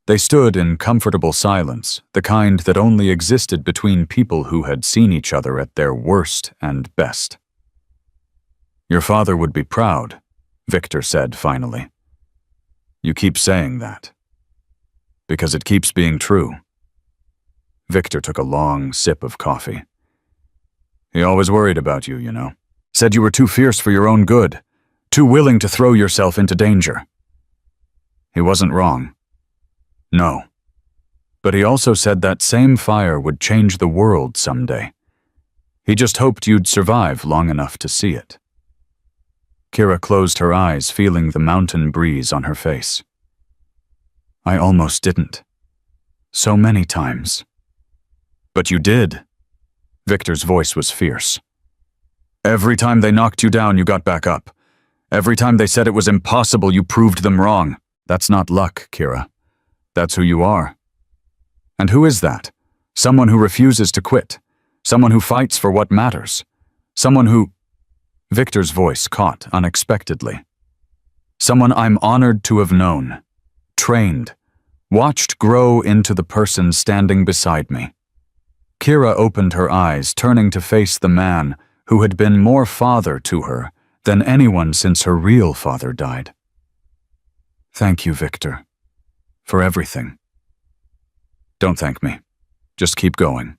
They stood in comfortable silence, the kind that only existed between people who had seen each other at their worst and best. Your father would be proud, Victor said finally. You keep saying that. Because it keeps being true. Victor took a long sip of coffee. He always worried about you, you know. Said you were too fierce for your own good, too willing to throw yourself into danger. He wasn't wrong. No. But he also said that same fire would change the world someday. He just hoped you'd survive long enough to see it. Kira closed her eyes, feeling the mountain breeze on her face. I almost didn't. So many times. But you did. Victor's voice was fierce. Every time they knocked you down, you got back up. Every time they said it was impossible, you proved them wrong. That's not luck, Kira. That's who you are. And who is that? Someone who refuses to quit. Someone who fights for what matters. Someone who... Victor's voice caught unexpectedly. Someone I'm honored to have known, trained, watched grow into the person standing beside me. Kira opened her eyes, turning to face the man who had been more father to her than anyone since her real father died. Thank you, Victor, for everything. Don't thank me. Just keep going.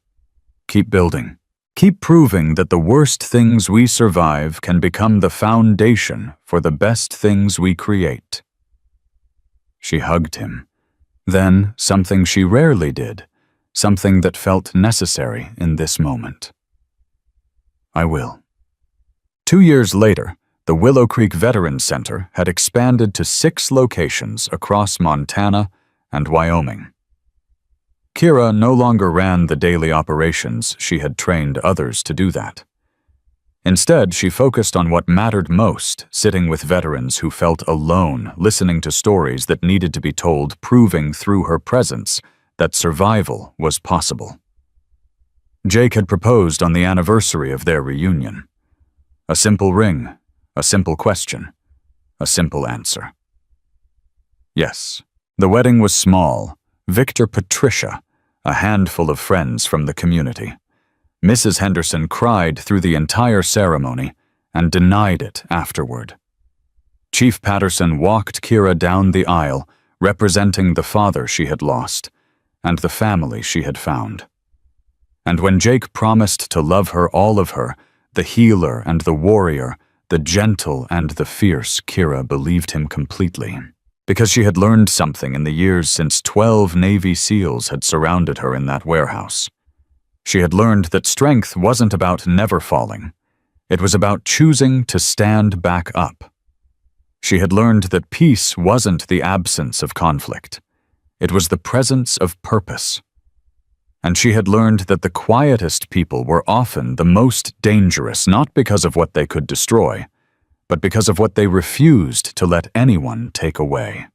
Keep building. Keep proving that the worst things we survive can become the foundation for the best things we create. She hugged him. Then, something she rarely did, something that felt necessary in this moment. I will. 2 years later, the Willow Creek Veterans Center had expanded to 6 locations across Montana and Wyoming. Kira no longer ran the daily operations. She had trained others to do that. Instead, she focused on what mattered most, sitting with veterans who felt alone, listening to stories that needed to be told, proving through her presence that survival was possible. Jake had proposed on the anniversary of their reunion. A simple ring, a simple question, a simple answer. Yes, the wedding was small. Victor Patricia, a handful of friends from the community. Mrs. Henderson cried through the entire ceremony and denied it afterward. Chief Patterson walked Kira down the aisle, representing the father she had lost and the family she had found. And when Jake promised to love her, all of her, the healer and the warrior, the gentle and the fierce, Kira believed him completely. Because she had learned something in the years since 12 Navy SEALs had surrounded her in that warehouse. She had learned that strength wasn't about never falling. It was about choosing to stand back up. She had learned that peace wasn't the absence of conflict. It was the presence of purpose. And she had learned that the quietest people were often the most dangerous, not because of what they could destroy, but because of what they refused to let anyone take away.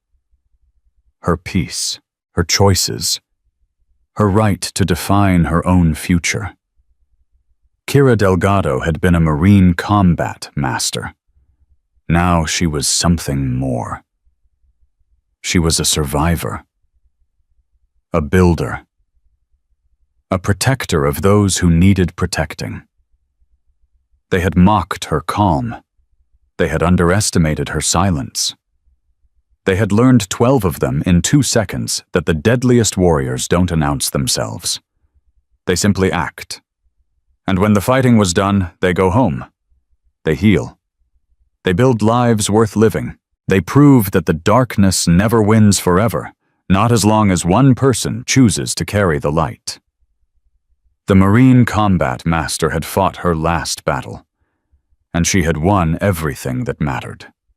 Her peace, her choices, her right to define her own future. Kira Delgado had been a Marine combat master. Now she was something more. She was a survivor, a builder, a protector of those who needed protecting. They had mocked her calm. They had underestimated her silence. They had learned 12 of them in 2 seconds that the deadliest warriors don't announce themselves. They simply act. And when the fighting was done, they go home. They heal. They build lives worth living. They prove that the darkness never wins forever, not as long as one person chooses to carry the light. The Marine combat master had fought her last battle, and she had won everything that mattered.